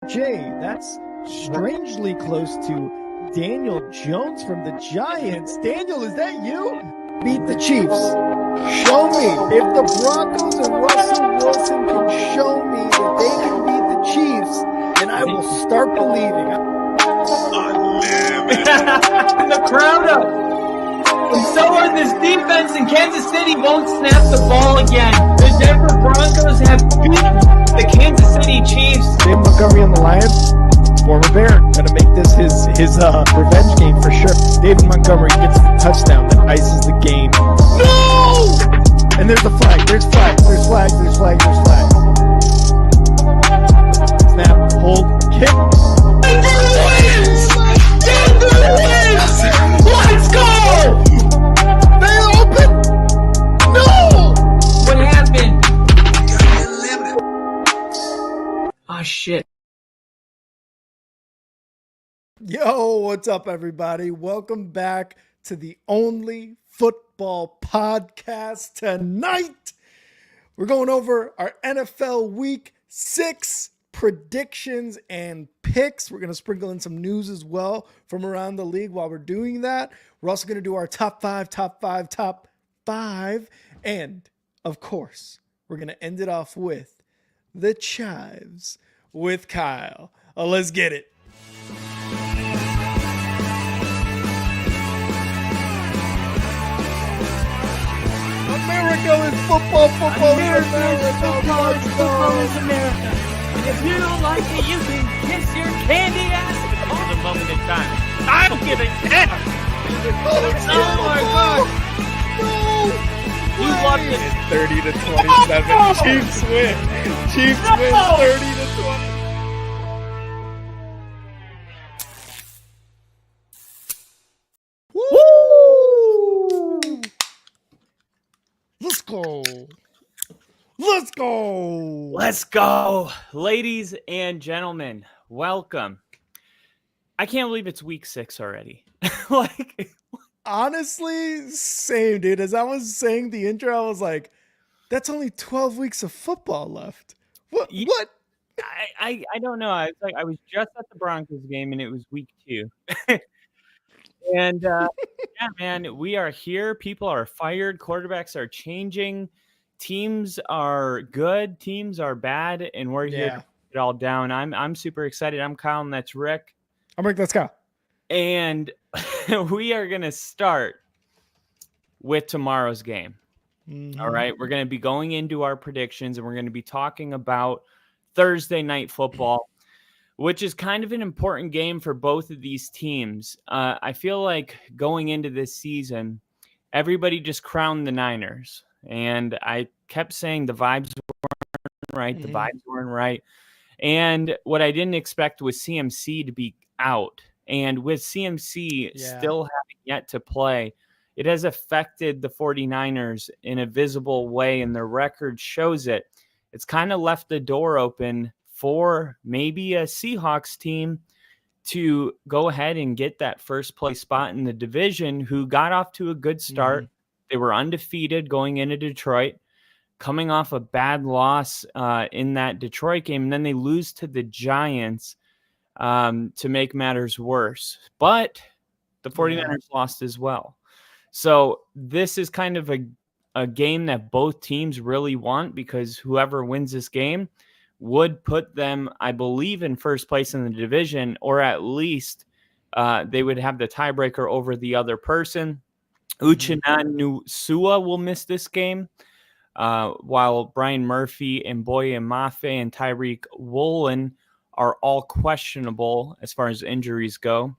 Jay, that's strangely close to Daniel Jones from the Giants. Daniel, is that you? Beat the Chiefs. Show me. If the Broncos and Russell Wilson can show me that they can beat the Chiefs, then I will start believing. The crowd up. And so are this defense, and Kansas City won't snap the ball again. The Denver Broncos have beaten the Kansas City Chiefs. Dave Montgomery on the Lions, former Bear, gonna make this his revenge game for sure. David Montgomery gets the touchdown that ices the game. No! And there's the flag. There's flags. There's flags. There's flags. There's flags. Snap. Hold. Kick. Denver wins! Denver wins! Let's go! They open. No! What happened? Oh shit. Yo, what's up, everybody? Welcome back to the only football podcast tonight. We're going over our NFL Week 6 predictions and picks. We're going to sprinkle in some news as well from around the league while we're doing that. We're also going to do our top five. And, of course, we're going to end it off with the Chives with Kyle. Let's get it. America is football. Football is America. And if you don't like it, you can kiss your candy ass. This is a moment in time. I'm giving it. Oh my god. No! You loved it. 30 to 27. No! Chiefs win. Chiefs No! win 30 to 20. Woo! Let's go. Let's go, ladies and gentlemen. Welcome. I can't believe it's week 6 already. Honestly, same, dude. As I was saying the intro, I was like, that's only 12 weeks of football left. What? I don't know. I was just at the Broncos game and it was week 2. And yeah, man, we are here. People are fired. Quarterbacks are changing. Teams are good. Teams are bad. And we're here to put it all down. I'm super excited. I'm Kyle, and that's Rick. I'm Rick. Let's go. And we are going to start with tomorrow's game. Mm-hmm. All right. We're going to be going into our predictions, and we're going to be talking about Thursday night football, which is kind of an important game for both of these teams. I feel like going into this season, everybody just crowned the Niners. And I kept saying the vibes weren't right. The vibes weren't right. And what I didn't expect was CMC to be out. And with CMC still having yet to play, it has affected the 49ers in a visible way, and their record shows it. It's kind of left the door open for maybe a Seahawks team to go ahead and get that first place spot in the division, who got off to a good start. They were undefeated going into Detroit, coming off a bad loss in that Detroit game. And then they lose to the Giants to make matters worse. But the 49ers lost as well. So this is kind of a game that both teams really want, because whoever wins this game would put them, I believe, in first place in the division, or at least they would have the tiebreaker over the other person. Uchenna Sua will miss this game, while Brian Murphy and Boye Mafe and Tyreek Woolen are all questionable as far as injuries go.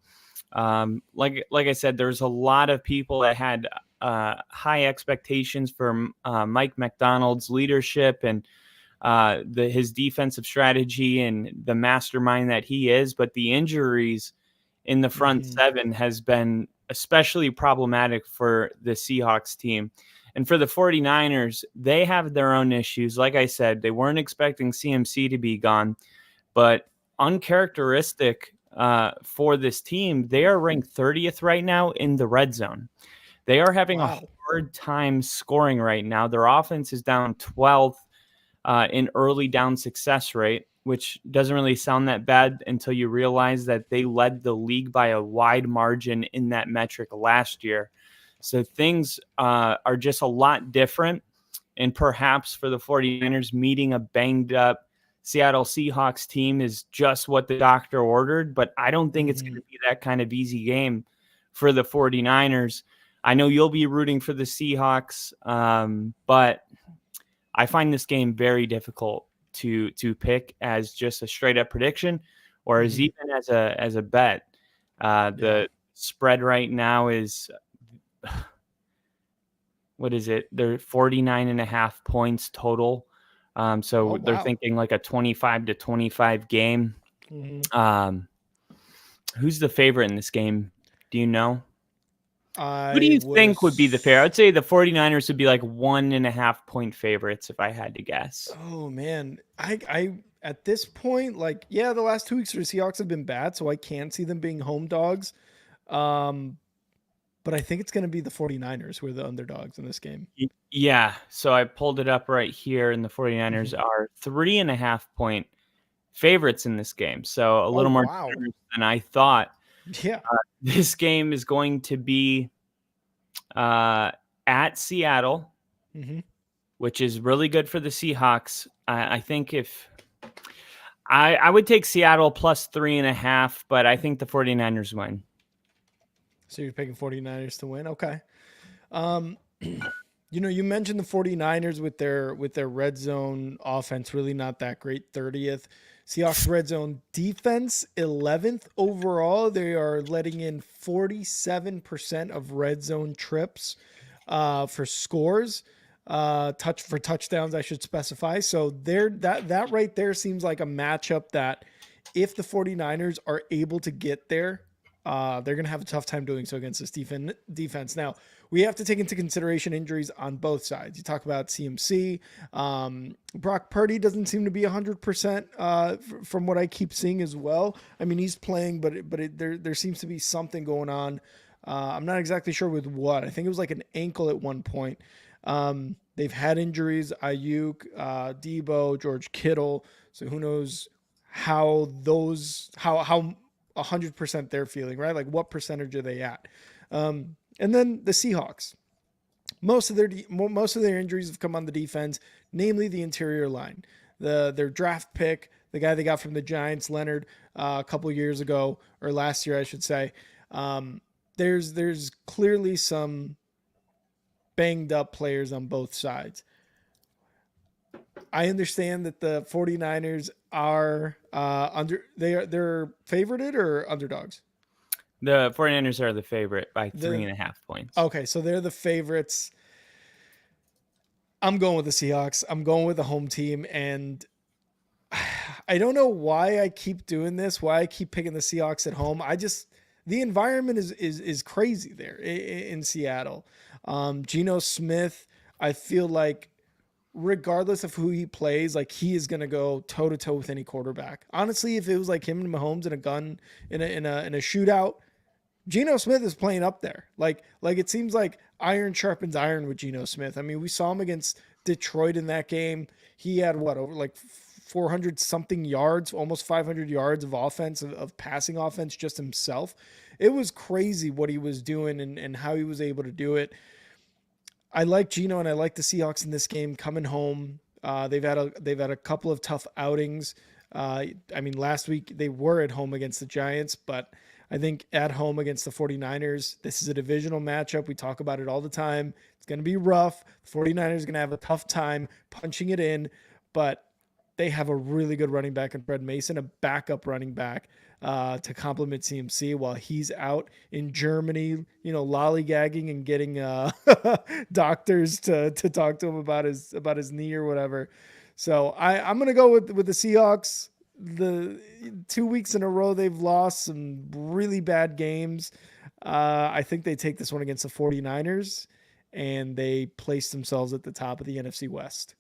Like I said, there's a lot of people that had high expectations for Mike Macdonald's leadership and his defensive strategy and the mastermind that he is, but the injuries in the front seven has been especially problematic for the Seahawks team. And for the 49ers, they have their own issues. Like I said, they weren't expecting CMC to be gone, but uncharacteristic for this team, they are ranked 30th right now in the red zone. They are having a hard time scoring right now. Their offense is down 12th in early down success rate. which doesn't really sound that bad until you realize that they led the league by a wide margin in that metric last year. So things are just a lot different. And perhaps for the 49ers, meeting a banged up Seattle Seahawks team is just what the doctor ordered. But I don't think it's going to be that kind of easy game for the 49ers. I know you'll be rooting for the Seahawks, but I find this game very difficult to pick as just a straight up prediction or as even as a bet. The spread right now is, what is it? They're 49.5 points total. So they're thinking like a 25-25 game. Who's the favorite in this game? Do you know? Who do you think would be the favorite? I'd say the 49ers would be like 1.5 point favorites if I had to guess. Oh man. I at this point, like, the last 2 weeks for the Seahawks have been bad, so I can't see them being home dogs. But I think it's going to be the 49ers who are the underdogs in this game. Yeah. So I pulled it up right here, and the 49ers are 3.5 point favorites in this game. So a little more than I thought. Yeah. This game is going to be at Seattle, which is really good for the Seahawks. I think if I would take Seattle plus 3.5, but I think the 49ers win. So you're picking 49ers to win? Okay. You mentioned the 49ers with their red zone offense, really not that great, 30th. Seahawks red zone defense, 11th overall. They are letting in 47% of red zone trips for scores, for touchdowns, I should specify. So that right there seems like a matchup that if the 49ers are able to get there, they're going to have a tough time doing so against this defense. Now, we have to take into consideration injuries on both sides. You talk about CMC. Brock Purdy doesn't seem to be 100% from what I keep seeing as well. I mean, he's playing, but there seems to be something going on. I'm not exactly sure with what. I think it was like an ankle at one point. They've had injuries, Ayuk, Debo, George Kittle. So who knows how 100% they're feeling, right? Like what percentage are they at? And then the Seahawks, most of their injuries have come on the defense, namely the interior line. Their draft pick, the guy they got from the Giants, Leonard, a couple of years ago, or last year, I should say. There's clearly some banged up players on both sides. I understand that the 49ers are they're favorited or underdogs? The 49ers are the favorite by 3.5 points. Okay, so they're the favorites. I'm going with the Seahawks. I'm going with the home team, and I don't know why I keep doing this, why I keep picking the Seahawks at home. The environment is crazy there in Seattle. Geno Smith, I feel like regardless of who he plays, like he is going to go toe to toe with any quarterback. Honestly, if it was like him and Mahomes in a shootout, Geno Smith is playing up there. Like it seems like iron sharpens iron with Geno Smith. I mean, we saw him against Detroit in that game. He had over like 400 something yards, almost 500 yards of offense, of passing offense just himself. It was crazy what he was doing and how he was able to do it. I like Geno and I like the Seahawks in this game coming home. They've had a couple of tough outings. I mean, last week they were at home against the Giants, but I think at home against the 49ers, this is a divisional matchup. We talk about it all the time. It's going to be rough. The 49ers are going to have a tough time punching it in, but they have a really good running back in Fred Mason, a backup running back to complement CMC while he's out in Germany, lollygagging and getting doctors to talk to him about his knee or whatever. So I'm going to go with the Seahawks. The 2 weeks in a row they've lost some really bad games. I think they take this one against the 49ers and they place themselves at the top of the NFC West.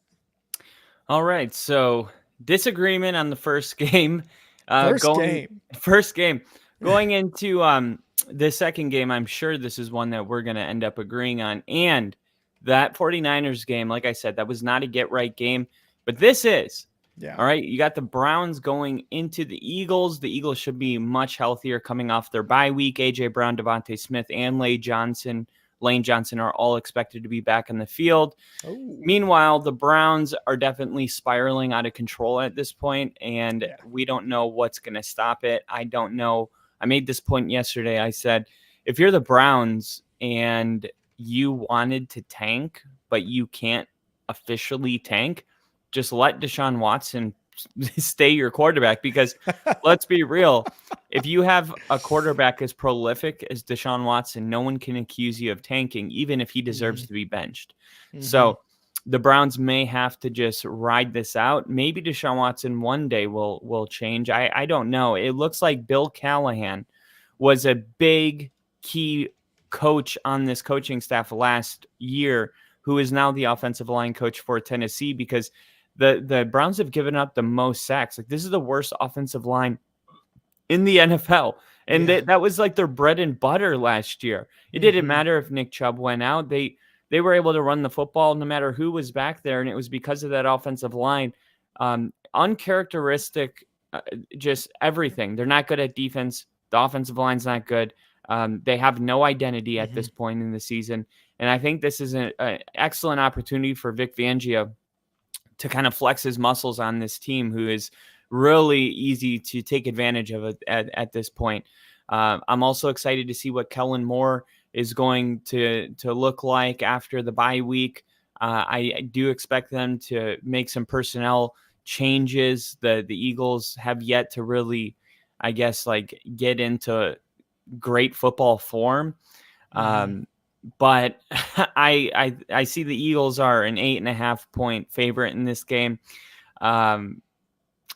All right, so disagreement on the first game. First game. Going into the second game, I'm sure this is one that we're going to end up agreeing on. And that 49ers game, like I said, that was not a get-right game. But this is. Yeah. All right. You got the Browns going into the Eagles. The Eagles should be much healthier coming off their bye week. A.J. Brown, Devontae Smith, and Lane Johnson are all expected to be back in the field. Oh. Meanwhile, the Browns are definitely spiraling out of control at this point, and we don't know what's going to stop it. I don't know. I made this point yesterday. I said, if you're the Browns and you wanted to tank, but you can't officially tank, just let Deshaun Watson stay your quarterback, because let's be real. If you have a quarterback as prolific as Deshaun Watson, no one can accuse you of tanking, even if he deserves to be benched. So the Browns may have to just ride this out. Maybe Deshaun Watson one day will change. I don't know. It looks like Bill Callahan was a big key coach on this coaching staff last year, who is now the offensive line coach for Tennessee, because the Browns have given up the most sacks. Like, this is the worst offensive line in the NFL. And that was like their bread and butter last year. It didn't matter if Nick Chubb went out. They were able to run the football no matter who was back there. And it was because of that offensive line. Uncharacteristic, just everything. They're not good at defense. The offensive line's not good. They have no identity at this point in the season. And I think this is an excellent opportunity for Vic Fangio to kind of flex his muscles on this team, who is really easy to take advantage of it at this point. I'm also excited to see what Kellen Moore is going to look like after the bye week. I do expect them to make some personnel changes. The Eagles have yet to really, I guess, like, get into great football form. But I see the Eagles are an 8.5 point favorite in this game.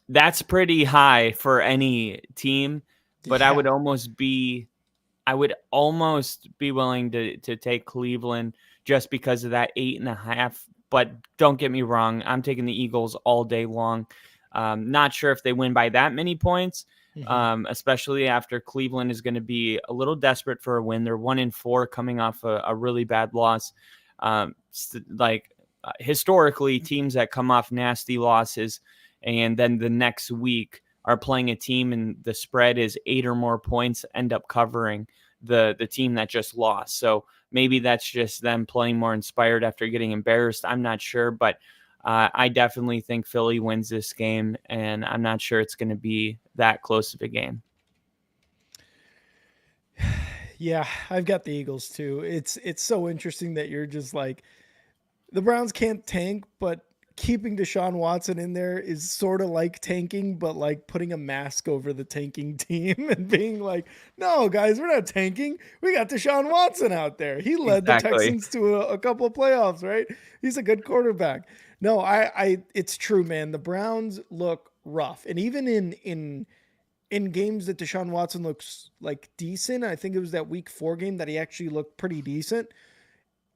That's pretty high for any team, but I would almost be willing to take Cleveland just because of that 8.5. But don't get me wrong, I'm taking the Eagles all day long. Not sure if they win by that many points. Especially after Cleveland is going to be a little desperate for a win. They're 1-4 coming off a really bad loss. Historically, teams that come off nasty losses and then the next week are playing a team and the spread is 8 or more points, end up covering the team that just lost. So maybe that's just them playing more inspired after getting embarrassed. I'm not sure, but I definitely think Philly wins this game, and I'm not sure it's going to be that close of a game. Yeah, I've got the Eagles too. It's so interesting that you're just like, the Browns can't tank, but keeping Deshaun Watson in there is sort of like tanking, but like putting a mask over the tanking team and being like, no, guys, we're not tanking. We got Deshaun Watson out there. He led the Texans to a couple of playoffs, right? He's a good quarterback. No, it's true, man. The Browns look rough. And even in games that Deshaun Watson looks like decent, I think it was that week 4 game that he actually looked pretty decent,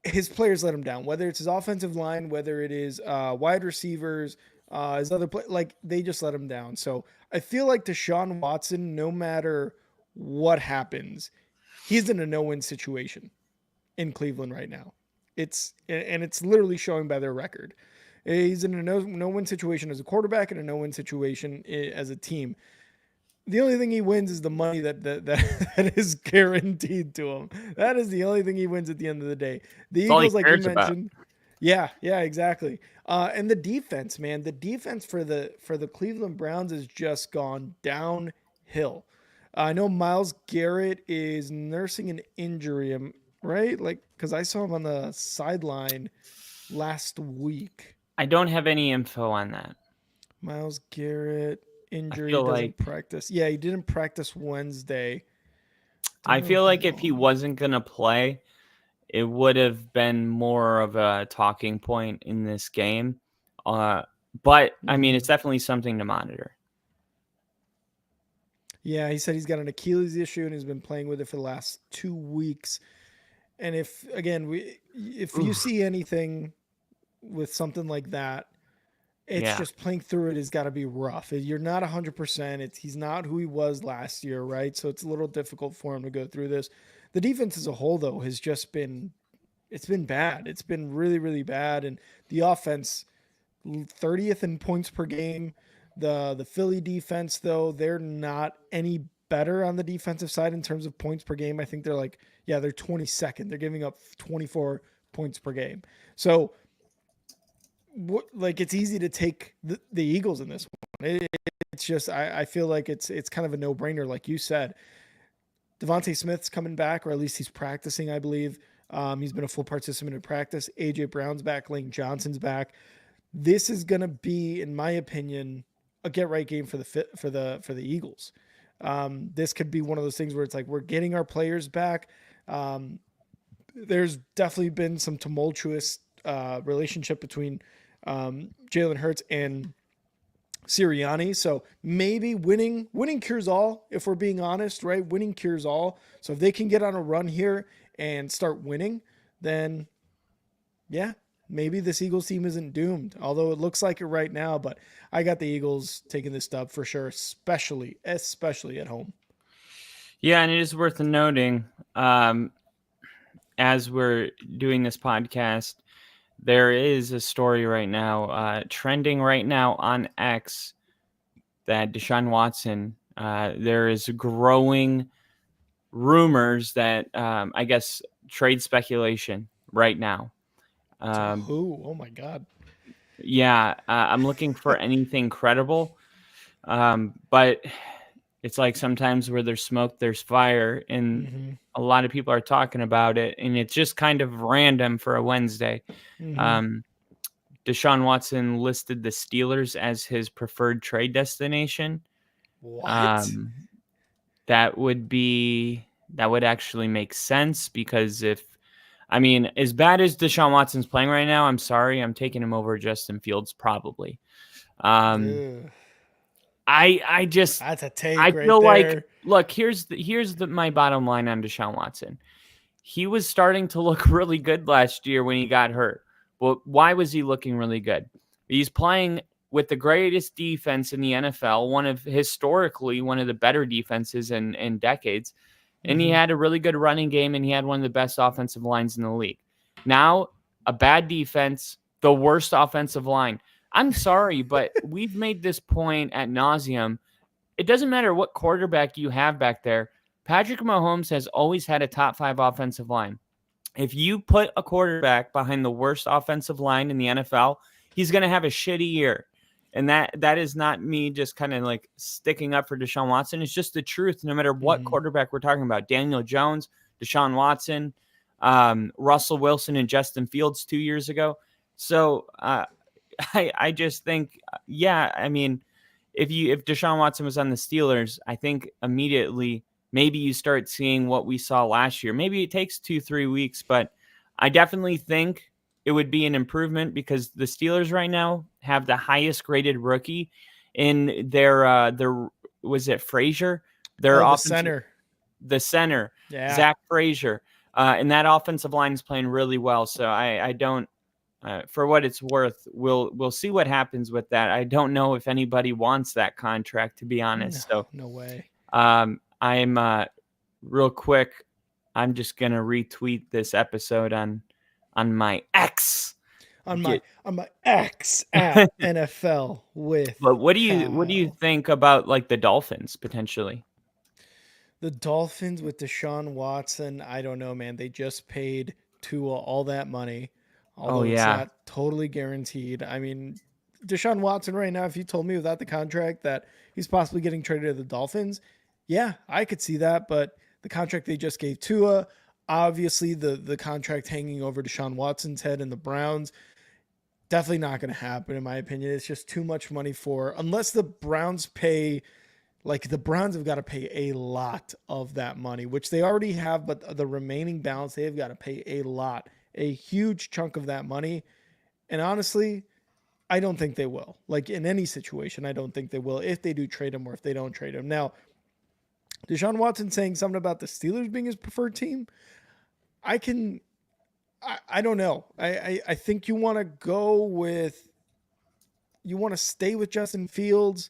his players let him down, whether it's his offensive line, whether it is wide receivers, his other play, like, they just let him down. So I feel like Deshaun Watson, no matter what happens, he's in a no-win situation in Cleveland right now. It's literally showing by their record. He's in a no-win situation as a quarterback and a no-win situation as a team. The only thing he wins is the money that is guaranteed to him. That is the only thing he wins at the end of the day. The Eagles, like you mentioned, yeah, exactly. And the defense, man, the defense for the Cleveland Browns has just gone downhill. I know Myles Garrett is nursing an injury, right? Like, because I saw him on the sideline last week. I don't have any info on that. Myles Garrett injury, doesn't practice. Yeah, he didn't practice Wednesday. I feel like if he wasn't going to play, it would have been more of a talking point in this game. But I mean, it's definitely something to monitor. Yeah, he said he's got an Achilles issue and he's been playing with it for the last 2 weeks. And if you see anything with something like that, it's just playing through it has got to be rough. You're not 100%. He's not who he was last year, right? So it's a little difficult for him to go through this. The defense as a whole, though, has just been bad. It's been really, really bad. And the offense, 30th in points per game. The Philly defense, though, they're not any better on the defensive side in terms of points per game. I think they're they're 22nd. They're giving up 24 points per game. So, it's easy to take the Eagles in this one. It's just I feel like it's kind of a no brainer, like you said. Devontae Smith's coming back, or at least he's practicing, I believe. He's been a full participant in practice. AJ Brown's back. Lane Johnson's back. This is going to be, in my opinion, a get right game for the Eagles. This could be one of those things where it's like we're getting our players back. There's definitely been some tumultuous relationship between Jalen Hurts and Sirianni. So maybe winning cures all, if we're being honest, right? Winning cures all. So if they can get on a run here and start winning, then yeah, maybe this Eagles team isn't doomed, although it looks like it right now. But I got the Eagles taking this dub for sure, especially at home. Yeah, and it is worth noting, as we're doing this podcast, there is a story right now, trending right now on X, that Deshaun Watson, there is growing rumors that, I guess, trade speculation right now. Who? Oh my God. Yeah, I'm looking for anything credible, but it's like sometimes where there's smoke, there's fire, and a lot of people are talking about it, and it's just kind of random for a Wednesday. Deshaun Watson listed the Steelers as his preferred trade destination. What? That would actually make sense, because as bad as Deshaun Watson's playing right now, I'm sorry, I'm taking him over Justin Fields probably. I just, that's a take. I right feel there. like, look, here's my bottom line on Deshaun Watson. He was starting to look really good last year when he got hurt. Well, why was he looking really good? He's playing with the greatest defense in the NFL, historically one of the better defenses in decades. And he had a really good running game, and he had one of the best offensive lines in the league. Now, a bad defense, the worst offensive line. I'm sorry, but we've made this point ad nauseum. It doesn't matter what quarterback you have back there. Patrick Mahomes has always had a top 5 offensive line. If you put a quarterback behind the worst offensive line in the NFL, he's going to have a shitty year. And that is not me just kind of like sticking up for Deshaun Watson. It's just the truth, no matter what quarterback we're talking about. Daniel Jones, Deshaun Watson, Russell Wilson, and Justin Fields 2 years ago. So I just think, if Deshaun Watson was on the Steelers, I think immediately maybe you start seeing what we saw last year. Maybe it takes 2-3 weeks, but I definitely think it would be an improvement, because the Steelers right now have the highest graded rookie in their was it Frazier? The center. The center, yeah. Zach Frazier. And that offensive line is playing really well. So I don't, for what it's worth, we'll see what happens with that. I don't know if anybody wants that contract, to be honest. No way. I'm real quick, I'm just gonna retweet this episode on my X. On my X at NFL with. But what do you think about like the Dolphins potentially? The Dolphins with Deshaun Watson, I don't know, man. They just paid Tua all that money. Although it's not totally guaranteed. I mean, Deshaun Watson right now, if you told me without the contract that he's possibly getting traded to the Dolphins, yeah, I could see that. But the contract they just gave Tua, obviously the contract hanging over Deshaun Watson's head and the Browns, definitely not going to happen, in my opinion. It's just too much money unless the Browns pay, like the Browns have got to pay a lot of that money, which they already have, but the remaining balance, they've got to pay a huge chunk of that money. And honestly, I don't think they will. Like in any situation, I don't think they will, if they do trade him or if they don't trade him. Now, Deshaun Watson saying something about the Steelers being his preferred team, I don't know. I think you want to stay with Justin Fields,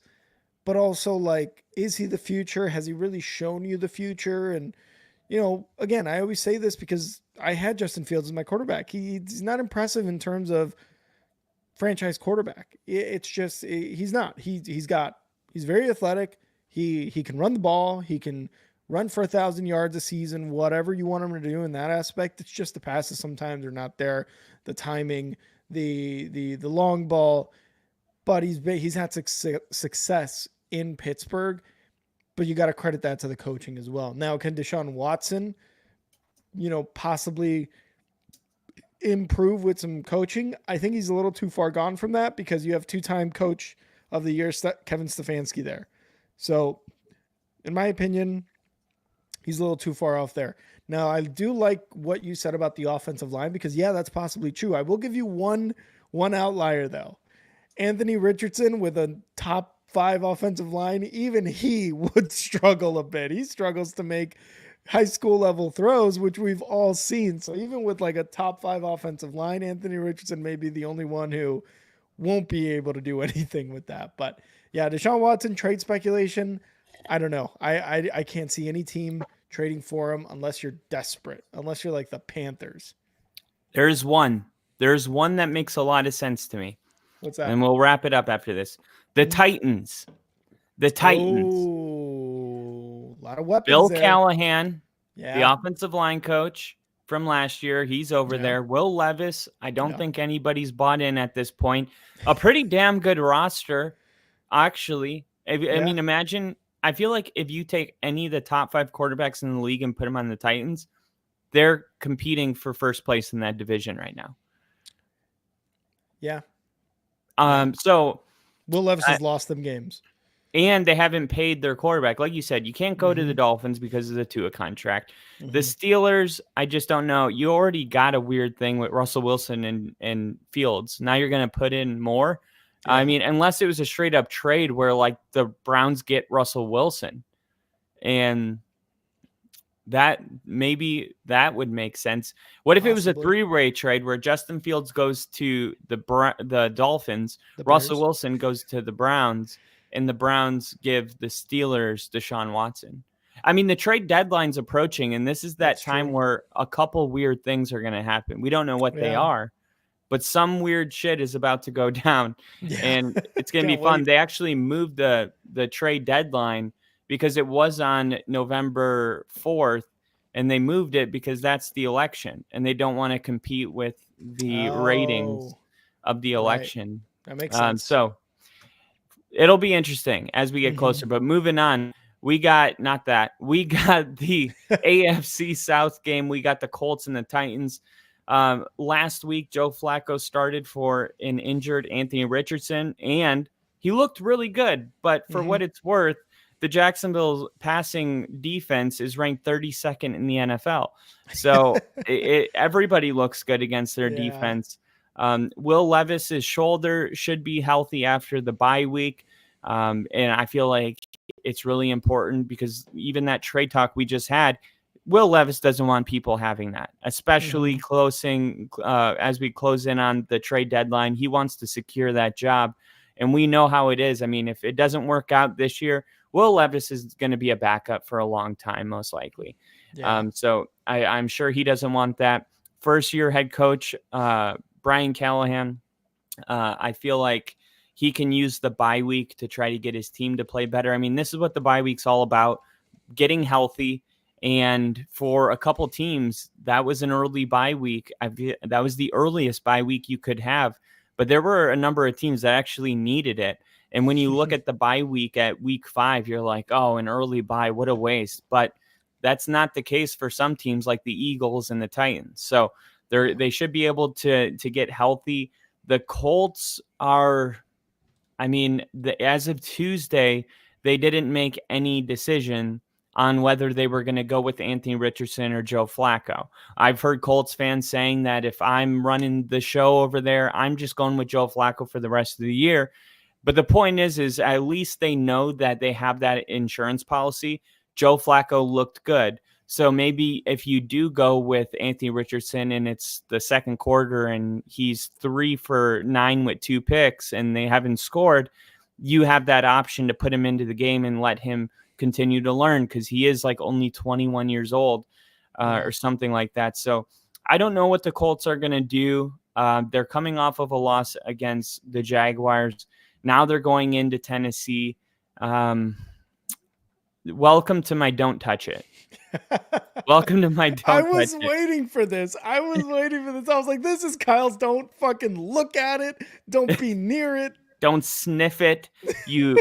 but also like, is he the future? Has he really shown you the future? And, again, I always say this because I had Justin Fields as my quarterback. He's not impressive in terms of franchise quarterback. It's just he's not. He's very athletic. He can run the ball. He can run for 1,000 yards a season. Whatever you want him to do in that aspect, it's just the passes sometimes are not there. The timing, the long ball, but he's had success in Pittsburgh. But you got to credit that to the coaching as well. Now, can Deshaun Watson, possibly improve with some coaching? I think he's a little too far gone from that because you have 2-time coach of the year, Kevin Stefanski there. So in my opinion, he's a little too far off there. Now, I do like what you said about the offensive line because, yeah, that's possibly true. I will give you one outlier, though. Anthony Richardson with a top 5 offensive line, even he would struggle a bit. He struggles to make high school level throws, which we've all seen. So even with like a top 5 offensive line, Anthony Richardson may be the only one who won't be able to do anything with that. But yeah, Deshaun Watson trade speculation. I don't know. I can't see any team trading for him unless you're desperate, unless you're like the Panthers. There's one that makes a lot of sense to me. What's that? And we'll wrap it up after this. The Titans. Oh, a lot of weapons. Bill there. Callahan, the offensive line coach from last year. He's over there. Will Levis, I don't think anybody's bought in at this point. A pretty damn good roster, actually. I mean, imagine, I feel like if you take any of the top 5 quarterbacks in the league and put them on the Titans, they're competing for first place in that division right now. Yeah. So Will Levis has lost them games. And they haven't paid their quarterback. Like you said, you can't go to the Dolphins because of the Tua contract. The Steelers, I just don't know. You already got a weird thing with Russell Wilson and Fields. Now you're going to put in more. Yeah. I mean, unless it was a straight up trade where like the Browns get Russell Wilson, and that would make sense. What if it was a 3-way trade where Justin Fields goes to the Dolphins, Russell Wilson goes to the Browns, and the Browns give the Steelers Deshaun Watson? I mean, the trade deadline's approaching, and this is that time where a couple weird things are going to happen. We don't know what they are, but some weird shit is about to go down, and it's going to be fun. They actually moved the trade deadline because it was on November 4th, and they moved it because that's the election, and they don't want to compete with the ratings of the election. That makes sense. So it'll be interesting as we get closer. But moving on, we got the AFC South game. We got the Colts and the Titans. Last week, Joe Flacco started for an injured Anthony Richardson, and he looked really good. But for what it's worth, the Jacksonville passing defense is ranked 32nd in the NFL. So everybody looks good against their defense. Will Levis's shoulder should be healthy after the bye week. And I feel like it's really important because even that trade talk we just had, Will Levis doesn't want people having that, especially as we close in on the trade deadline. He wants to secure that job. And we know how it is. I mean, if it doesn't work out this year, Will Levis is going to be a backup for a long time, most likely. Yeah. So I'm sure he doesn't want that. First-year head coach, Brian Callahan, I feel like he can use the bye week to try to get his team to play better. I mean, this is what the bye week's all about, getting healthy. And for a couple teams, that was an early bye week. That was the earliest bye week you could have. But there were a number of teams that actually needed it. And when you look at the bye week at week 5, you're like, oh, an early bye, what a waste. But that's not the case for some teams like the Eagles and the Titans. So they should be able to get healthy. The Colts are, I mean, as of Tuesday, they didn't make any decision on whether they were going to go with Anthony Richardson or Joe Flacco. I've heard Colts fans saying that if I'm running the show over there, I'm just going with Joe Flacco for the rest of the year. But the point is at least they know that they have that insurance policy. Joe Flacco looked good. So maybe if you do go with Anthony Richardson and it's the second quarter and he's 3 for 9 with 2 picks and they haven't scored, you have that option to put him into the game and let him continue to learn because he is like only 21 years old or something like that. So I don't know what the Colts are going to do. They're coming off of a loss against the Jaguars. Now they're going into Tennessee. Welcome to my don't touch it. Welcome to my don't I was touch it. waiting for this. I was like, this is Kyle's don't fucking look at it. Don't be near it. Don't sniff it. You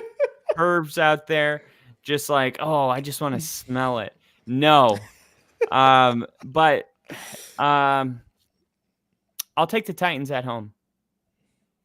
pervs out there just like, oh, I just want to smell it. No. But I'll take the Titans at home.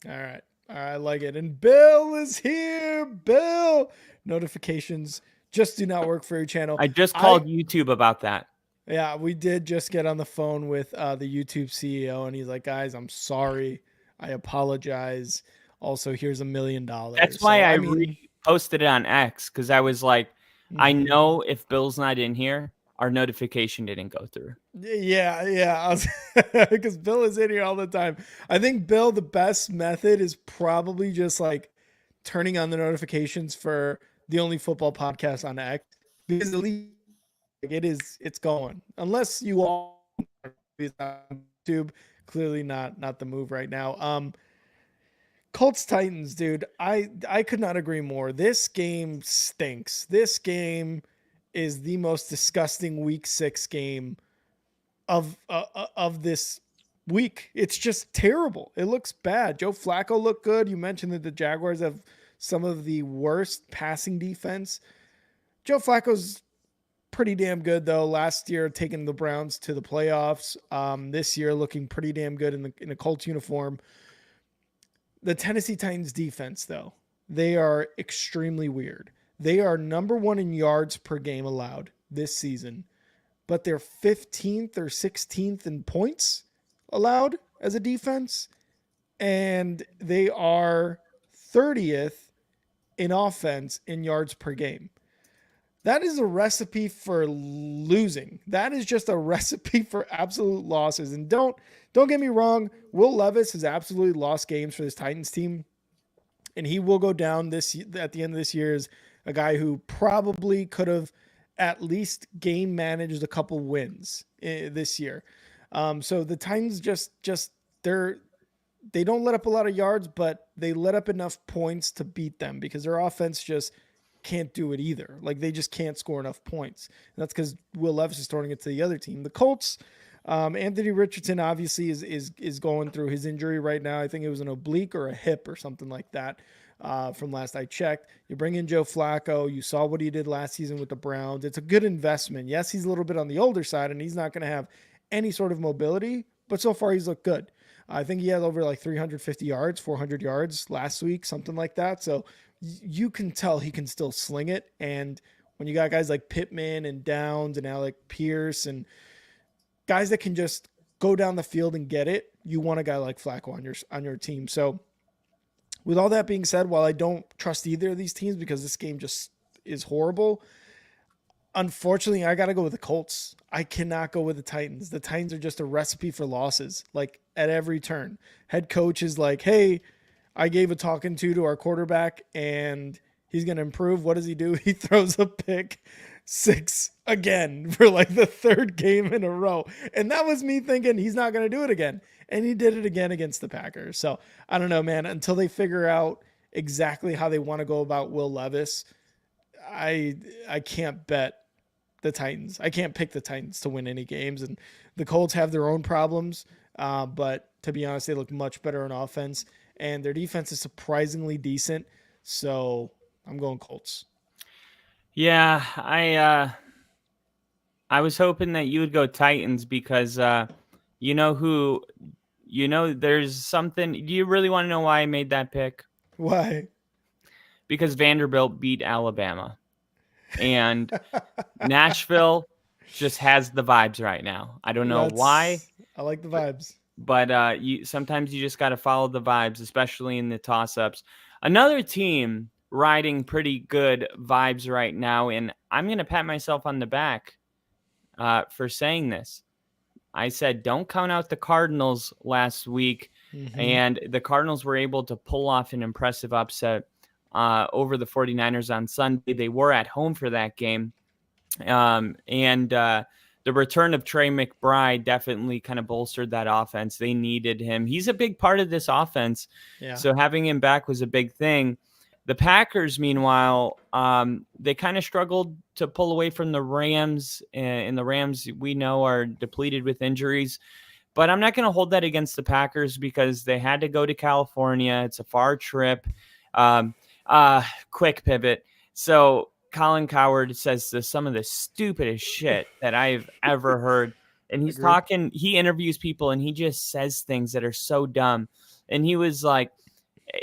All right. I like it. And Bill is here. Bill. Notifications just do not work for your channel. I just called YouTube about that. Yeah, we did just get on the phone with the YouTube CEO, and he's like, guys, I'm sorry. I apologize. Also, here's $1 million. That's why I reposted it on X, because I was like, I know if Bill's not in here, our notification didn't go through. Yeah. Because Bill is in here all the time. I think, Bill, the best method is probably just like turning on the notifications for the Only Football Podcast on X, because at least it's going. Unless you all on YouTube, clearly not the move right now. Colts Titans, dude. I could not agree more. This game stinks. This game is the most disgusting Week 6 game of this week. It's just terrible. It looks bad. Joe Flacco looked good. You mentioned that the Jaguars have some of the worst passing defense. Joe Flacco's pretty damn good though. Last year taking the Browns to the playoffs. This year looking pretty damn good in a Colts uniform. The Tennessee Titans defense though, they are extremely weird. They are number 1 in yards per game allowed this season, but they're 15th or 16th in points allowed as a defense, and they are 30th in offense in yards per game. That is a recipe for losing. That is just a recipe for absolute losses. And don't get me wrong, Will Levis has absolutely lost games for this Titans team, and he will go down at the end of this year as a guy who probably could have at least game managed a couple wins this year. So the Titans they don't let up a lot of yards, but they let up enough points to beat them because their offense just can't do it either. Like they just can't score enough points. And that's because Will Levis is throwing it to the other team. The Colts, Anthony Richardson obviously is going through his injury right now. I think it was an oblique or a hip or something like that. From last I checked, you bring in Joe Flacco. You saw what he did last season with the Browns. It's a good investment. Yes, he's a little bit on the older side and he's not going to have any sort of mobility, but so far he's looked good. I think he had over like 350 yards, 400 yards last week, something like that. So you can tell he can still sling it. And when you got guys like Pittman and Downs and Alec Pierce and guys that can just go down the field and get it, you want a guy like Flacco on your team. So with all that being said, while I don't trust either of these teams because this game just is horrible, unfortunately, I got to go with the Colts. I cannot go with the Titans. The Titans are just a recipe for losses, like at every turn. Head coach is like, hey, I gave a talking to our quarterback and he's going to improve. What does he do? He throws a pick 6 again for like the 3rd game in a row. And that was me thinking he's not going to do it again. And he did it again against the Packers. So I don't know, man, until they figure out exactly how they want to go about Will Levis, I can't bet the Titans. I can't pick the Titans to win any games. And the Colts have their own problems. But to be honest, they look much better on offense and their defense is surprisingly decent. So I'm going Colts. Yeah, I was hoping that you would go Titans because there's something. Do you really want to know why I made that pick? Why? Because Vanderbilt beat Alabama. And Nashville just has the vibes right now. I don't know why. I like the vibes. But sometimes you just got to follow the vibes, especially in the toss-ups. Another team riding pretty good vibes right now, and I'm going to pat myself on the back for saying this. I said, don't count out the Cardinals last week, and the Cardinals were able to pull off an impressive upset over the 49ers on Sunday. They were at home for that game, and the return of Trey McBride definitely kind of bolstered that offense. They needed him. He's a big part of this offense. Yeah. So having him back was a big thing. The Packers, meanwhile, they kind of struggled to pull away from the Rams, and the Rams we know are depleted with injuries. But I'm not going to hold that against the Packers because they had to go to California. It's a far trip. Quick pivot. So Colin Cowherd says some of the stupidest shit that I've ever heard. And he's talking, he interviews people and he just says things that are so dumb. And he was like,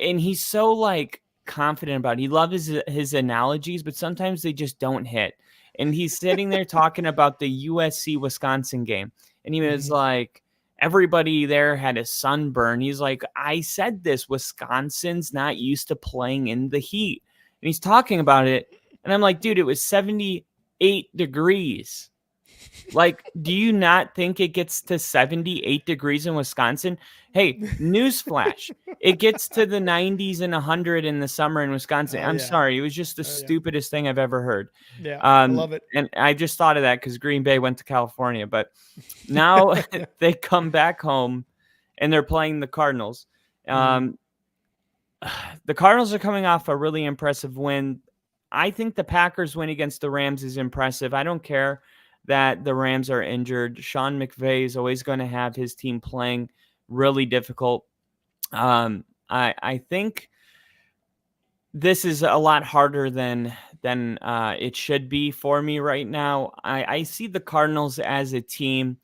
and he's so like confident about it. He loves his analogies, but sometimes they just don't hit. And he's sitting there talking about the USC Wisconsin game. And he was like, everybody there had a sunburn. He's like, I said this, Wisconsin's not used to playing in the heat. And he's talking about it. And I'm like, dude, it was 78 degrees. Like, do you not think it gets to 78 degrees in Wisconsin? Hey, newsflash. It gets to the 90s and 100 in the summer in Wisconsin. I'm sorry. It was just the stupidest thing I've ever heard. Yeah, I love it. And I just thought of that because Green Bay went to California. But now they come back home and they're playing the Cardinals. The Cardinals are coming off a really impressive win. I think the Packers win against the Rams is impressive. I don't care that the Rams are injured. Sean McVay is always going to have his team playing really difficult. I think this is a lot harder than it should be for me right now. I see the Cardinals as a team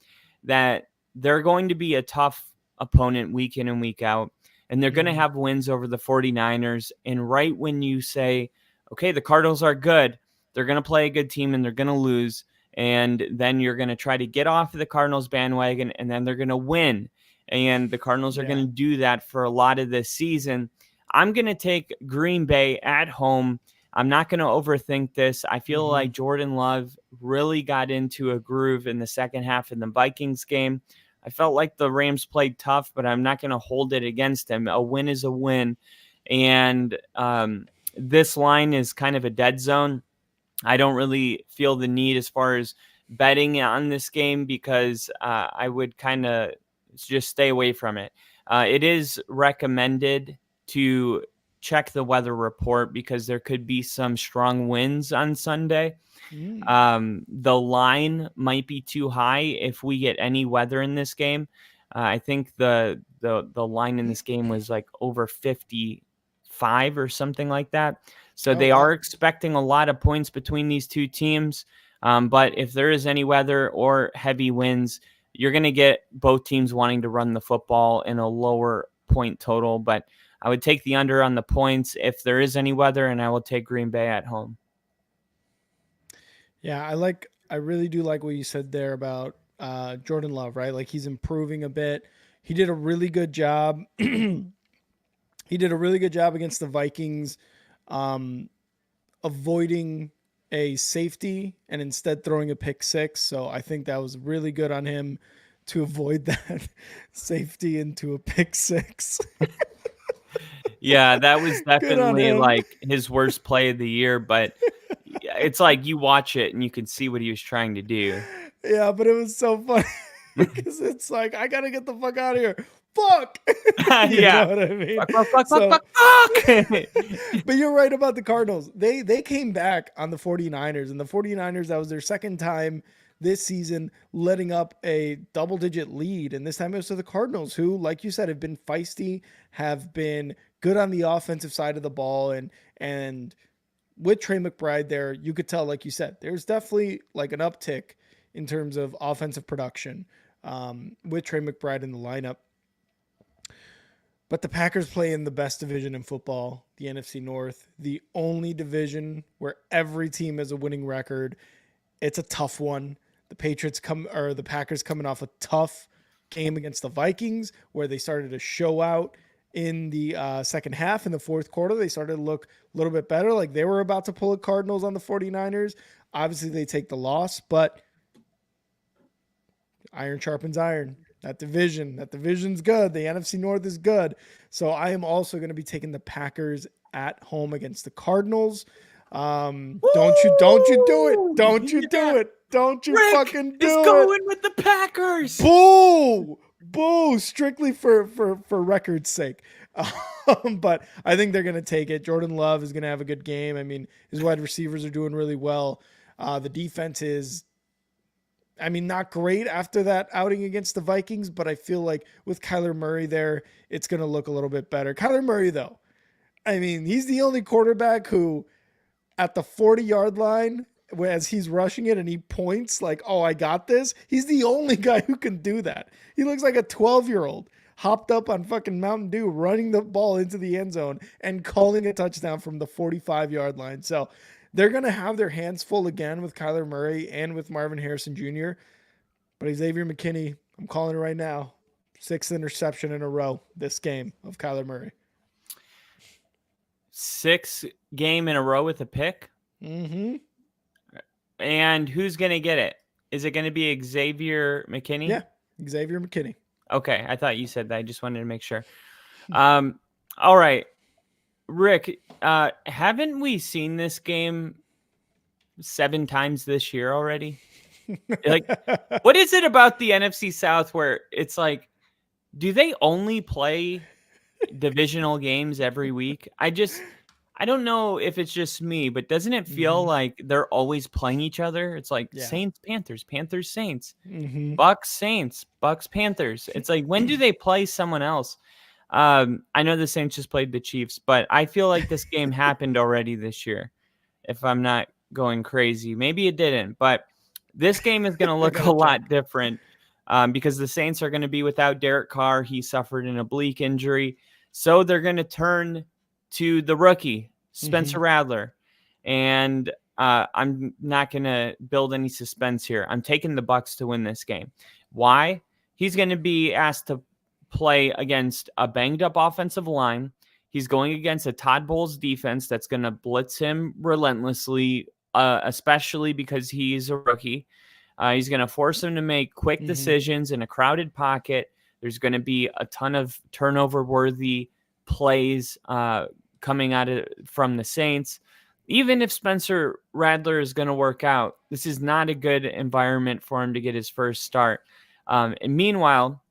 that they're going to be a tough opponent week in and week out, and they're going to have wins over the 49ers. And right when you say, okay, the Cardinals are good, they're going to play a good team and they're going to lose. And then you're going to try to get off of the Cardinals bandwagon and then they're going to win. And the Cardinals are going to do that for a lot of this season. I'm going to take Green Bay at home. I'm not going to overthink this. I feel like Jordan Love really got into a groove in the second half of the Vikings game. I felt like the Rams played tough, but I'm not going to hold it against them. A win is a win. And this line is kind of a dead zone. I don't really feel the need as far as betting on this game because I would kind of just stay away from it. It is recommended to check the weather report because there could be some strong winds on Sunday. The line might be too high if we get any weather in this game. I think the line in this game was like over 55 or something like that. So they are expecting a lot of points between these two teams. But if there is any weather or heavy winds, you're going to get both teams wanting to run the football in a lower point total. But I would take the under on the points if there is any weather, and I will take Green Bay at home. Yeah, I really do like what you said there about Jordan Love, right? Like he's improving a bit. He did a really good job. He did a really good job against the Vikings, avoiding a safety and instead throwing a pick six. So I think that was really good on him to avoid that safety into a pick six. Yeah, that was definitely like his worst play of the year, but it's like you watch it and you can see what he was trying to do. Yeah, but it was so funny because it's like, I got to get the fuck out of here. Fuck. You know what I mean? Fuck. But you're right about the Cardinals. They came back on the 49ers, and the 49ers, that was their second time this season letting up a double-digit lead, and this time it was to the Cardinals, who, like you said, have been feisty, have been good on the offensive side of the ball, and with Trey McBride there, you could tell, like you said, there's definitely like an uptick in terms of offensive production with Trey McBride in the lineup. But the Packers play in the best division in football, the NFC North, the only division where every team has a winning record. It's a tough one. The Packers coming off a tough game against the Vikings where they started to show out in the second half. In the fourth quarter, they started to look a little bit better, like they were about to pull a Cardinals on the 49ers. Obviously, they take the loss, but iron sharpens iron. That division's good. The NFC North is good. So I am also going to be taking the Packers at home against the Cardinals. Don't you do it. Don't you do it. Don't you Rick fucking is do going it. with the Packers. Boo! Boo! Strictly for record's sake. But I think they're going to take it. Jordan Love is going to have a good game. I mean, his wide receivers are doing really well. The defense is, I mean, not great after that outing against the Vikings, but I feel like with Kyler Murray there, it's going to look a little bit better. Kyler Murray, though, I mean, he's the only quarterback who, at the 40-yard line, as he's rushing it and he points like, oh, I got this. He's the only guy who can do that. He looks like a 12-year-old hopped up on fucking Mountain Dew, running the ball into the end zone and calling a touchdown from the 45-yard line. So they're going to have their hands full again with Kyler Murray and with Marvin Harrison Jr. But Xavier McKinney, I'm calling it right now, 6th interception in a row this game of Kyler Murray. 6th game in a row with a pick? Mm-hmm. And who's going to get it? Is it going to be Xavier McKinney? Yeah, Xavier McKinney. Okay, I thought you said that. I just wanted to make sure. All right. Rick, haven't we seen this game 7 times this year already? Like, what is it about the NFC South where it's like, do they only play divisional games every week? I don't know if it's just me, but doesn't it feel like they're always playing each other? It's like Saints, Panthers, Panthers, Saints, Bucks, Saints, Bucks, Panthers. It's like, when do they play someone else? I know the Saints just played the Chiefs, but I feel like this game happened already this year, if I'm not going crazy. Maybe it didn't, but this game is going to look a lot different because the Saints are going to be without Derek Carr. He suffered an oblique injury. So they're going to turn to the rookie, Spencer Rattler. And I'm not going to build any suspense here. I'm taking the Bucks to win this game. Why? He's going to be asked to play against a banged up offensive line. He's going against a Todd Bowles defense that's going to blitz him relentlessly, especially because he's a rookie. He's going to force him to make quick decisions in a crowded pocket. There's going to be a ton of turnover-worthy plays coming out from the Saints. Even if Spencer Rattler is going to work out, this is not a good environment for him to get his first start. And meanwhile,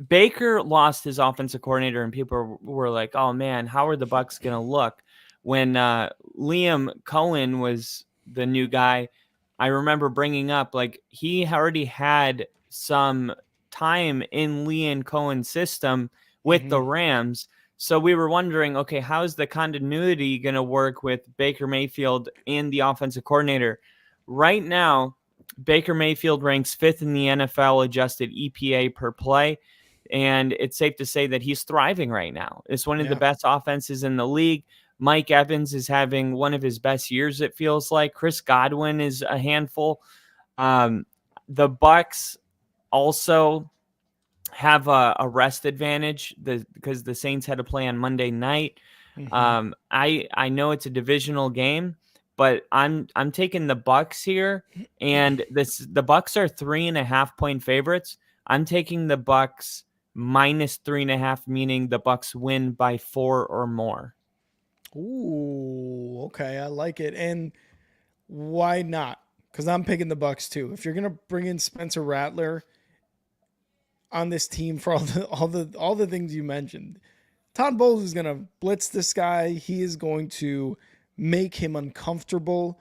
Baker lost his offensive coordinator, and people were like, oh, man, how are the Bucs going to look? When Liam Cohen was the new guy, I remember bringing up, like, he already had some time in Liam Cohen's system with the Rams. So we were wondering, okay, how is the continuity going to work with Baker Mayfield and the offensive coordinator? Right now, Baker Mayfield ranks 5th in the NFL adjusted EPA per play. And it's safe to say that he's thriving right now. It's one of the best offenses in the league. Mike Evans is having one of his best years, it feels like. Chris Godwin is a handful. The Bucs also have a rest advantage because the Saints had to play on Monday night. I know it's a divisional game, but I'm taking the Bucs here, and the Bucs are 3.5-point favorites. I'm taking the Bucs minus 3.5, meaning the Bucs win by 4 or more. Ooh, okay, I like it. And why not? Because I'm picking the Bucs too. If you're gonna bring in Spencer Rattler on this team for all the things you mentioned, Todd Bowles is gonna blitz this guy. He is going to make him uncomfortable.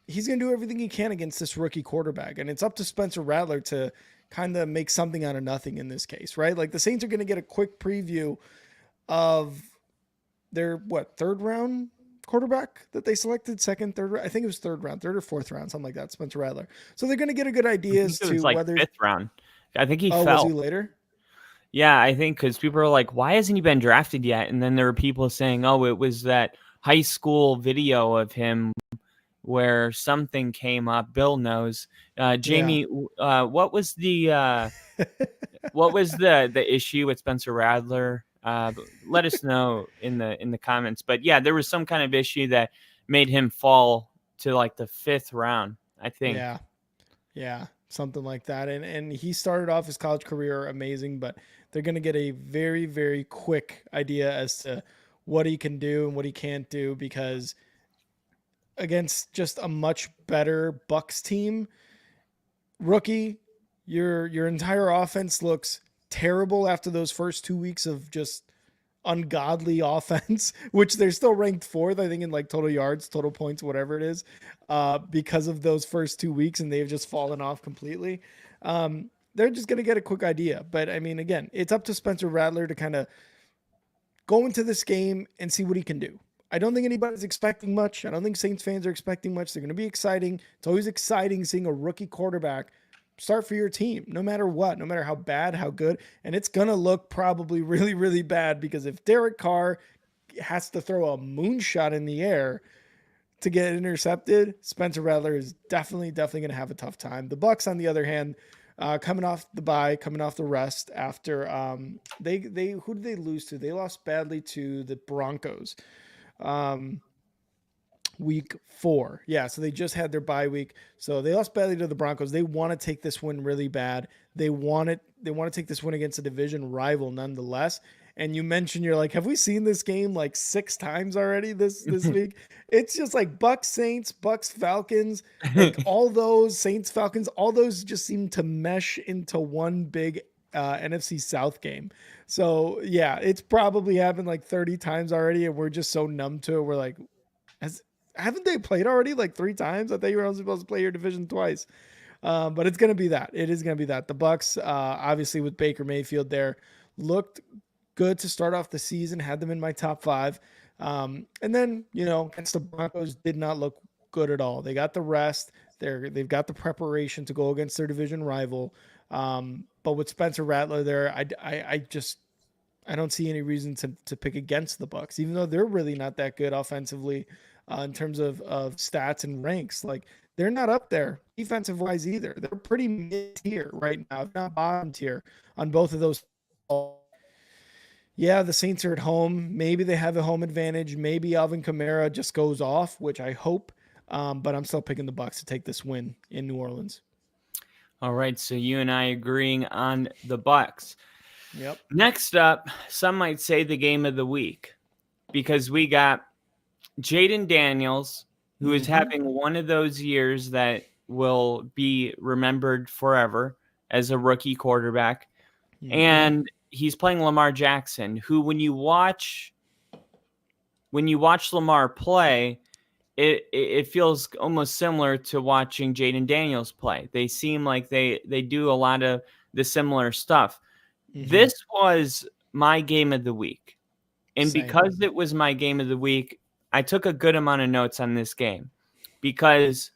He's gonna do everything he can against this rookie quarterback, and it's up to Spencer Rattler to kind of make something out of nothing in this case, right? Like, the Saints are going to get a quick preview of their, third round quarterback that they selected, second, third, I think it was third or fourth round, something like that, Spencer Rattler. So they're going to get a good idea as to like whether 5th round. I think he fell. Was he later? Yeah, I think because people are like, why hasn't he been drafted yet? And then there were people saying, oh, it was that high school video of him where something came up. Bill knows. Jamie, what was the issue with Spencer Rattler? Let us know in the comments. But yeah, there was some kind of issue that made him fall to like the 5th round, I think. Yeah, something like that. And he started off his college career amazing, but they're going to get a very, very quick idea as to what he can do and what he can't do, because against just a much better Bucks team. Rookie, your entire offense looks terrible after those first 2 weeks of just ungodly offense, which they're still ranked fourth, I think, in like total yards, total points, whatever it is, because of those first 2 weeks, and they've just fallen off completely. They're just going to get a quick idea. But I mean, again, it's up to Spencer Rattler to kind of go into this game and see what he can do. I don't think anybody's expecting much. I don't think Saints fans are expecting much. They're going to be exciting. It's always exciting seeing a rookie quarterback start for your team, no matter what, no matter how bad, how good. And it's going to look probably really, really bad, because if Derek Carr has to throw a moonshot in the air to get intercepted, Spencer Rattler is definitely going to have a tough time. The Bucks, on the other hand, coming off the bye, coming off the rest after they who did they lose to? They lost badly to the Broncos. Week 4. Yeah, so they just had their bye week. So they lost badly to the Broncos. They want to take this win really bad. They want to take this win against a division rival nonetheless. And you mentioned, you're like, have we seen this game like 6 times already this week? It's just like Bucks Saints, Bucks Falcons, like all those Saints Falcons, all those just seem to mesh into one big NFC South game. So yeah, it's probably happened like 30 times already, and we're just so numb to it. We're like, haven't they played already like 3 times? I thought you were only supposed to play your division twice. But it's going to be that. It is going to be that. The Bucks, obviously with Baker Mayfield there, looked good to start off the season, had them in my top 5. And then, against the Broncos, did not look good at all. They got the rest. They've got the preparation to go against their division rival. But with Spencer Rattler there, I don't see any reason to pick against the Bucks, even though they're really not that good offensively in terms of stats and ranks. Like, they're not up there defensive wise either. They're pretty mid tier right now, if not bottom tier on both of those. Yeah, the Saints are at home. Maybe they have a home advantage. Maybe Alvin Kamara just goes off, which I hope. But I'm still picking the Bucks to take this win in New Orleans. All right, so you and I agreeing on the Bucks. Yep. Next up, some might say the game of the week, because we got Jayden Daniels, who is having one of those years that will be remembered forever as a rookie quarterback. And he's playing Lamar Jackson, who when you watch Lamar play, it feels almost similar to watching Jayden Daniels play. They seem like they do a lot of the similar stuff. This was my game of the week. And because it was my game of the week, I took a good amount of notes on this game, because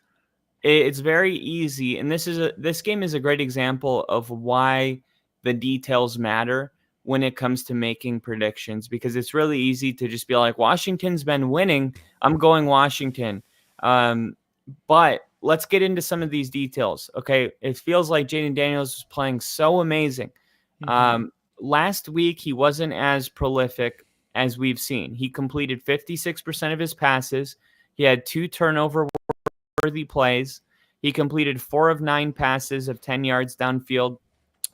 it's very easy. And this game is a great example of why the details matter when it comes to making predictions, because it's really easy to just be like, Washington's been winning, I'm going Washington. But let's get into some of these details. Okay. It feels like Jayden Daniels was playing so amazing. Last week, he wasn't as prolific as we've seen. He completed 56% of his passes. He had 2 turnover-worthy plays. He completed 4 of 9 passes of 10 yards downfield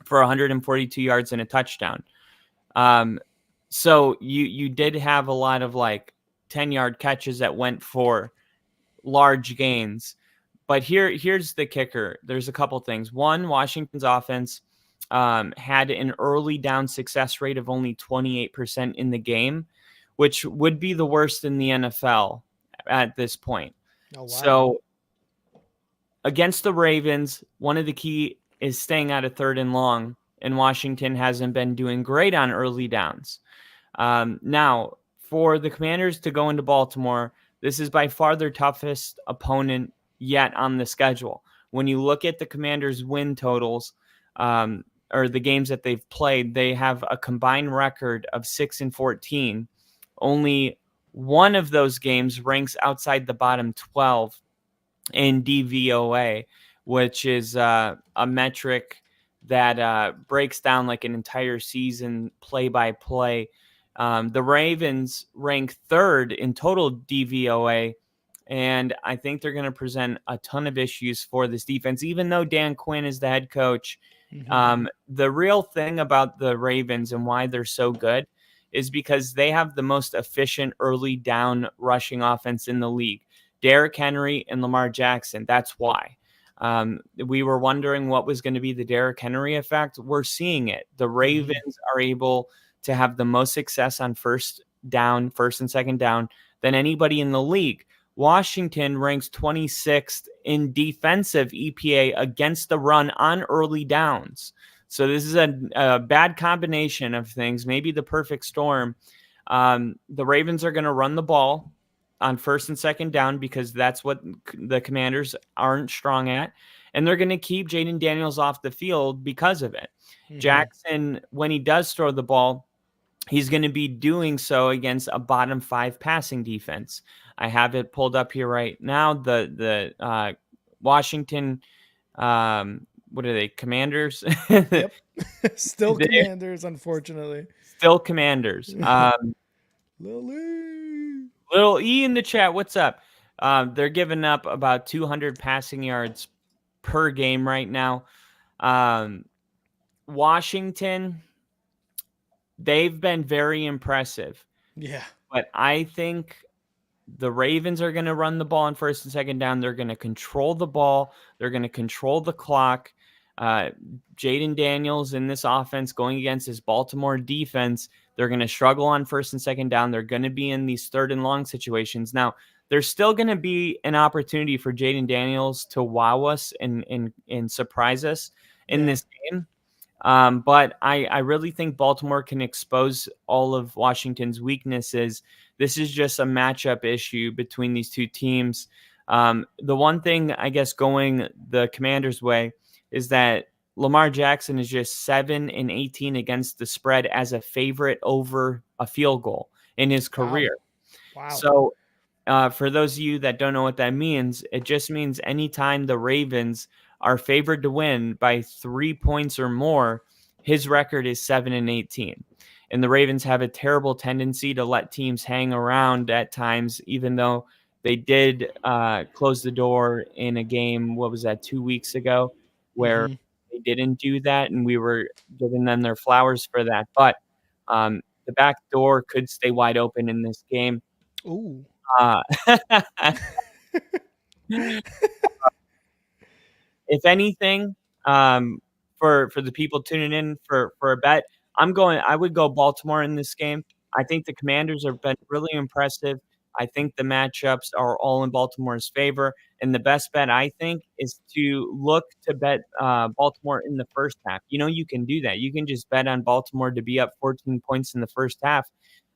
for 142 yards and a touchdown. So you did have a lot of like 10-yard catches that went for large gains. But here's the kicker. There's a couple things. One, Washington's offense had an early down success rate of only 28% in the game, which would be the worst in the NFL at this point. Oh, wow. So against the Ravens, one of the key is staying out of 3rd and long, and Washington hasn't been doing great on early downs. Now, for the Commanders to go into Baltimore, this is by far their toughest opponent yet on the schedule. When you look at the Commanders' win totals, or the games that they've played, they have a combined record of 6-14. Only one of those games ranks outside the bottom 12 in DVOA, which is a metric that breaks down like an entire season play by play. The Ravens rank 3rd in total DVOA, and I think they're going to present a ton of issues for this defense, even though Dan Quinn is the head coach. The real thing about the Ravens and why they're so good is because they have the most efficient early down rushing offense in the league. Derrick Henry and Lamar Jackson. That's why. We were wondering what was going to be the Derrick Henry effect. We're seeing it. The Ravens are able to have the most success on first and second down than anybody in the league. Washington ranks 26th in defensive EPA against the run on early downs. So this is a bad combination of things, maybe the perfect storm. The Ravens are going to run the ball on first and second down because that's what the Commanders aren't strong at. And they're going to keep Jayden Daniels off the field because of it. Jackson, when he does throw the ball, he's going to be doing so against a bottom 5 passing defense. I have it pulled up here right now. The Washington, what are they? Commanders? Yep. Still Commanders, unfortunately. Still Commanders. Little E in the chat. What's up? They're giving up about 200 passing yards per game right now. Washington, they've been very impressive. Yeah. But I think the Ravens are going to run the ball on first and second down. They're going to control the ball. They're going to control the clock. Jayden Daniels in this offense going against his Baltimore defense, they're going to struggle on first and second down. They're going to be in these third and long situations. Now, there's still going to be an opportunity for Jayden Daniels to wow us and surprise us in this game. But I really think Baltimore can expose all of Washington's weaknesses. This is just a matchup issue between these two teams. The one thing, I guess, going the Commanders' way is that Lamar Jackson is just 7-18 against the spread as a favorite over a field goal in his career. Wow. So for those of you that don't know what that means, it just means anytime the Ravens are favored to win by 3 points or more, his record is 7-18. And the Ravens have a terrible tendency to let teams hang around at times, even though they did close the door in a game, what was that, 2 weeks ago, where they didn't do that, and we were giving them their flowers for that. But the back door could stay wide open in this game. Ooh. If anything, for the people tuning in for a bet, I would go Baltimore in this game. I think the Commanders have been really impressive. I think the matchups are all in Baltimore's favor. And the best bet, I think, is to look to bet Baltimore in the first half. You can do that. You can just bet on Baltimore to be up 14 points in the first half.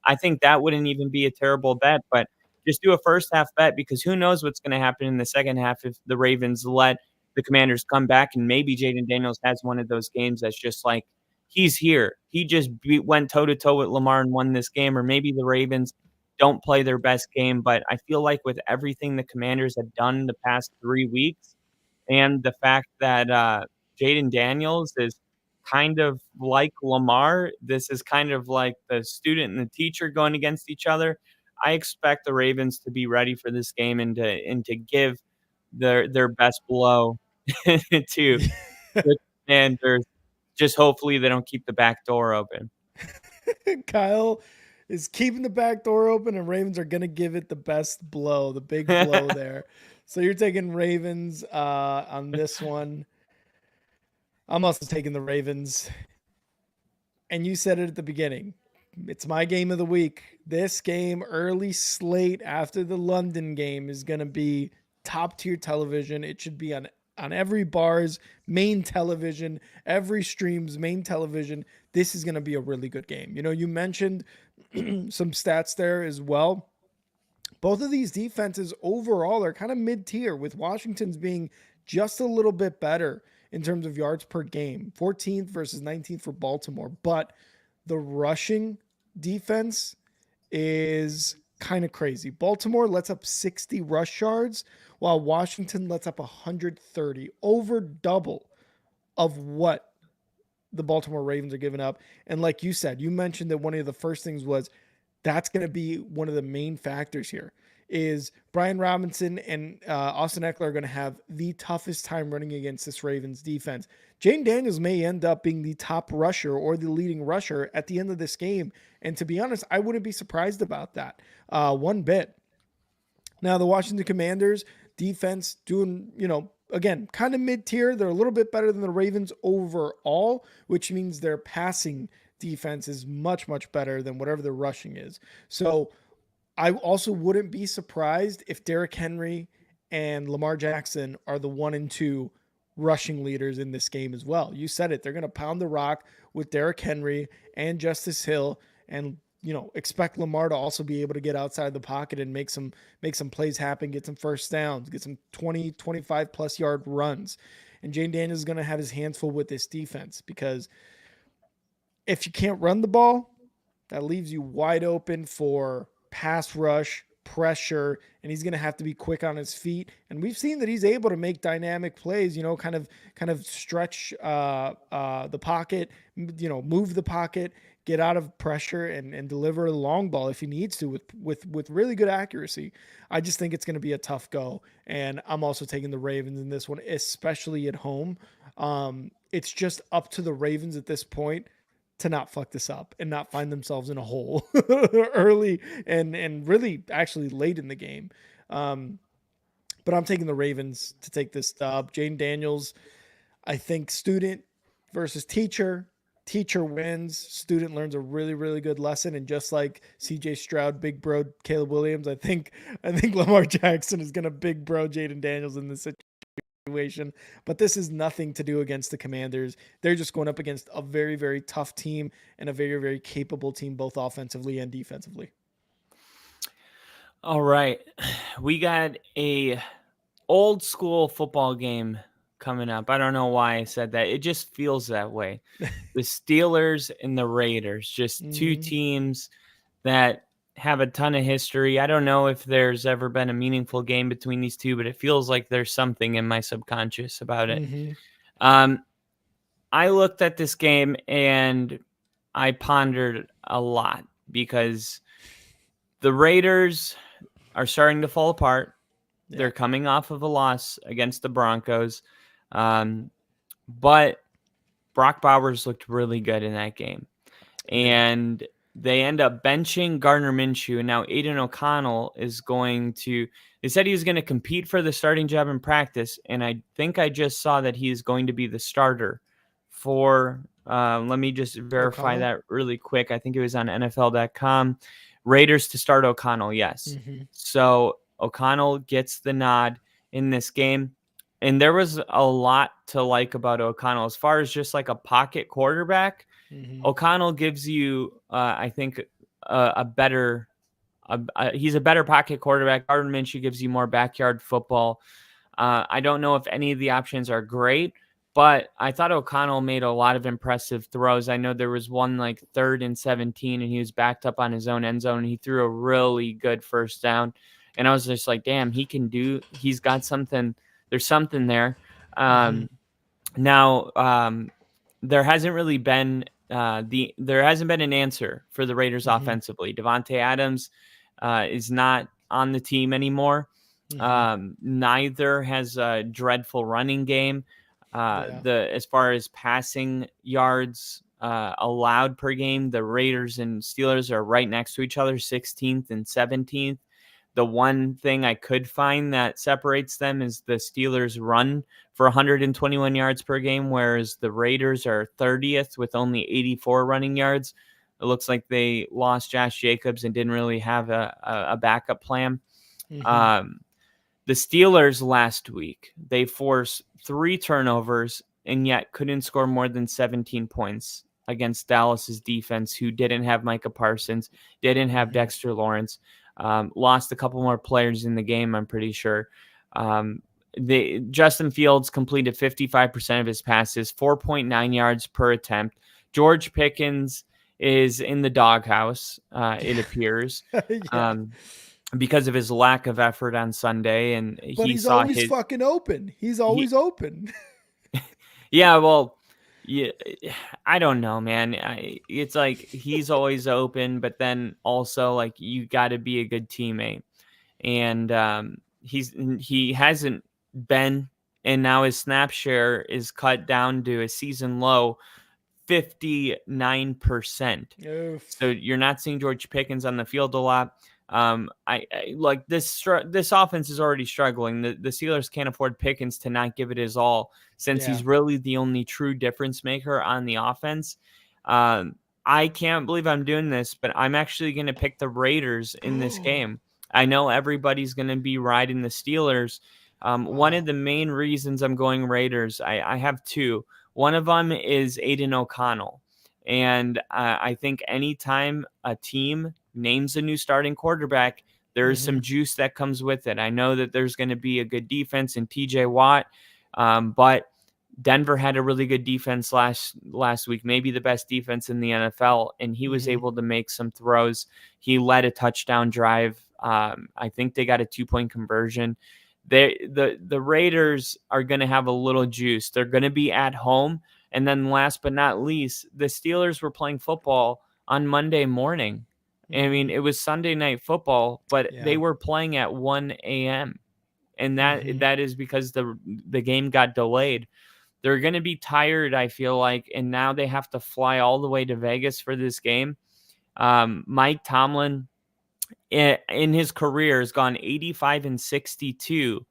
I think that wouldn't even be a terrible bet, but just do a first half bet because who knows what's going to happen in the second half if the Ravens let the Commanders come back and maybe Jayden Daniels has one of those games that's just like, he's here. He just went toe-to-toe with Lamar and won this game, or maybe the Ravens don't play their best game. But I feel like with everything the Commanders have done the past 3 weeks and the fact that Jayden Daniels is kind of like Lamar, this is kind of like the student and the teacher going against each other. I expect the Ravens to be ready for this game and to give their best blow to the Commanders. Just hopefully they don't keep the back door open. Kyle is keeping the back door open, and Ravens are going to give it the best blow, the big blow there. So you're taking Ravens on this one. I'm also taking the Ravens. And you said it at the beginning. It's my game of the week. This game, early slate after the London game, is going to be top tier television. It should be on every bar's main television, every stream's main television. This is going to be a really good game. You mentioned some stats there as well. Both of these defenses overall are kind of mid-tier, with Washington's being just a little bit better in terms of yards per game, 14th versus 19th for Baltimore. But the rushing defense is kind of crazy. Baltimore lets up 60 rush yards, while Washington lets up 130, over double of what the Baltimore Ravens are giving up. And like you said, you mentioned that one of the first things was that's going to be one of the main factors here is Brian Robinson and Austin Eckler are going to have the toughest time running against this Ravens defense. Jayden Daniels may end up being the top rusher or the leading rusher at the end of this game. And to be honest, I wouldn't be surprised about that one bit. Now, the Washington Commanders defense doing, again, kind of mid-tier. They're a little bit better than the Ravens overall, which means their passing defense is much, much better than whatever the rushing is. So I also wouldn't be surprised if Derrick Henry and Lamar Jackson are the 1 and 2 rushing leaders in this game as well. You said it. They're going to pound the rock with Derrick Henry and Justice Hill, and expect Lamar to also be able to get outside the pocket and make some plays happen, get some first downs, get some 20, 25 plus yard runs. And Jane Daniels is going to have his hands full with this defense, because if you can't run the ball, that leaves you wide open for pass rush, pressure, and he's going to have to be quick on his feet. And we've seen that he's able to make dynamic plays, kind of stretch the pocket, move the pocket, get out of pressure, and deliver a long ball if he needs to with really good accuracy. I just think it's going to be a tough go. And I'm also taking the Ravens in this one, especially at home. It's just up to the Ravens at this point to not fuck this up and not find themselves in a hole early and really actually late in the game. But I'm taking the Ravens to take this dub. Jane Daniels, I think student versus teacher. Teacher wins. Student learns a really, really good lesson. And just like CJ Stroud, big bro Caleb Williams, I think Lamar Jackson is going to big bro Jaden Daniels in this situation. But this is nothing to do against the Commanders. They're just going up against a very, very tough team and a very, very capable team, both offensively and defensively. All right. We got a old school football game coming up. I don't know why I said that. It just feels that way. The Steelers and the Raiders, just two teams that have a ton of history. I don't know if there's ever been a meaningful game between these two, but it feels like there's something in my subconscious about it. I looked at this game and I pondered a lot, because the Raiders are starting to fall apart. Yeah. They're coming off of a loss against the Broncos. But Brock Bowers looked really good in that game. And they end up benching Gardner Minshew. And now Aiden O'Connell is they said he was going to compete for the starting job in practice. And I think I just saw that he's going to be the starter for, let me just verify that really quick. I think it was on NFL.com. Raiders to start O'Connell, yes. So O'Connell gets the nod in this game. And there was a lot to like about O'Connell as far as just like a pocket quarterback. O'Connell gives you, I think, he's a better pocket quarterback. Gardner Minshew gives you more backyard football. I don't know if any of the options are great, but I thought O'Connell made a lot of impressive throws. I know there was one like 3rd and 17, and he was backed up on his own end zone, and he threw a really good first down. And I was just like, damn, he's got something. There's something there. Now, there hasn't really been there hasn't been an answer for the Raiders offensively. Davante Adams is not on the team anymore. Neither has a dreadful running game. As far as passing yards allowed per game, the Raiders and Steelers are right next to each other, 16th and 17th. The one thing I could find that separates them is the Steelers run for 121 yards per game, whereas the Raiders are 30th with only 84 running yards. It looks like they lost Josh Jacobs and didn't really have a backup plan. The Steelers last week, they forced 3 turnovers and yet couldn't score more than 17 points against Dallas's defense, who didn't have Micah Parsons, didn't have Dexter Lawrence. Lost a couple more players in the game, I'm pretty sure. Justin Fields completed 55% of his passes, 4.9 yards per attempt. George Pickens is in the doghouse, it appears, because of his lack of effort on Sunday. But he's always fucking open. He's always open. Yeah, well, yeah, I don't know, man. It's like he's always open, but then also like you got to be a good teammate, and he hasn't been, and now his snap share is cut down to a season low 59%. So you're not seeing George Pickens on the field a lot. I like this. This offense is already struggling. The Steelers can't afford Pickens to not give it his all, since Yeah. he's really the only true difference maker on the offense. I can't believe I'm doing this, but I'm actually going to pick the Raiders in this game. I know everybody's going to be riding the Steelers. One of the main reasons I'm going Raiders, I have two. One of them is Aiden O'Connell. And I think anytime a team names a new starting quarterback, there is some juice that comes with it. I know that there's going to be a good defense in TJ Watt, but Denver had a really good defense last week, maybe the best defense in the NFL, and he was able to make some throws. He led a touchdown drive. I think they got a 2-point conversion. The Raiders are going to have a little juice. They're going to be at home. And then last but not least, the Steelers were playing football on Monday morning. I mean, it was Sunday night football, but they were playing at 1 a.m. And that is because the game got delayed. They're going to be tired, I feel like, and now they have to fly all the way to Vegas for this game. Mike Tomlin, in his career, has gone 85-62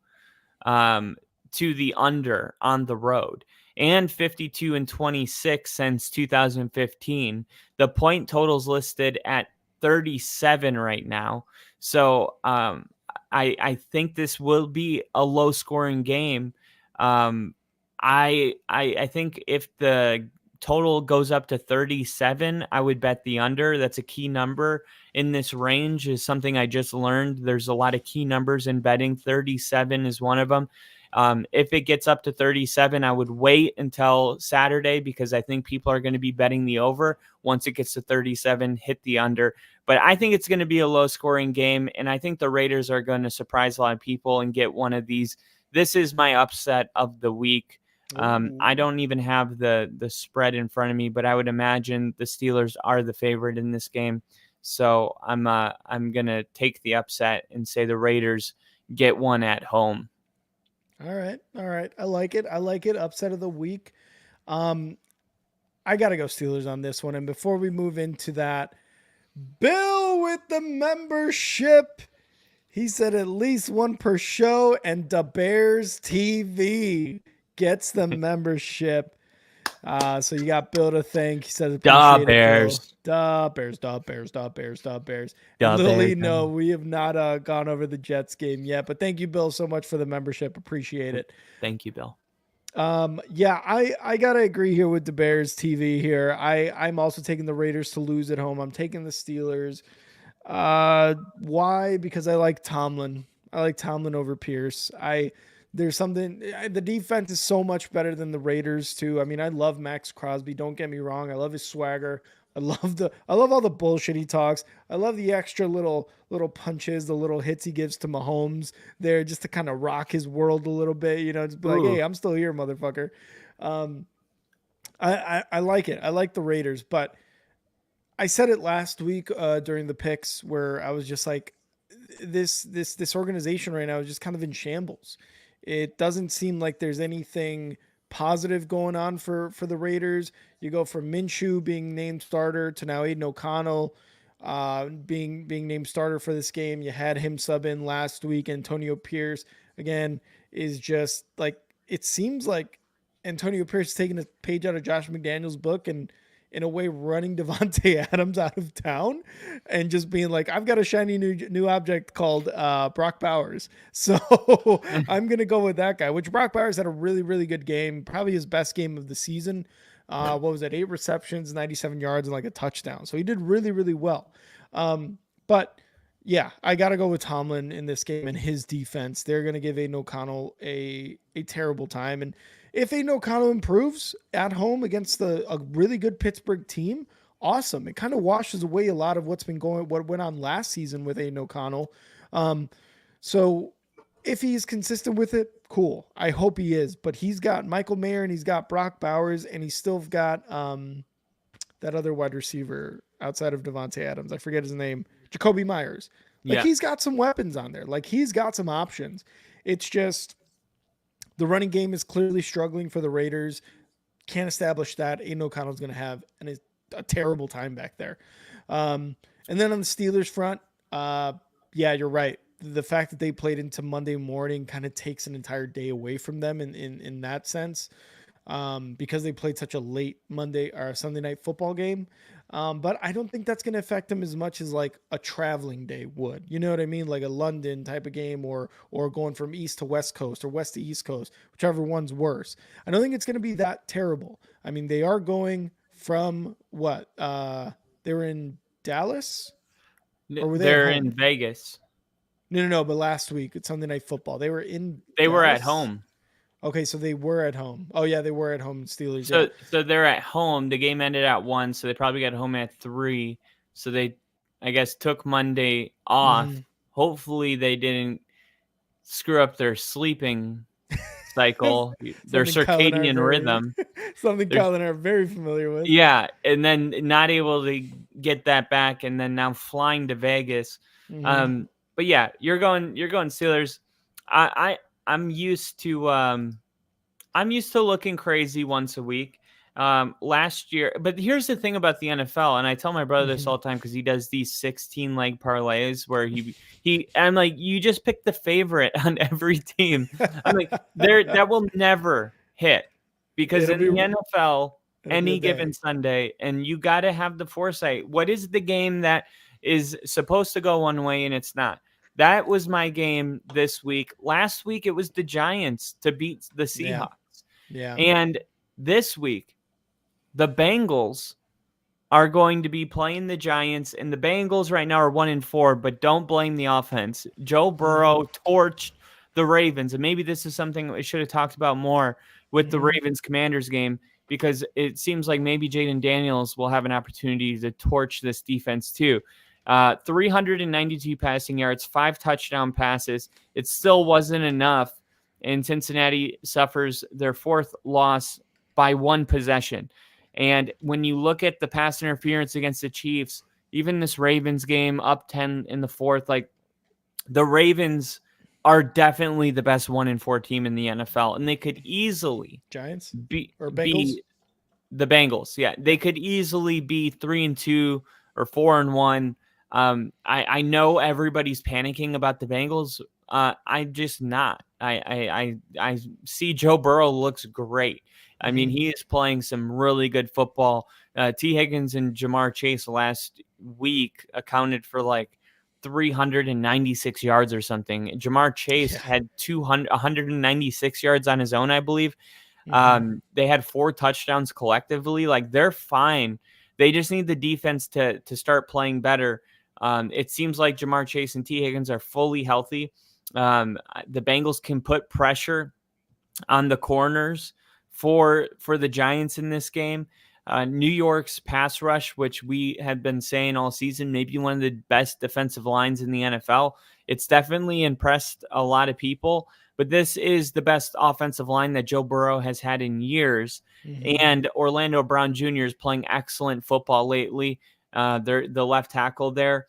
to the under on the road, and 52-26 since 2015. The point total's listed at 37 right now. So I think this will be a low scoring game. I think if the total goes up to 37, I would bet the under. That's a key number in this range, is something I just learned. There's a lot of key numbers in betting. 37 is one of them. If it gets up to 37, I would wait until Saturday, because I think people are going to be betting the over. Once it gets to 37, hit the under. But I think it's going to be a low scoring game, and I think the Raiders are going to surprise a lot of people and get one of these. This is my upset of the week. I don't even have the spread in front of me, but I would imagine the Steelers are the favorite in this game. So I'm going to take the upset and say the Raiders get one at home. All right. I like it. Upset of the week. I got to go Steelers on this one. And before we move into that, Bill with the membership, he said at least one per show, and the Bears TV gets the membership. So you got Bill to thank. He says, Da Bears. Da Bears. Lily, no, we have not gone over the Jets game yet, but thank you, Bill, so much for the membership. Appreciate it. Thank you, Bill. Yeah, I gotta agree here with the Bears TV here. I'm also taking the Raiders to lose at home. I'm taking the Steelers. Why? Because I like Tomlin. I like Tomlin over Pierce. There's something, the defense is so much better than the Raiders too. I mean, I love Max Crosby. Don't get me wrong. I love his swagger. I love all the bullshit he talks. I love the extra little punches, the little hits he gives to Mahomes there, just to kind of rock his world a little bit, just be like, hey, I'm still here, motherfucker. I like it. I like the Raiders, but I said it last week during the picks, where I was just like, this organization right now is just kind of in shambles. It doesn't seem like there's anything positive going on for the Raiders. You go from Minshew being named starter to now Aiden O'Connell being named starter for this game. You had him sub in last week. Antonio Pierce, again, is just like, it seems like Antonio Pierce is taking a page out of Josh McDaniels' book and in a way running Davante Adams out of town and just being like, I've got a shiny new object called Brock Bowers. So I'm going to go with that guy, which Brock Bowers had a really, really good game. Probably his best game of the season. What was it? 8 receptions, 97 yards, and like a touchdown. So he did really, really well. But yeah, I got to go with Tomlin in this game and his defense. They're going to give Aiden O'Connell a terrible time. And if Aiden O'Connell improves at home against a really good Pittsburgh team, awesome. It kind of washes away a lot of what went on last season with Aiden O'Connell. So if he's consistent with it, cool. I hope he is. But he's got Michael Mayer and he's got Brock Bowers and he's still got that other wide receiver outside of Davante Adams. I forget his name. Jacoby Myers. He's got some weapons on there. Like, he's got some options. It's just the running game is clearly struggling for the Raiders. Can't establish that. Aiden O'Connell's going to have a terrible time back there. And then on the Steelers front, yeah, you're right. The fact that they played into Monday morning kind of takes an entire day away from them in that sense, because they played such a late Monday or Sunday night football game. But I don't think that's going to affect them as much as like a traveling day would. You know what I mean? Like a London type of game, or going from East to West Coast or West to East Coast, whichever one's worse. I don't think it's going to be that terrible. I mean, they are going from what? They were in Dallas, or were they at They're home? in Vegas. No. But last week it's Sunday Night Football. They were in They were at Dallas. home. Okay, so they were at home. Oh yeah, they were at home. Steelers. Yeah. So they're at home. The game ended at 1, so they probably got home at 3. So they, I guess, took Monday off. Mhm. Hopefully they didn't screw up their sleeping cycle, their Something Kyle and I are circadian very, rhythm. something Kyle and I are very familiar with. Yeah, and then not able to get that back, and then now flying to Vegas. Mhm. But yeah, you're going Steelers. I'm used to looking crazy once a week. Last year, but here's the thing about the NFL, and I tell my brother this Mhm. all the time because he does these 16 leg parlays where I'm like, you just pick the favorite on every team. I'm like, that will never hit because It'll in be the NFL, it'll be a any day. given Sunday, and you got to have the foresight. What is the game that is supposed to go one way and it's not? That was my game this week. Last week, it was the Giants to beat the Yeah. Seahawks. Yeah. And this week, the Bengals are going to be playing the Giants, and the Bengals right now are 1-4, but don't blame the offense. Joe Burrow torched the Ravens, and maybe this is something we should have talked about more with the Mhm. Ravens Commanders game, because it seems like maybe Jaden Daniels will have an opportunity to torch this defense too. 392 passing yards, 5 touchdown passes. It still wasn't enough, and Cincinnati suffers their 4th loss by 1 possession. And when you look at the pass interference against the Chiefs, even this Ravens game up 10 in the 4th, like the Ravens are definitely the best 1-4 team in the NFL, and they could easily Giants be or Bengals? the Bengals. Yeah, they could easily be 3-2 or 4-1. I know everybody's panicking about the Bengals. I'm just not. I see Joe Burrow looks great. I mean, Mhm. he is playing some really good football. T. Higgins and Jamar Chase last week accounted for like 396 yards or something. Jamar Chase Yeah. had 196 yards on his own, I believe. Mhm. They had 4 touchdowns collectively. Like, they're fine. They just need the defense to start playing better. It seems like Jamar Chase and T. Higgins are fully healthy. The Bengals can put pressure on the corners for the Giants in this game. New York's pass rush, which we have been saying all season, maybe one of the best defensive lines in the NFL. It's definitely impressed a lot of people, but this is the best offensive line that Joe Burrow has had in years. Mhm. And Orlando Brown Jr. is playing excellent football lately. They're the left tackle there.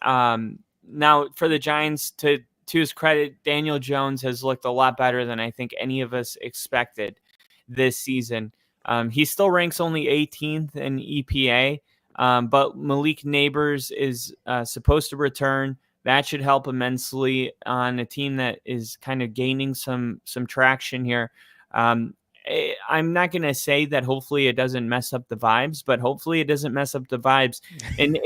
Now, for the Giants, to his credit, Daniel Jones has looked a lot better than I think any of us expected this season. He still ranks only 18th in EPA, but Malik Neighbors is supposed to return. That should help immensely on a team that is kind of gaining some traction here. I'm not going to say that hopefully it doesn't mess up the vibes, but hopefully it doesn't mess up the vibes. And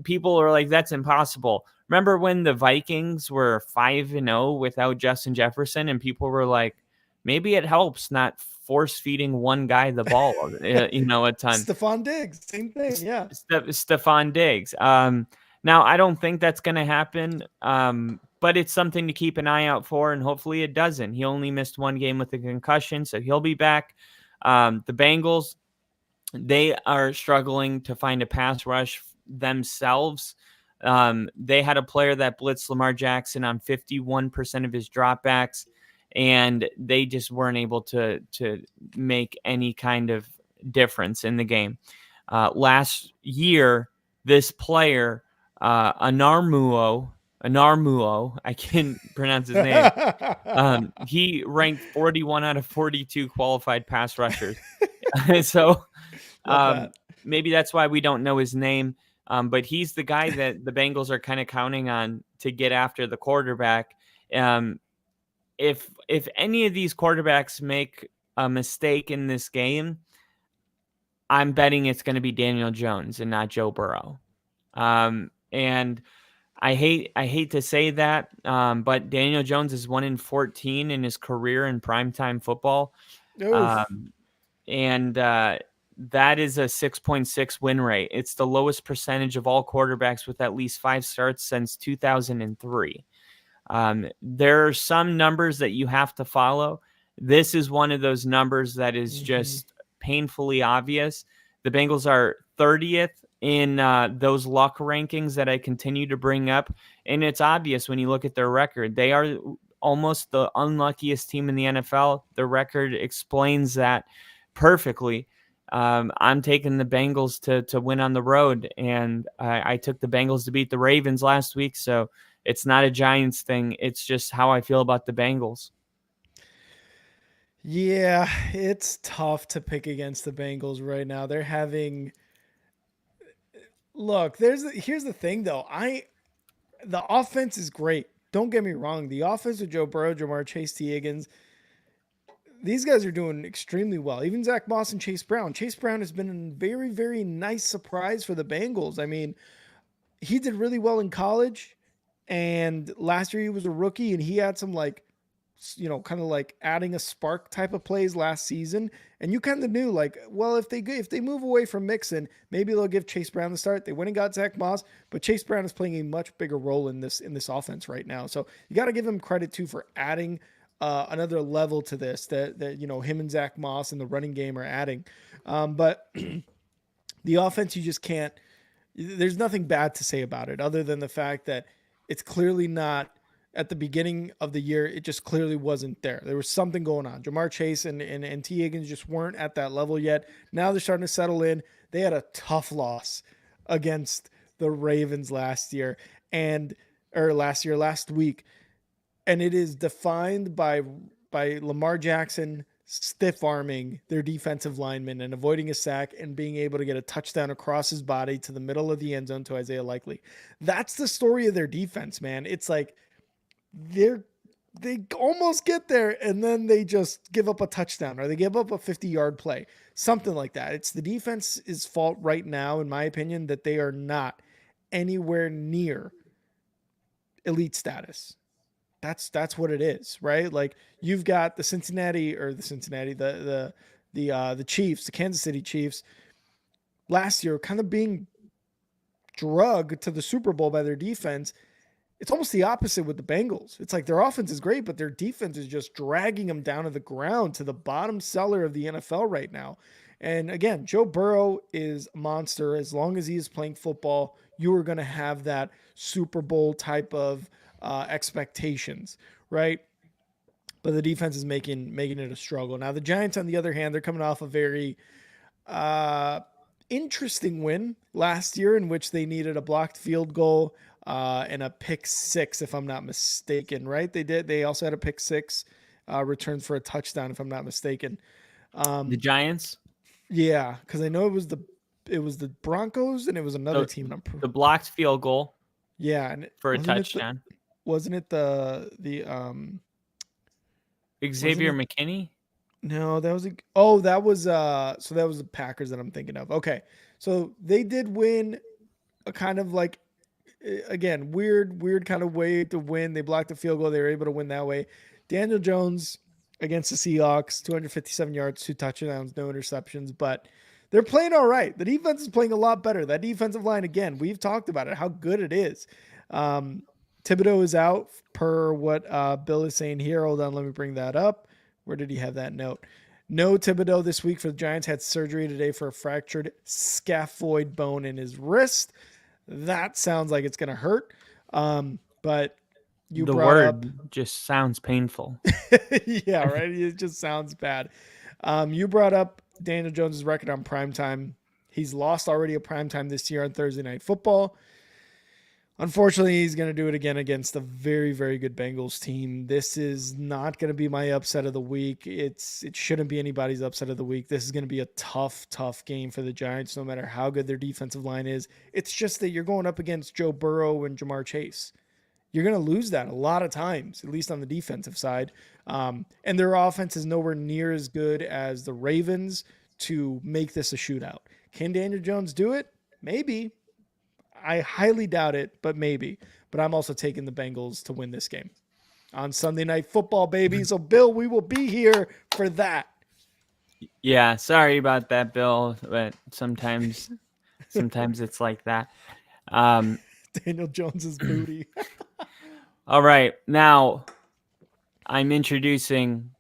people are like, that's impossible. Remember when the Vikings were 5-0 without Justin Jefferson, and people were like, maybe it helps not force feeding one guy the ball, a ton. Stephon Diggs, same thing. Yeah. Stephon Diggs. Now, I don't think that's going to happen, but it's something to keep an eye out for, and hopefully it doesn't. He only missed 1 game with a concussion, so he'll be back. The Bengals, they are struggling to find a pass rush themselves. They had a player that blitzed Lamar Jackson on 51% of his dropbacks, and they just weren't able to make any kind of difference in the game. Last year, this player, Anarmuo, I can't pronounce his name. He ranked 41 out of 42 qualified pass rushers. So Love that. maybe that's why we don't know his name. But he's the guy that the Bengals are kind of counting on to get after the quarterback. If any of these quarterbacks make a mistake in this game, I'm betting it's going to be Daniel Jones and not Joe Burrow. And I hate to say that, but Daniel Jones is 1-14 in his career in primetime football. And that is a 6.6 win rate. It's the lowest percentage of all quarterbacks with at least 5 starts since 2003. There are some numbers that you have to follow. This is one of those numbers that is just painfully obvious. The Bengals are 30th in those luck rankings that I continue to bring up. And it's obvious when you look at their record. They are almost the unluckiest team in the NFL. The record explains that perfectly. I'm taking the Bengals to win on the road, and I took the Bengals to beat the Ravens last week, so it's not a Giants thing. It's just how I feel about the Bengals. Yeah, it's tough to pick against the Bengals right now. They're having Look, here's the thing though. The offense is great. Don't get me wrong. The offense with Joe Burrow, Ja'Marr Chase, T. Higgins, these guys are doing extremely well. Even Zach Moss and Chase Brown. Chase Brown has been a very, very nice surprise for the Bengals. I mean, he did really well in college, and last year he was a rookie, and he had some kind of like adding a spark type of plays last season. And you kind of knew well, if they move away from Mixon, maybe they'll give Chase Brown the start. They went and got Zach Moss, but Chase Brown is playing a much bigger role in this offense right now. So you got to give him credit too for adding another level to this that him and Zach Moss and the running game are adding. But the offense, you just can't. There's nothing bad to say about it other than the fact that it's clearly not. At the beginning of the year, it just clearly wasn't there. There was something going on. Ja'Marr Chase and T. Higgins just weren't at that level yet. Now they're starting to settle in. They had a tough loss against the Ravens last week. And it is defined by Lamar Jackson stiff-arming their defensive lineman and avoiding a sack and being able to get a touchdown across his body to the middle of the end zone to Isaiah Likely. That's the story of their defense, man. It's like, they almost get there and then they just give up a touchdown or they give up a 50-yard play, something like that. It's the defense's fault right now, in my opinion, that they are not anywhere near elite status. That's what it is, right? Like you've got the Chiefs, the Kansas City Chiefs last year kind of being drugged to the Super Bowl by their defense. It's almost the opposite with the Bengals. It's like their offense is great, but their defense is just dragging them down to the ground, to the bottom cellar of the NFL right now. And again, Joe Burrow is a monster. As long as he is playing football, you are going to have that Super Bowl type of expectations, right? But the defense is making it a struggle. Now, the Giants, on the other hand, they're coming off a very interesting win last year in which they needed a blocked field goal and a pick six, if I'm not mistaken, right? They also had a pick six returned for a touchdown, if I'm not mistaken. The Giants? Yeah, because I know it was the Broncos and it was another team. The blocked field goal. Yeah, and for a touchdown. Wasn't it the Xavier McKinney? No, that was so that was the Packers that I'm thinking of. Okay, so they did win a kind of like, again, weird kind of way to win. They blocked the field goal. They were able to win that way. Daniel Jones against the Seahawks, 257 yards, 2 touchdowns, no interceptions, but they're playing all right. The defense is playing a lot better. That defensive line, again, we've talked about it, how good it is. Thibodeau is out per what Bill is saying here. Hold on, let me bring that up. Where did he have that note? No Thibodeau this week for the Giants. Had surgery today for a fractured scaphoid bone in his wrist. That sounds like it's going to hurt. But you the brought word up... just sounds painful. Yeah, right? It just sounds bad. You brought up Daniel Jones' record on primetime. He's lost already a primetime this year on Thursday Night Football. Unfortunately, he's going to do it again against a very, very good Bengals team. This is not going to be my upset of the week. It shouldn't be anybody's upset of the week. This is going to be a tough, tough game for the Giants, no matter how good their defensive line is. It's just that you're going up against Joe Burrow and Jamar Chase. You're going to lose that a lot of times, at least on the defensive side. And their offense is nowhere near as good as the Ravens to make this a shootout. Can Daniel Jones do it? Maybe. I highly doubt it, but maybe. But I'm also taking the Bengals to win this game on Sunday Night Football, baby. So, Bill, we will be here for that. Yeah, sorry about that, Bill, but sometimes it's like that. Daniel Jones's booty. All right, now I'm introducing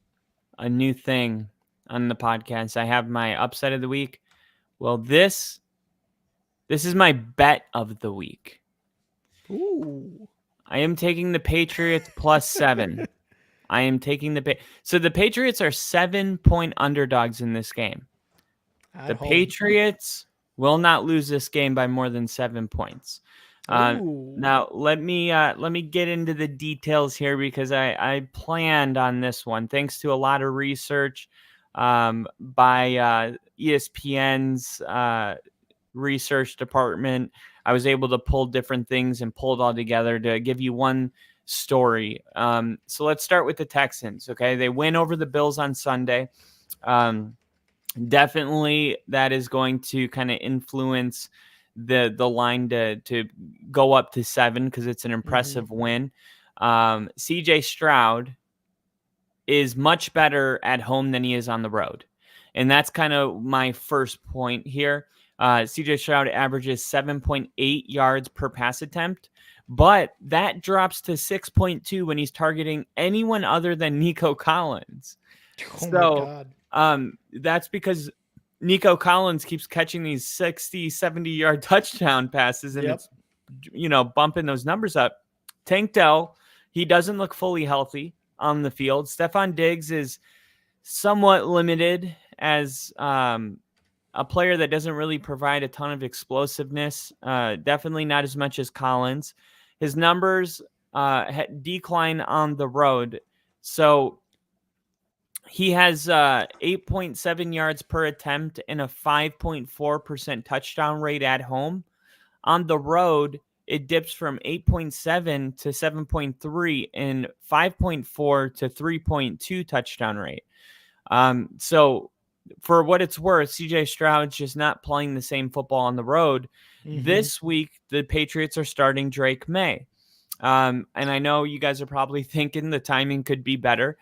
a new thing on the podcast. I have my upset of the week. Well, this is my bet of the week. Ooh. I am taking the Patriots +7. I am taking so the Patriots are 7-point underdogs in this game. The Patriots will not lose this game by more than 7 points. Now let me get into the details here because I planned on this one thanks to a lot of research by ESPN's research department. I was able to pull different things and pull it all together to give you one story. So let's start with the Texans. Okay, they win over the Bills on Sunday. Definitely that is going to kind of influence the line to go up to 7 because it's an impressive win. CJ Stroud is much better at home than he is on the road, and that's kind of my first point here. CJ Stroud averages 7.8 yards per pass attempt, but that drops to 6.2 when he's targeting anyone other than Nico Collins. My God. That's because Nico Collins keeps catching these 60, 70-yard touchdown passes, and it's, bumping those numbers up. Tank Dell, he doesn't look fully healthy on the field. Stephon Diggs is somewhat limited as a player that doesn't really provide a ton of explosiveness. Definitely not as much as Collins. His numbers decline on the road. So he has 8.7 yards per attempt and a 5.4% touchdown rate at home. On the road, it dips from 8.7 to 7.3 and 5.4 to 3.2 touchdown rate. So for what it's worth, CJ Stroud's just not playing the same football on the road. This week, the Patriots are starting Drake May. And I know you guys are probably thinking the timing could be better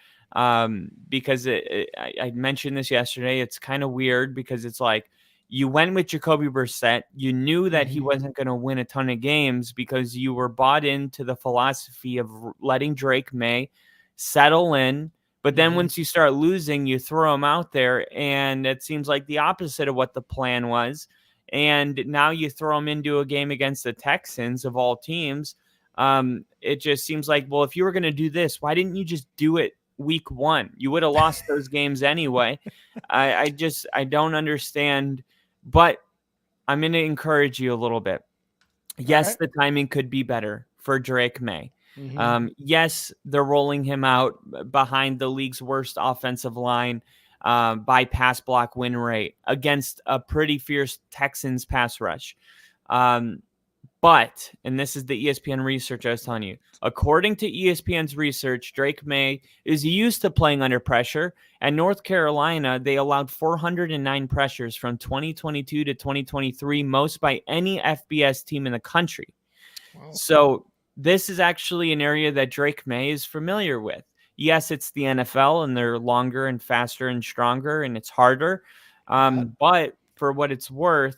because I mentioned this yesterday. It's kind of weird because it's like you went with Jacoby Brissett. You knew that he wasn't going to win a ton of games because you were bought into the philosophy of letting Drake May settle in. But then once you start losing, you throw him out there, and it seems like the opposite of what the plan was. And now you throw him into a game against the Texans of all teams. It just seems like, well, if you were going to do this, why didn't you just do it week 1? You would have lost those games anyway. I don't understand, but I'm going to encourage you a little bit. Yes, the timing could be better for Drake May. Yes, they're rolling him out behind the league's worst offensive line by pass block win rate against a pretty fierce Texans pass rush. But, and this is the ESPN research I was telling you, according to ESPN's research, Drake May is used to playing under pressure. At North Carolina, they allowed 409 pressures from 2022 to 2023, most by any FBS team in the country. Wow. So this is actually an area that Drake May is familiar with. Yes, it's the NFL, and they're longer and faster and stronger, and it's harder. But for what it's worth,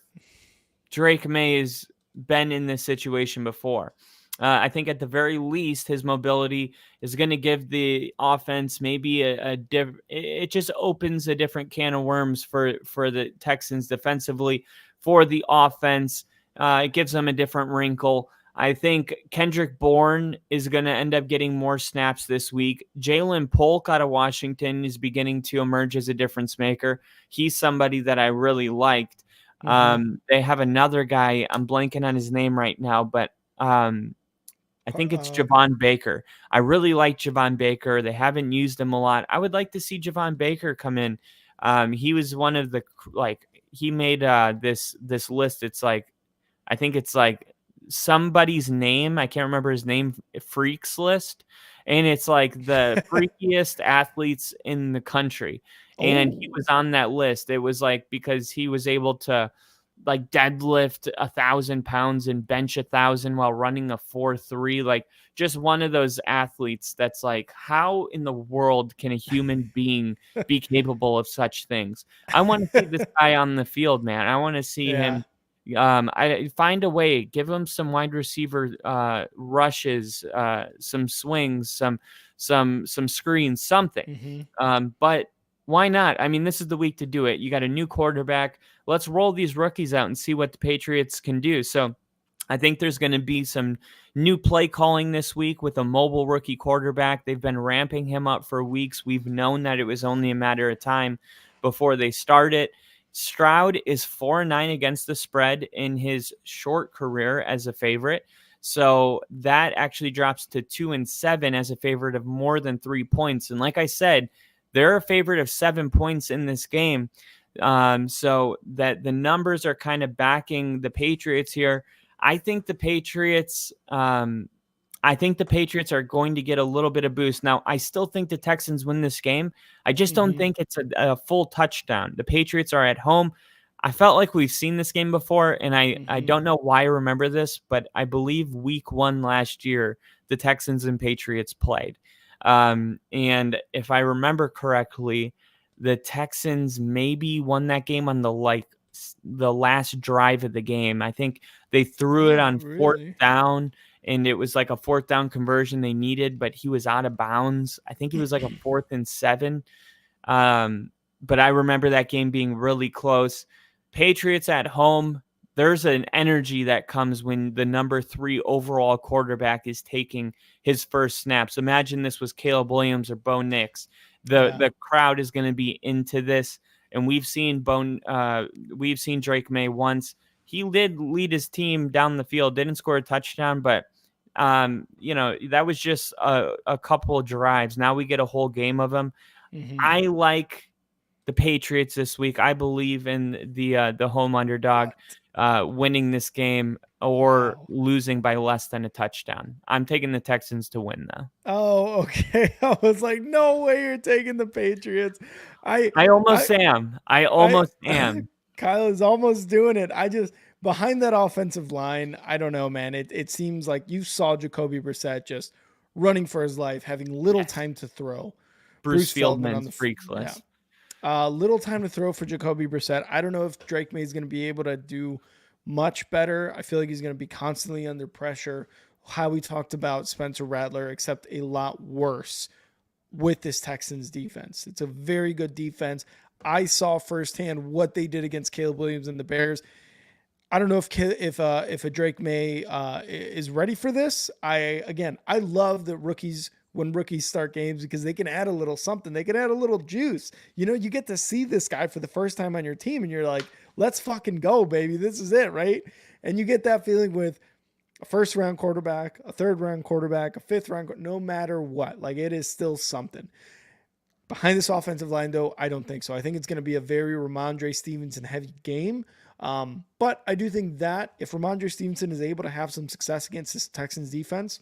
Drake May has been in this situation before. I think at the very least, his mobility is going to give the offense maybe it just opens a different can of worms for the Texans defensively. For the offense, it gives them a different wrinkle. I think Kendrick Bourne is going to end up getting more snaps this week. Jalen Polk out of Washington is beginning to emerge as a difference maker. He's somebody that I really liked. They have another guy. I'm blanking on his name right now, but I think it's Javon Baker. I really like Javon Baker. They haven't used him a lot. I would like to see Javon Baker come in. He was one of the he made this list. It's like I think it's like somebody's name. I can't remember his name. Freaks list, and it's like the freakiest athletes in the country. And he was on that list. It was like because he was able to like deadlift 1,000 pounds and bench 1,000 while running a 4.3. Like just one of those athletes that's like, how in the world can a human being be capable of such things? I want to see this guy on the field, man. I want to see him. I find a way, give him some wide receiver rushes, some swings, some screens, something. But why not? I mean, this is the week to do it. You got a new quarterback. Let's roll these rookies out and see what the Patriots can do. So I think there's going to be some new play calling this week with a mobile rookie quarterback. They've been ramping him up for weeks. We've known that it was only a matter of time before they start it. Stroud is 4-9 against the spread in his short career as a favorite. So that actually drops to 2-7 as a favorite of more than 3 points. And like I said, they're a favorite of 7 points in this game. So that the numbers are kind of backing the Patriots here. I think the Patriots are going to get a little bit of boost. Now, I still think the Texans win this game. I just don't think it's a full touchdown. The Patriots are at home. I felt like we've seen this game before, and I don't know why I remember this, but I believe week 1 last year, the Texans and Patriots played. And if I remember correctly, the Texans maybe won that game on the last drive of the game. I think they threw it on 4th down, and it was like a 4th down conversion they needed, but he was out of bounds. I think he was like a 4th and 7. But I remember that game being really close. Patriots at home. There's an energy that comes when the number 3 overall quarterback is taking his first snaps. Imagine this was Caleb Williams or Bo Nix. The crowd is going to be into this, and we've seen Drake May once. He did lead his team down the field, didn't score a touchdown, but that was just a couple of drives. Now we get a whole game of them. I like the Patriots this week. I believe in the home underdog winning this game or losing by less than a touchdown. I'm taking the Texans to win, though. Oh, okay. I was like, no way you're taking the Patriots. I almost am. I almost am. Kyle is almost doing it. Behind that offensive line, I don't know, man. It seems like you saw Jacoby Brissett just running for his life, having little time to throw. Bruce Feldman on the freaks list. Little time to throw for Jacoby Brissett. I don't know if Drake May is going to be able to do much better. I feel like he's going to be constantly under pressure. How we talked about Spencer Rattler, except a lot worse with this Texans defense. It's a very good defense. I saw firsthand what they did against Caleb Williams and the Bears. I don't know if a Drake May is ready for this. I love that when rookies start games because they can add a little something. They can add a little juice. You get to see this guy for the first time on your team and you're like, let's fucking go, baby. This is it, right? And you get that feeling with a 1st round quarterback, a 3rd round quarterback, a 5th round, no matter what. Like it is still something. Behind this offensive line, though, I don't think so. I think it's going to be a very Ramondre Stevenson heavy game. But I do think that if Ramondre Stevenson is able to have some success against this Texans defense,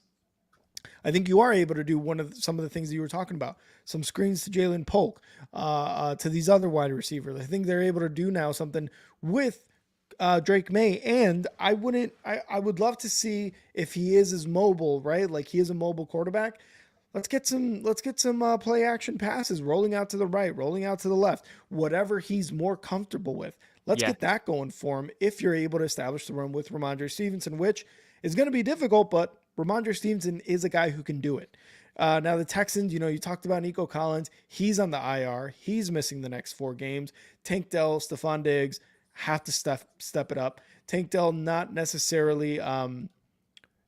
I think you are able to do some of the things that you were talking about. Some screens to Jalen Polk, to these other wide receivers. I think they're able to do now something with Drake May, and I would love to see if he is as mobile, right? Like he is a mobile quarterback. Let's get some play action passes, rolling out to the right, rolling out to the left, whatever he's more comfortable with. Let's get that going for him if you're able to establish the run with Ramondre Stevenson, which is going to be difficult, but Ramondre Stevenson is a guy who can do it. Now the Texans, you talked about Nico Collins. He's on the IR. He's missing the next 4 games. Tank Dell, Stephon Diggs have to step it up. Tank Dell not necessarily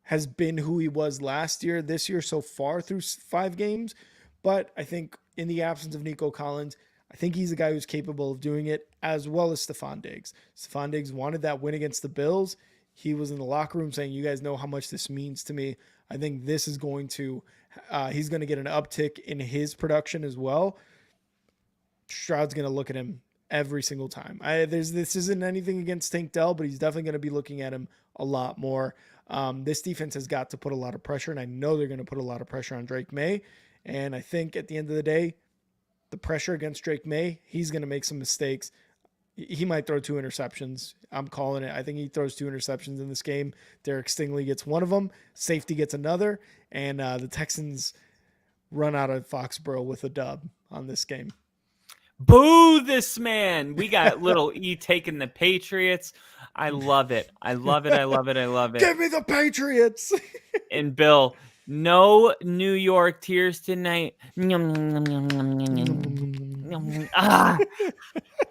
has been who he was last year, this year so far through 5 games. But I think in the absence of Nico Collins, I think he's a guy who's capable of doing it, as well as Stephon Diggs. Stephon Diggs wanted that win against the Bills. he was in the locker room saying, you guys know how much this means to me. I think this is going to, he's going to get an uptick in his production as well. Stroud's going to look at him every single time. This isn't anything against Tank Dell, but he's definitely going to be looking at him a lot more. This defense has got to put a lot of pressure, and I know they're going to put a lot of pressure on Drake May. And I think at the end of the day, the pressure against Drake May, he's going to make some mistakes. He might throw 2 interceptions. I'm calling it. I think he throws 2 interceptions in this game. Derek Stingley gets one of them. Safety gets another. And the Texans run out of Foxborough with a dub on this game. Boo this man. We got little E taking the Patriots. I love it. I love it. I love it. I love it. Give me the Patriots. And Bill, no New York tears tonight.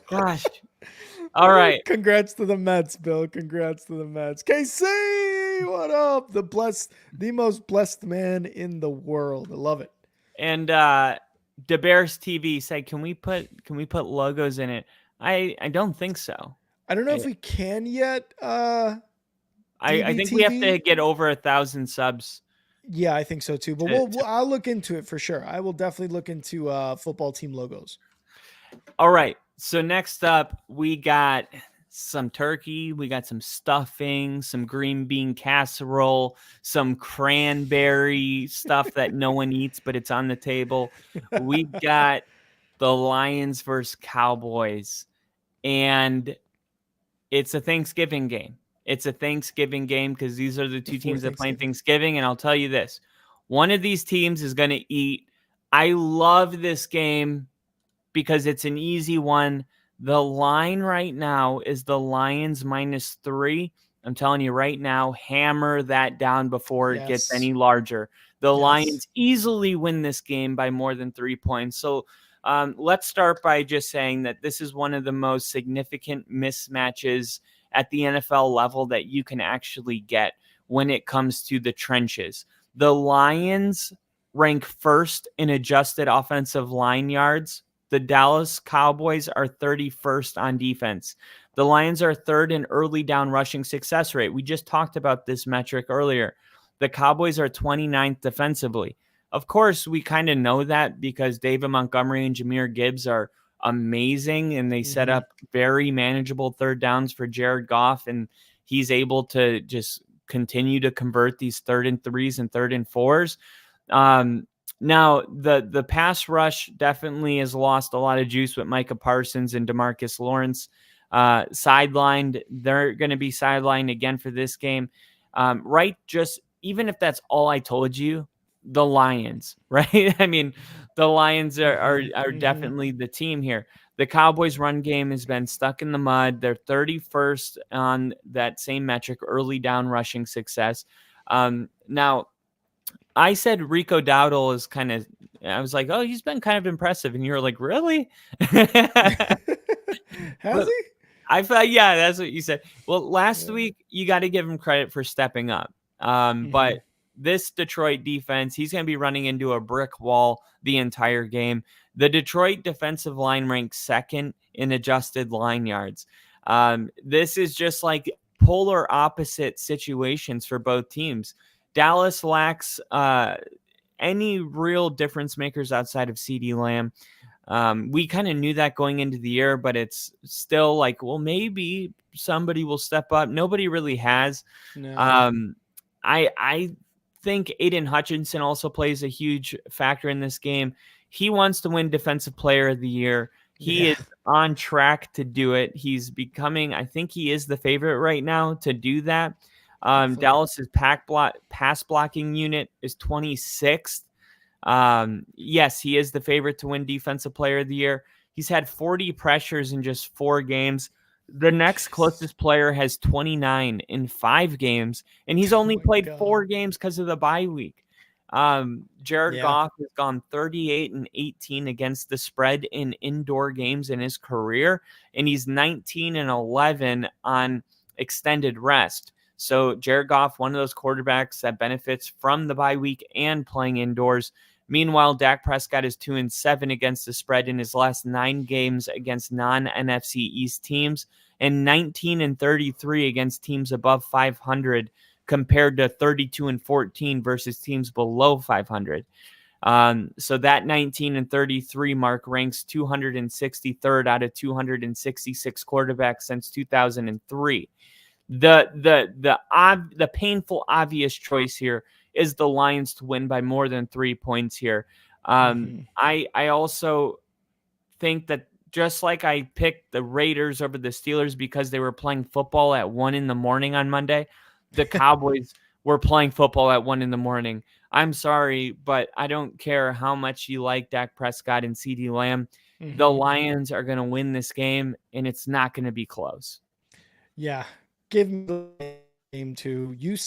Gosh. All right. Congrats to the Mets, Bill. Congrats to the Mets. KC, what up? The most blessed man in the world. I love it. And DeBears TV said, "Can we put logos in it?" I don't think so. I don't know if we can yet. I think we have to get over 1,000 subs. Yeah, I think so too. But I'll look into it for sure. I will definitely look into football team logos. All right. So next up, we got some turkey, we got some stuffing, some green bean casserole, some cranberry stuff that no one eats, but it's on the table. We got the Lions versus Cowboys, and it's a Thanksgiving game. It's a Thanksgiving game because these are the 2 teams that play Thanksgiving, and I'll tell you this. One of these teams is going to eat. I love this game because it's an easy one. The line right now is the Lions -3. I'm telling you right now, hammer that down before it gets any larger. The Lions easily win this game by more than 3 points. So let's start by just saying that this is one of the most significant mismatches at the NFL level that you can actually get when it comes to the trenches. The Lions rank first in adjusted offensive line yards. The Dallas Cowboys are 31st on defense. The Lions are 3rd in early down rushing success rate. We just talked about this metric earlier. The Cowboys are 29th defensively. Of course, we kind of know that because David Montgomery and Jahmyr Gibbs are amazing, and they set up very manageable 3rd downs for Jared Goff, and he's able to just continue to convert these 3rd and 3s and 3rd and 4s. Now, the pass rush definitely has lost a lot of juice with Micah Parsons and DeMarcus Lawrence sidelined. They're going to be sidelined again for this game. Right? Just even if that's all I told you, the Lions, right? I mean, the Lions are definitely the team here. The Cowboys' run game has been stuck in the mud. They're 31st on that same metric, early down rushing success. Now, I said Rico Dowdle is I was like, oh, he's been kind of impressive. And you were like, really? Has he? I thought, yeah, that's what you said. Well, last week, you got to give him credit for stepping up. But this Detroit defense, he's going to be running into a brick wall the entire game. The Detroit defensive line ranks 2nd in adjusted line yards. This is just like polar opposite situations for both teams. Dallas lacks any real difference makers outside of CeeDee Lamb. We kind of knew that going into the year, but it's still like, well, maybe somebody will step up. Nobody really has. No. I think Aiden Hutchinson also plays a huge factor in this game. He wants to win Defensive Player of the Year. He is on track to do it. He's becoming, I think he is the favorite right now to do that. Dallas's pass blocking unit is 26th. Yes, he is the favorite to win Defensive Player of the Year. He's had 40 pressures in just 4 games. The next closest player has 29 in 5 games, and he's only played 4 games because of the bye week. Jared Goff has gone 38-18 against the spread in indoor games in his career, and he's 19-11 on extended rest. So Jared Goff, one of those quarterbacks that benefits from the bye week and playing indoors. Meanwhile, Dak Prescott is 2-7 against the spread in his last 9 games against non-NFC East teams, and 19-33 against teams above 500, compared to 32-14 versus teams below 500. So that 19-33 mark ranks 263rd out of 266 quarterbacks since 2003. The painful obvious choice here is the Lions to win by more than 3 points here. I also think that, just like I picked the Raiders over the Steelers because they were playing football at 1 a.m. on Monday, the Cowboys were playing football at 1 a.m. I'm sorry, but I don't care how much you like Dak Prescott and CeeDee Lamb. The Lions are going to win this game, and it's not going to be close. Yeah, give me the game too. You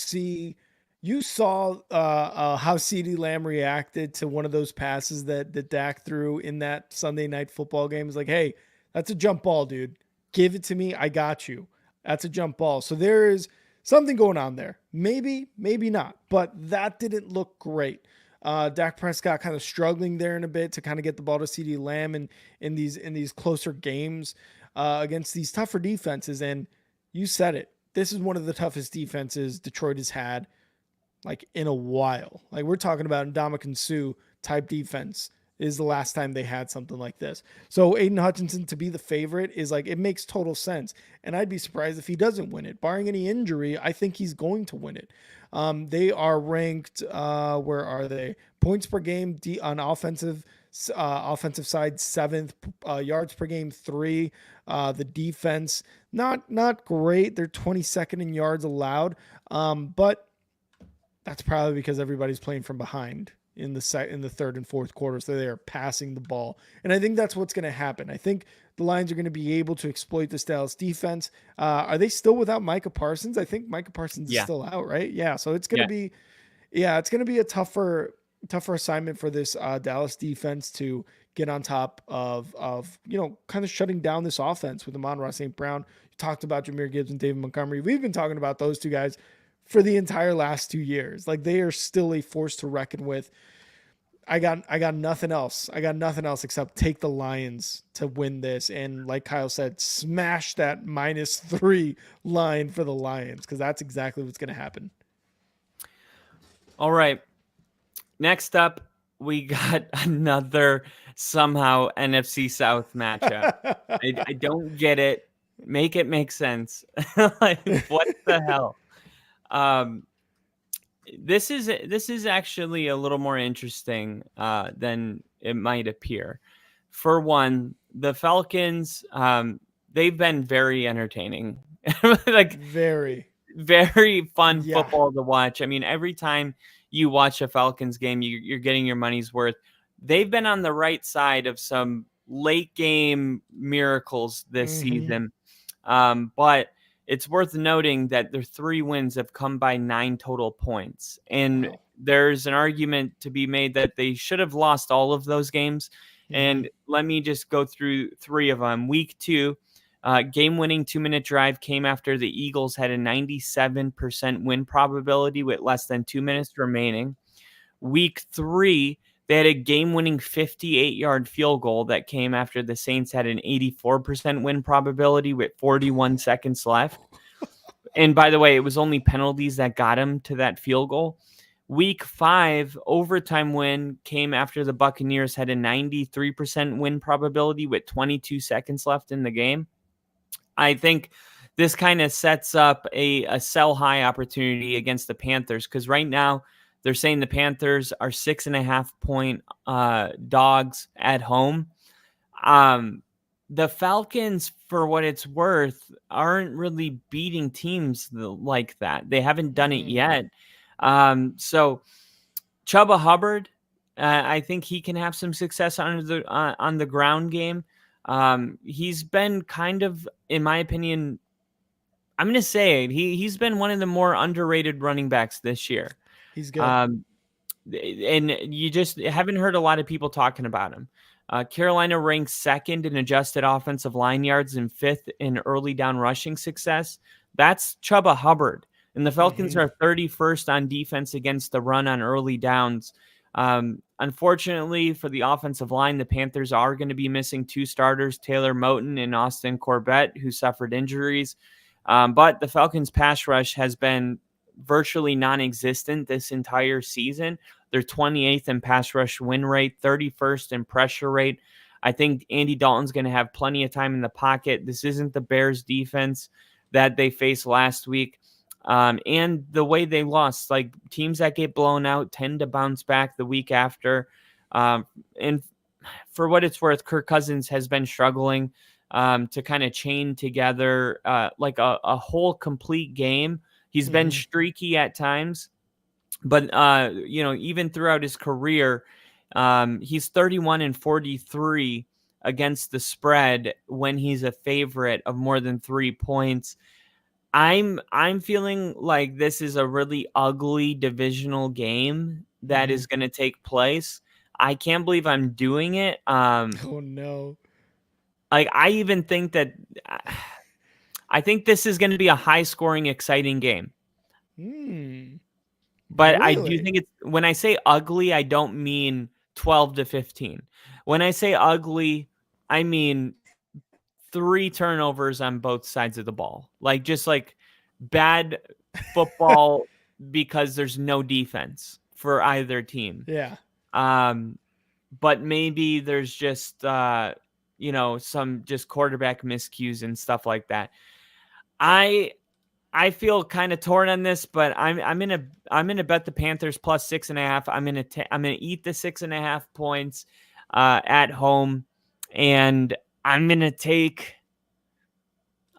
saw how CeeDee Lamb reacted to one of those passes that Dak threw in that Sunday night football game. It's like, hey, that's a jump ball, dude. Give it to me. I got you. That's a jump ball. So there is something going on there. Maybe, maybe not. But that didn't look great. Dak Prescott kind of struggling there in a bit to kind of get the ball to CeeDee Lamb in these closer games against these tougher defenses. And you said it. This is one of the toughest defenses Detroit has had like in a while. Like, we're talking about Ndamukong Suh type defense is the last time they had something like this. So Aiden Hutchinson to be the favorite is like, it makes total sense. And I'd be surprised if he doesn't win it. Barring any injury, I think he's going to win it. They are ranked, where are they? Points per game on offensive side, 7th, yards per game, 3. The defense, not great. They're 22nd in yards allowed. But that's probably because everybody's playing from behind in the 3rd and 4th quarters. So they are passing the ball. And I think that's what's going to happen. I think the Lions are going to be able to exploit this Dallas defense. Are they still without Micah Parsons? I think Micah Parsons is still out, right? Yeah. So it's going to be, it's going to be a tougher assignment for this Dallas defense to get on top of, kind of shutting down this offense with Amon-Ra St. Brown. You talked about Jahmyr Gibbs and David Montgomery. We've been talking about those two guys for the entire last 2 years. Like, they are still a force to reckon with. I got nothing else. I got nothing else except take the Lions to win this. And like Kyle said, smash that -3 line for the Lions, because that's exactly what's going to happen. All right. Next up, we got another somehow NFC South matchup. I don't get it. Make it make sense. Like, what the hell? This is actually a little more interesting than it might appear. For one, the Falcons, they've been very entertaining. Like, very, very fun football to watch. I mean, every time you watch a Falcons game, you're getting your money's worth. They've been on the right side of some late game miracles this season. But it's worth noting that their 3 wins have come by 9 total points. And there's an argument to be made that they should have lost all of those games. And let me just go through 3 of them. Week 2, game-winning 2-minute drive came after the Eagles had a 97% win probability with less than 2 minutes remaining. Week 3, they had a game-winning 58-yard field goal that came after the Saints had an 84% win probability with 41 seconds left. And by the way, it was only penalties that got him to that field goal. Week 5, overtime win came after the Buccaneers had a 93% win probability with 22 seconds left in the game. I think this kind of sets up a sell high opportunity against the Panthers, because right now they're saying the Panthers are 6.5-point dogs at home. The Falcons, for what it's worth, aren't really beating teams like that. They haven't done it yet. So Chuba Hubbard, I think he can have some success on the ground game. He's been kind of, in my opinion, I'm going to say it, he's been one of the more underrated running backs this year. He's good. And you just haven't heard a lot of people talking about him. Carolina ranks 2nd in adjusted offensive line yards and 5th in early down rushing success. That's Chuba Hubbard. And the Falcons are 31st on defense against the run on early downs. Unfortunately for the offensive line, the Panthers are going to be missing 2 starters, Taylor Moton and Austin Corbett, who suffered injuries. But the Falcons' pass rush has been virtually non-existent this entire season. They're 28th in pass rush win rate, 31st in pressure rate. I think Andy Dalton's going to have plenty of time in the pocket. This isn't the Bears defense that they faced last week. And the way they lost, like teams that get blown out tend to bounce back the week after. And for what it's worth, Kirk Cousins has been struggling to kind of chain together like a whole complete game. He's been streaky at times, but even throughout his career, he's 31-43 against the spread when he's a favorite of more than 3 points. I'm feeling like this is a really ugly divisional game that is going to take place. I can't believe I'm doing it. Oh no. Like I even think that I think this is going to be a high-scoring, exciting game. But really? I do think it's when I say ugly, I don't mean 12-15. When I say ugly, I mean 3 turnovers on both sides of the ball. Like just like bad football because there's no defense for either team. Yeah. But maybe there's just some just quarterback miscues and stuff like that. I feel kind of torn on this, but I'm gonna bet the Panthers plus 6.5. I'm gonna eat the 6.5 points at home, and I'm gonna take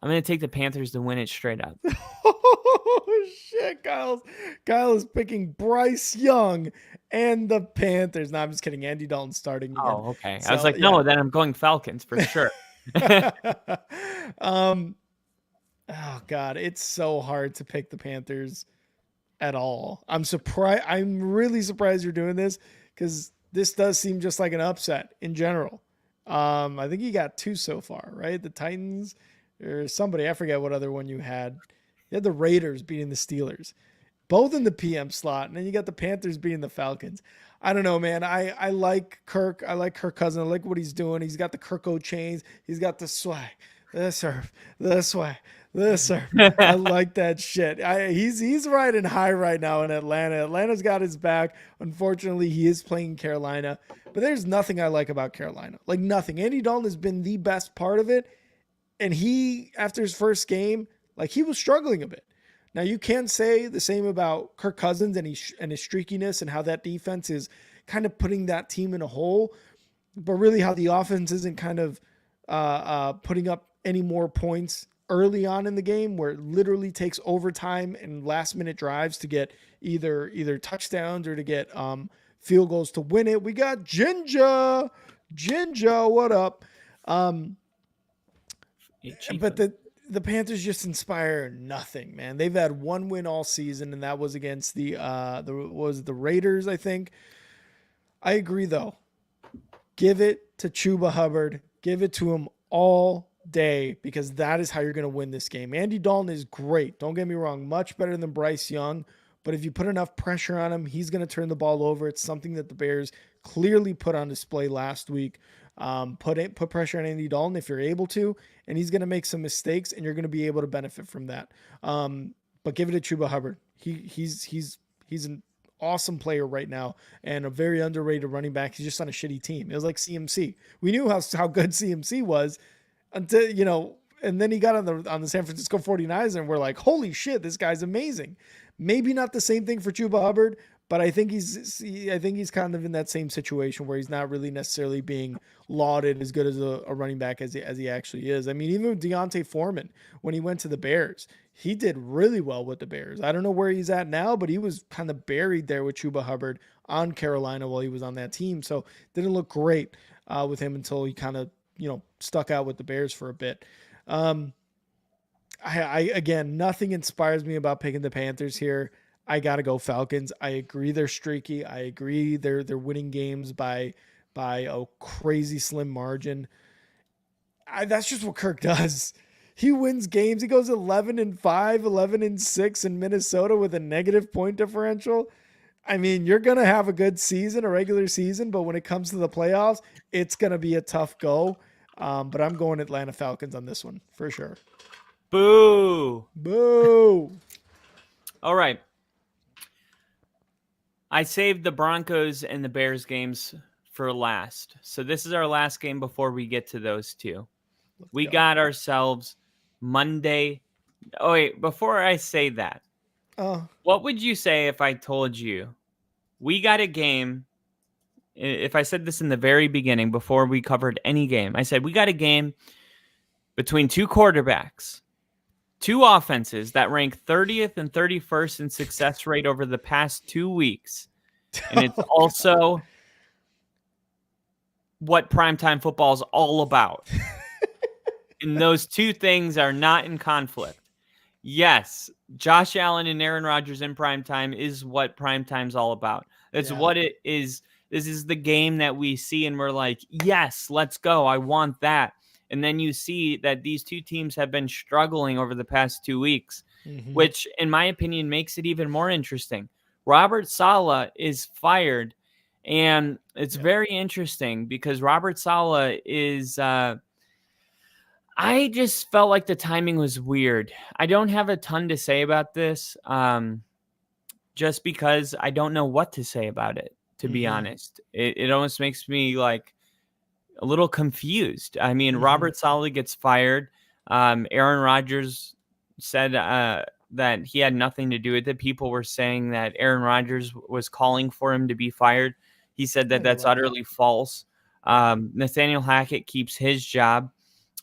the Panthers to win it straight up. Oh shit, Kyle is picking Bryce Young and the Panthers. No, I'm just kidding. Andy Dalton starting again. Oh, okay. So, I was like, no, then I'm going Falcons for sure. Oh God, it's so hard to pick the Panthers at all. I'm surprised. I'm really surprised you're doing this because this does seem just like an upset in general. I think you got 2 so far, right? The Titans or somebody. I forget what other one you had. You had the Raiders beating the Steelers, both in the PM slot, and then you got the Panthers beating the Falcons. I don't know, man. I like Kirk. I like Kirk Cousins. I like what he's doing. He's got the Kirko chains. He's got the swag, the surf, the swag. I like that shit. He's riding high right now in Atlanta. Atlanta's got his back. Unfortunately, he is playing Carolina. But there's nothing I like about Carolina. Like nothing. Andy Dalton has been the best part of it. And he, after his first game, like he was struggling a bit. Now you can say the same about Kirk Cousins and his streakiness and how that defense is kind of putting that team in a hole. But really how the offense isn't kind of putting up any more points early on in the game, where it literally takes overtime and last minute drives to get either touchdowns or to get field goals to win it. We got Ginger, what up? But the Panthers just inspire nothing, man. They've had 1 win all season, and that was against the Raiders, I think. I agree though. Give it to Chuba Hubbard. Give it to him all day, because that is how you're going to win this game. Andy Dalton is great. Don't get me wrong. Much better than Bryce Young. But if you put enough pressure on him, he's going to turn the ball over. It's something that the Bears clearly put on display last week. Put pressure on Andy Dalton if you're able to, and he's going to make some mistakes, and you're going to be able to benefit from that. But give it to Chuba Hubbard. He's an awesome player right now and a very underrated running back. He's just on a shitty team. It was like CMC. We knew how good CMC was until, and then he got on the San Francisco 49ers, and we're like, holy shit, this guy's amazing. Maybe not the same thing for Chuba Hubbard, but I think he's kind of in that same situation where he's not really necessarily being lauded as good as a running back as he actually is. I mean, even with Deontay Foreman, when he went to the Bears, he did really well with the Bears. I don't know where he's at now, but he was kind of buried there with Chuba Hubbard on Carolina while he was on that team. So didn't look great with him until he kind of, stuck out with the Bears for a bit. Again, nothing inspires me about picking the Panthers here. I got to go Falcons. I agree they're streaky. I agree they're winning games by a crazy slim margin. That's just what Kirk does. He wins games. He goes 11-5, 11-6 in Minnesota with a negative point differential. I mean, you're going to have a good season, a regular season, but when it comes to the playoffs, it's going to be a tough go. But I'm going Atlanta Falcons on this one for sure. Boo. Boo. All right. I saved the Broncos and the Bears games for last. So this is our last game before we get to those two. We got ourselves Monday. Oh, wait, before I say that, what would you say if I told you we got a game? If I said this in the very beginning, before we covered any game, I said we got a game between two quarterbacks, two offenses that rank 30th and 31st in success rate over the past 2 weeks. And it's also what primetime football is all about. And those two things are not in conflict. Yes, Josh Allen and Aaron Rodgers in primetime is what primetime's all about. That's what it is. This is the game that we see and we're like, yes, let's go. I want that. And then you see that these two teams have been struggling over the past 2 weeks, which in my opinion makes it even more interesting. Robert Saleh is fired, and it's very interesting because Robert Saleh is I just felt like the timing was weird. I don't have a ton to say about this, just because I don't know what to say about it, to be honest. It almost makes me like a little confused. I mean, Robert Saleh gets fired. Aaron Rodgers said that he had nothing to do with it. People were saying that Aaron Rodgers was calling for him to be fired. He said that that's utterly false. Nathaniel Hackett keeps his job.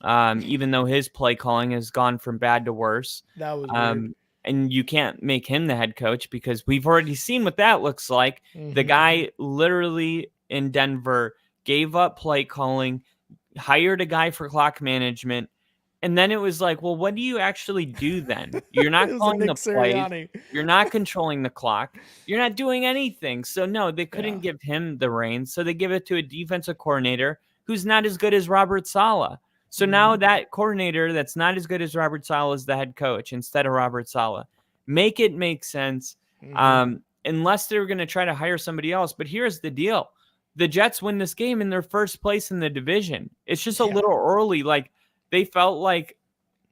Even though his play calling has gone from bad to worse. That was weird. And you can't make him the head coach because we've already seen what that looks like. The guy literally in Denver gave up play calling, hired a guy for clock management, and then it was like, well, what do you actually do then? You're not calling the plays. You're not controlling the clock. You're not doing anything. So, no, they couldn't give him the reins. So they give it to a defensive coordinator who's not as good as Robert Saleh. So now that coordinator that's not as good as Robert Saleh is the head coach instead of Robert Saleh. Make it make sense, unless they're going to try to hire somebody else. But here's the deal. The Jets win this game in their first place in the division. It's just a little early. Like, they felt like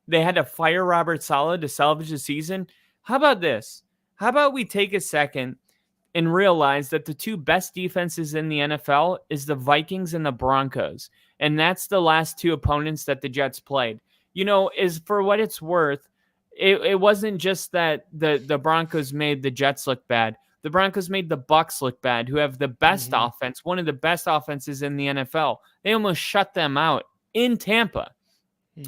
they had to fire Robert Saleh to salvage the season. How about this? How about we take a second and realize that the two best defenses in the NFL is the Vikings and the Broncos. And that's the last two opponents that the Jets played. You know, is for what it's worth, it wasn't just that the Broncos made the Jets look bad. The Broncos made the Bucks look bad, who have the best offense, one of the best offenses in the NFL. They almost shut them out in Tampa.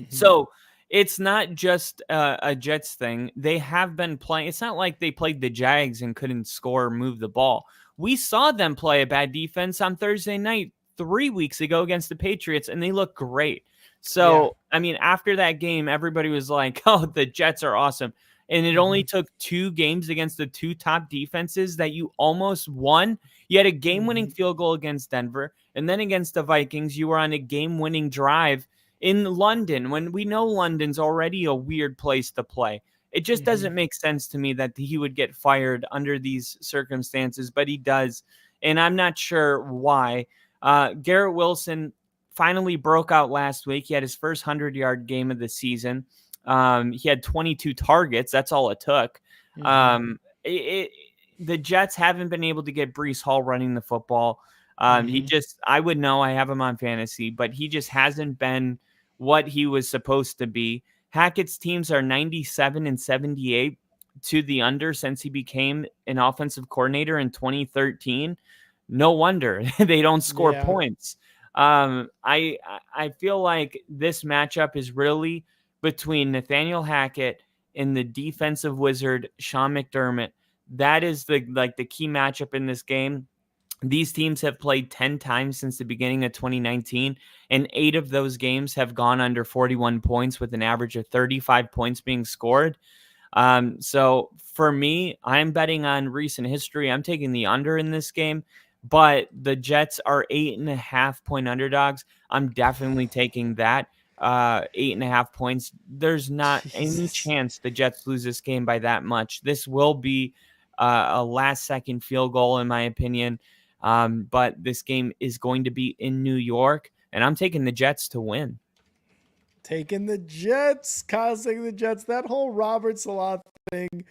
So it's not just a Jets thing. They have been playing. It's not like they played the Jags and couldn't score or move the ball. We saw them play a bad defense on Thursday night 3 weeks ago against the Patriots, and they look great. So, I mean, after that game, everybody was like, oh, the Jets are awesome. And it only took 2 games against the two top defenses that you almost won. You had a game-winning field goal against Denver, and then against the Vikings, you were on a game-winning drive in London, when we know London's already a weird place to play. It just doesn't make sense to me that he would get fired under these circumstances, but he does. And I'm not sure why. Garrett Wilson finally broke out last week. He had his first 100-yard game of the season. He had 22 targets. That's all it took. The Jets haven't been able to get Breece Hall running the football. I would know, I have him on fantasy, but he just hasn't been what he was supposed to be. Hackett's teams are 97 and 78 to the under since he became an offensive coordinator in 2013. No wonder they don't score points. I feel like this matchup is really between Nathaniel Hackett and the defensive wizard Sean McDermott. That is the key matchup in this game. These teams have played 10 times since the beginning of 2019, and 8 of those games have gone under 41 points with an average of 35 points being scored. So for me, I'm betting on recent history. I'm taking the under in this game, but the Jets are 8.5 point underdogs. I'm definitely taking that 8.5 points. There's not any chance the Jets lose this game by that much. This will be a last-second field goal, in my opinion. But this game is going to be in New York, and I'm taking the Jets to win. Taking the Jets, causing the Jets. That whole Robert Salah thing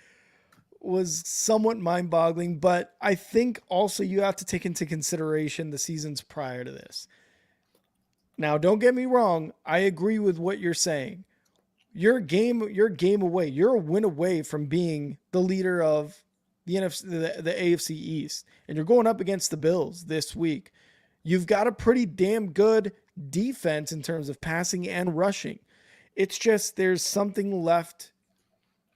was somewhat mind-boggling, but I think also you have to take into consideration the seasons prior to this. Now, don't get me wrong. I agree with what you're saying. You're a game away. You're a win away from being the leader of the AFC East, and you're going up against the Bills this week. You've got a pretty damn good defense in terms of passing and rushing. It's just there's something left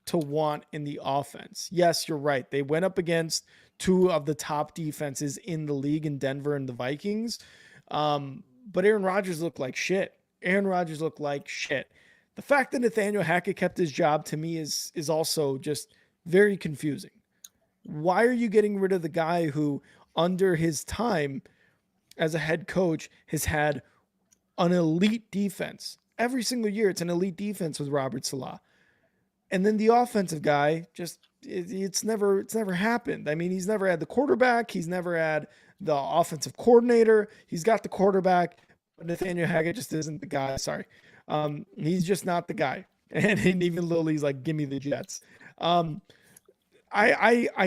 to want in the offense. Yes, you're right. They went up against two of the top defenses in the league in Denver and the Vikings. But Aaron Rodgers looked like shit. The fact that Nathaniel Hackett kept his job to me is also just very confusing. Why are you getting rid of the guy who, under his time as a head coach, has had an elite defense? Every single year, it's an elite defense with Robert Salah. And then the offensive guy, it's never happened. I mean, he's never had the quarterback. He's never had the offensive coordinator. He's got the quarterback, but Nathaniel Hackett just isn't the guy. Sorry. He's just not the guy. And even Lily's like, give me the Jets. I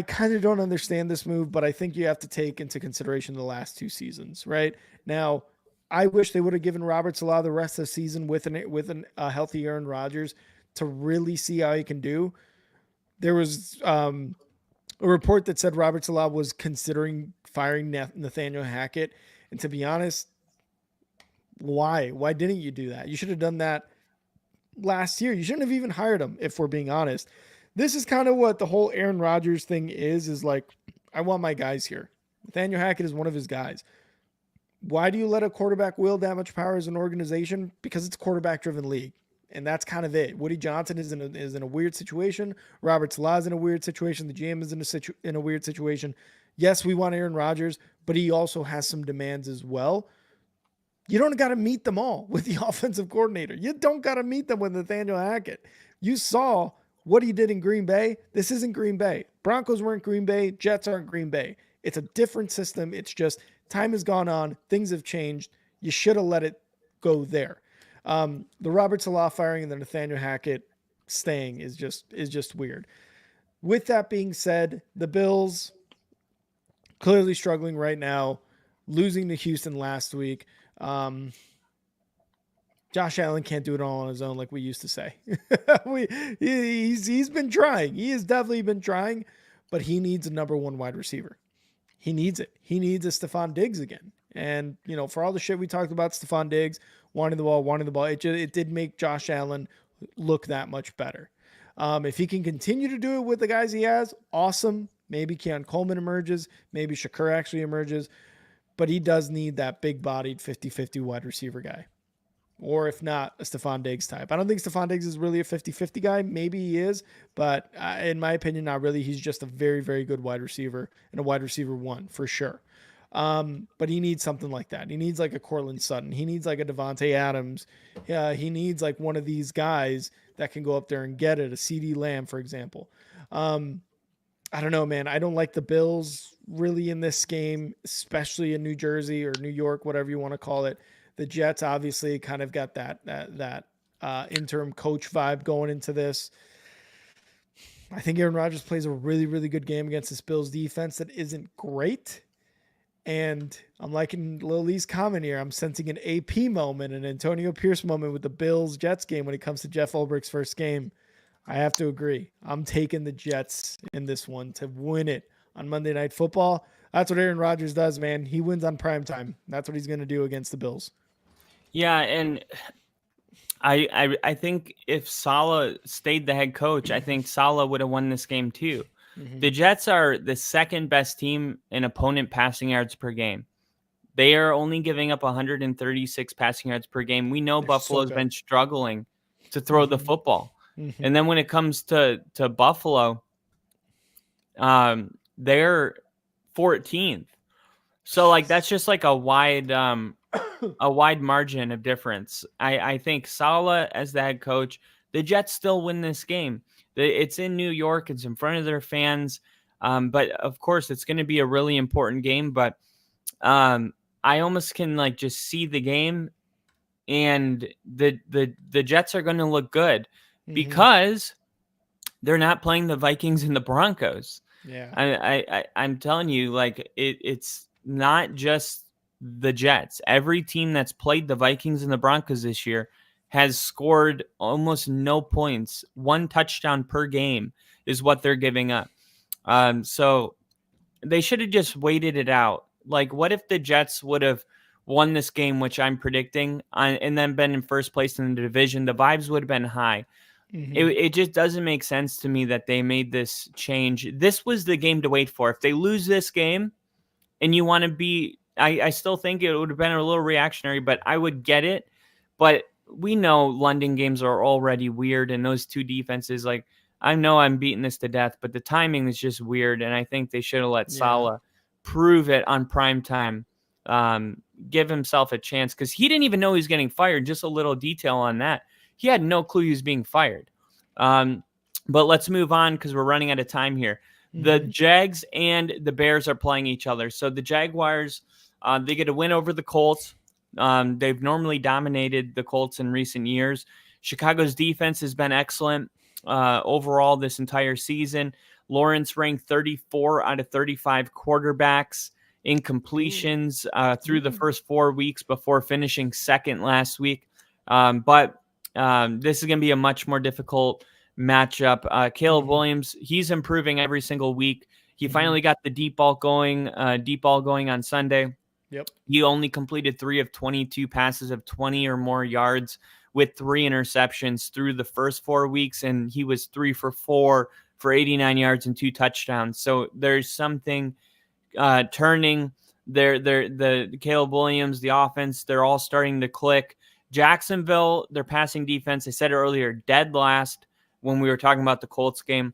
kind of don't understand this move, but I think you have to take into consideration the last two seasons, right? Now, I wish they would have given Robert Salah the rest of the season with a healthy Aaron Rodgers to really see how he can do. There was a report that said Robert Salah was considering firing Nathaniel Hackett. And to be honest, why? Why didn't you do that? You should have done that last year. You shouldn't have even hired him, if we're being honest. This is kind of what the whole Aaron Rodgers thing is like, I want my guys here. Nathaniel Hackett is one of his guys. Why do you let a quarterback wield that much power as an organization? Because it's a quarterback-driven league. And that's kind of it. Woody Johnson is in a weird situation. Robert Salah is in a weird situation. The GM is in a weird situation. Yes, we want Aaron Rodgers, but he also has some demands as well. You don't got to meet them all with the offensive coordinator. You don't got to meet them with Nathaniel Hackett. You saw what he did in Green Bay. This isn't Green Bay. Broncos weren't Green Bay. Jets aren't Green Bay. It's a different system. It's just time has gone on. Things have changed. You should have let it go there. The Robert Salah firing and the Nathaniel Hackett staying is just weird. With that being said, the Bills clearly struggling right now, losing to Houston last week. Josh Allen can't do it all on his own, like we used to say. He's been trying. He has definitely been trying, but he needs a number one wide receiver. He needs it. He needs a Stephon Diggs again. And, for all the shit we talked about Stephon Diggs, wanting the ball, it did make Josh Allen look that much better. If he can continue to do it with the guys he has, awesome. Maybe Keon Coleman emerges. Maybe Shakur actually emerges. But he does need that big-bodied 50-50 wide receiver guy. Or if not, a Stephon Diggs type. I don't think Stephon Diggs is really a 50-50 guy. Maybe he is. But in my opinion, not really. He's just a very, very good wide receiver and a wide receiver one for sure. But he needs something like that. He needs like a Courtland Sutton. He needs like a Devontae Adams. He needs like one of these guys that can go up there and get it. A CeeDee Lamb, for example. I don't know, man. I don't like the Bills really in this game, especially in New Jersey or New York, whatever you want to call it. The Jets obviously kind of got that interim coach vibe going into this. I think Aaron Rodgers plays a really, really good game against this Bills defense that isn't great. And I'm liking Lil Lee's comment here. I'm sensing an AP moment, an Antonio Pierce moment with the Bills-Jets game when it comes to Jeff Ulbricht's first game. I have to agree. I'm taking the Jets in this one to win it on Monday Night Football. That's what Aaron Rodgers does, man. He wins on primetime. That's what he's going to do against the Bills. Yeah, and I think if Saleh stayed the head coach, I think Saleh would have won this game too. Mm-hmm. The Jets are the second best team in opponent passing yards per game. They are only giving up 136 passing yards per game. We know Buffalo's been struggling to throw the football. Mm-hmm. And then when it comes to Buffalo, they're 14th. So like that's just like a wide margin of difference. I think Saleh as the head coach, the Jets still win this game. It's in New York. It's in front of their fans. But of course, it's going to be a really important game. But I almost can like just see the game, and the Jets are going to look good because they're not playing the Vikings and the Broncos. Yeah. I'm telling you, like it's not just the Jets. Every team that's played the Vikings and the Broncos this year has scored almost no points. 1 touchdown per game is what they're giving up. So they should have just waited it out. Like, what if the Jets would have won this game, which I'm predicting, and then been in first place in the division? The vibes would have been high. It just doesn't make sense to me that they made this change. This was the game to wait for. If they lose this game and you want to be, I still think it would have been a little reactionary, but I would get it. But we know London games are already weird, and those two defenses, like, I know I'm beating this to death, but the timing is just weird, and I think they should have let Saleh prove it on prime time, give himself a chance, because he didn't even know he was getting fired. Just a little detail on that. He had no clue he was being fired. But let's move on because we're running out of time here. The Jags and the Bears are playing each other. So the Jaguars, they get a win over the Colts. They've normally dominated the Colts in recent years. Chicago's defense has been excellent overall this entire season. Lawrence ranked 34 out of 35 quarterbacks in completions through the first 4 weeks before finishing second last week. But this is going to be a much more difficult matchup. Caleb Williams, he's improving every single week. He finally got the deep ball going on Sunday. Yep. He only completed 3 of 22 passes of 20 or more yards with 3 interceptions through the first 4 weeks, and he was 3 for 4 for 89 yards and 2 touchdowns. So there's something turning. The Caleb Williams, the offense, they're all starting to click. Jacksonville, their passing defense, I said earlier, dead last when we were talking about the Colts game.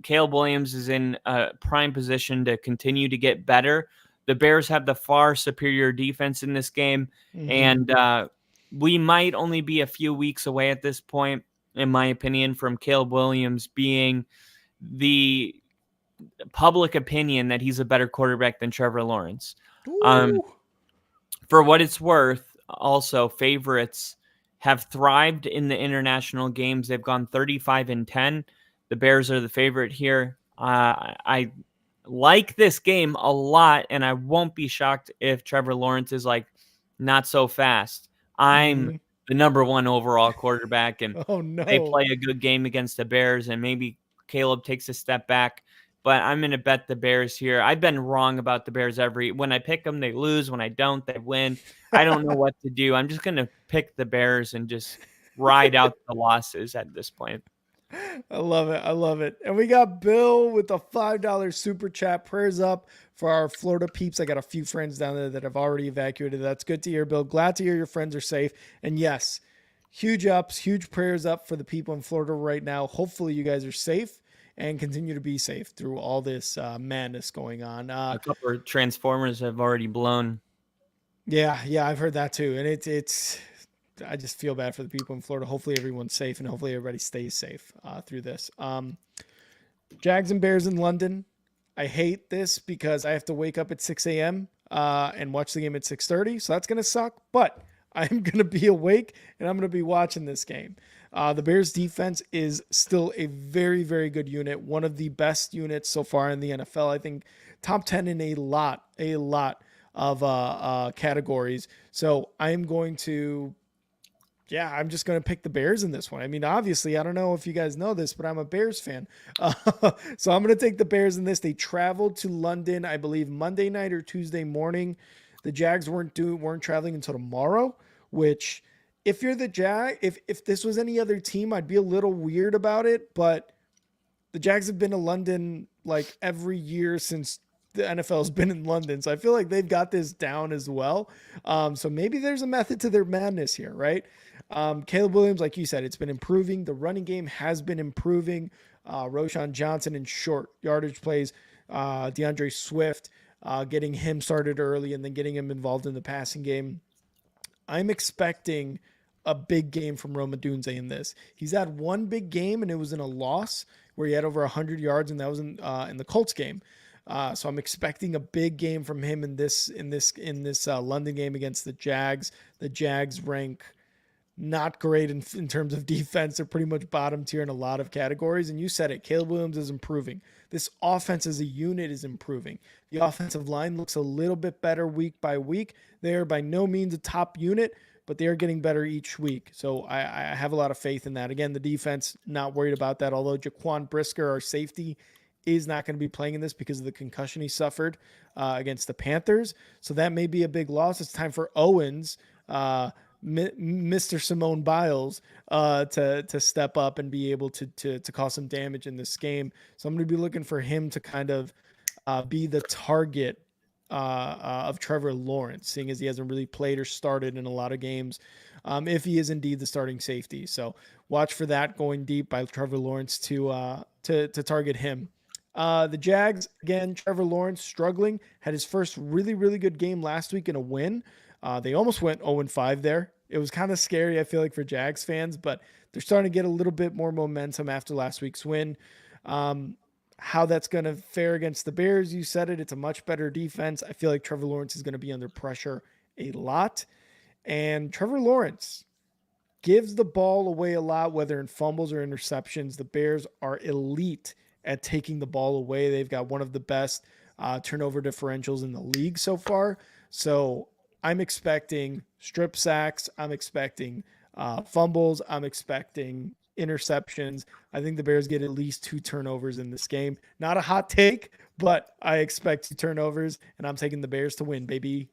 Caleb Williams is in a prime position to continue to get better. The Bears have the far superior defense in this game, and we might only be a few weeks away at this point, in my opinion, from Caleb Williams being the public opinion that he's a better quarterback than Trevor Lawrence. For what it's worth, also, favorites have thrived in the international games. They've gone 35-10. The Bears are the favorite here. I like this game a lot, and I won't be shocked if Trevor Lawrence is like, not so fast. I'm the number 1 overall quarterback, and they play a good game against the Bears, and maybe Caleb takes a step back. But I'm going to bet the Bears here. I've been wrong about the Bears when I pick them, they lose. When I don't, they win. I don't know what to do. I'm just going to pick the Bears and just ride out the losses at this point. I love it. I love it. And we got Bill with a $5 super chat. Prayers up for our Florida peeps. I got a few friends down there that have already evacuated. That's good to hear, Bill. Glad to hear your friends are safe. And yes, huge ups, huge prayers up for the people in Florida right now. Hopefully you guys are safe and continue to be safe through all this madness going on. A couple of transformers have already blown. Yeah, I've heard that too. And it's I just feel bad for the people in Florida. Hopefully everyone's safe, and hopefully everybody stays safe through this. Jags and Bears in London. I hate this because I have to wake up at 6 a.m. And watch the game at 6:30. So that's going to suck. But I'm going to be awake, and I'm going to be watching this game. The Bears defense is still a very, very good unit. One of the best units so far in the NFL. I think top 10 in a lot of categories. So I'm going to, I'm just going to pick the Bears in this one. I mean, obviously, I don't know if you guys know this, but I'm a Bears fan. So I'm going to take the Bears in this. They traveled to London, I believe, Monday night or Tuesday morning. The Jags weren't traveling until tomorrow, which if you're the if this was any other team, I'd be a little weird about it, but the Jags have been to London like every year since the NFL has been in London. So I feel like they've got this down as well. So maybe there's a method to their madness here, right? Caleb Williams, like you said, it's been improving. The running game has been improving. Roschon Johnson in short yardage plays, DeAndre Swift, getting him started early and then getting him involved in the passing game. I'm expecting a big game from Rome Odunze in this. He's had one big game and it was in a loss where he had over 100 yards, and that was in the Colts game. So I'm expecting a big game from him in this London game against the Jags. The Jags rank not great in terms of defense. They're pretty much bottom tier in a lot of categories. And you said it, Caleb Williams is improving. This offense as a unit is improving. The offensive line looks a little bit better week by week. They are by no means a top unit, but they are getting better each week. So I have a lot of faith in that. Again, the defense, not worried about that. Although Jaquan Brisker, our safety, is not going to be playing in this because of the concussion he suffered against the Panthers. So that may be a big loss. It's time for Owens, Mr. Simone Biles, to step up and be able to cause some damage in this game. So I'm going to be looking for him to kind of be the target of Trevor Lawrence, seeing as he hasn't really played or started in a lot of games, if he is indeed the starting safety. So watch for that going deep by Trevor Lawrence to target him. The Jags, again, Trevor Lawrence struggling, had his first really, really good game last week in a win. They almost went 0-5 there. It was kind of scary, I feel like, for Jags fans, but they're starting to get a little bit more momentum after last week's win. How that's going to fare against the Bears, you said it. It's a much better defense. I feel like Trevor Lawrence is going to be under pressure a lot. And Trevor Lawrence gives the ball away a lot, whether in fumbles or interceptions. The Bears are elite at taking the ball away. They've got one of the best turnover differentials in the league so far. So I'm expecting strip sacks. I'm expecting fumbles. I'm expecting interceptions. I think the Bears get at least 2 turnovers in this game. Not a hot take, but I expect 2 turnovers, and I'm taking the Bears to win, baby.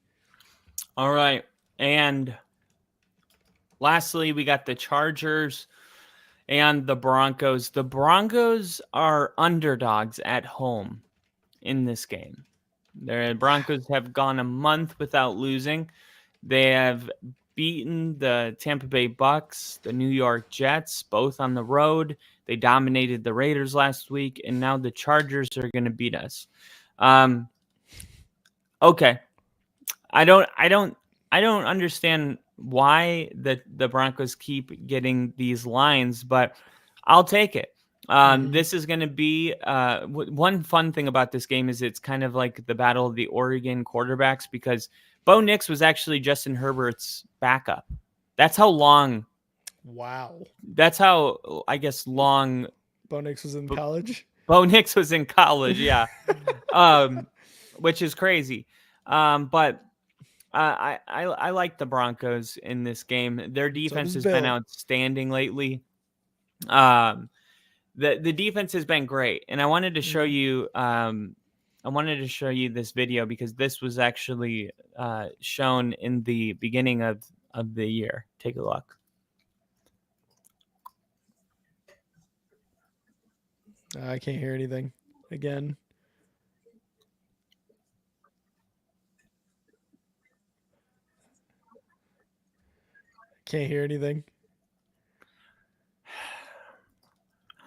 All right. And lastly, we got the Chargers and the Broncos. The Broncos are underdogs at home in this game. The Broncos have gone a month without losing. They have beaten the Tampa Bay Bucks, the New York Jets, both on the road. They dominated the Raiders last week, and now the Chargers are going to beat us. Okay. I don't understand why the Broncos keep getting these lines, but I'll take it. This is going to be one fun thing about this game is it's kind of like the battle of the Oregon quarterbacks, because Bo Nix was actually Justin Herbert's backup. That's how long. Wow. That's how, I guess, long. Bo Nix was in college? Bo Nix was in college, yeah. Which is crazy. But I like the Broncos in this game. Their defense has been outstanding lately. The defense has been great, and I wanted to show you. I wanted to show you this video because this was actually shown in the beginning of the year. Take a look. I can't hear anything. Again. Can't hear anything.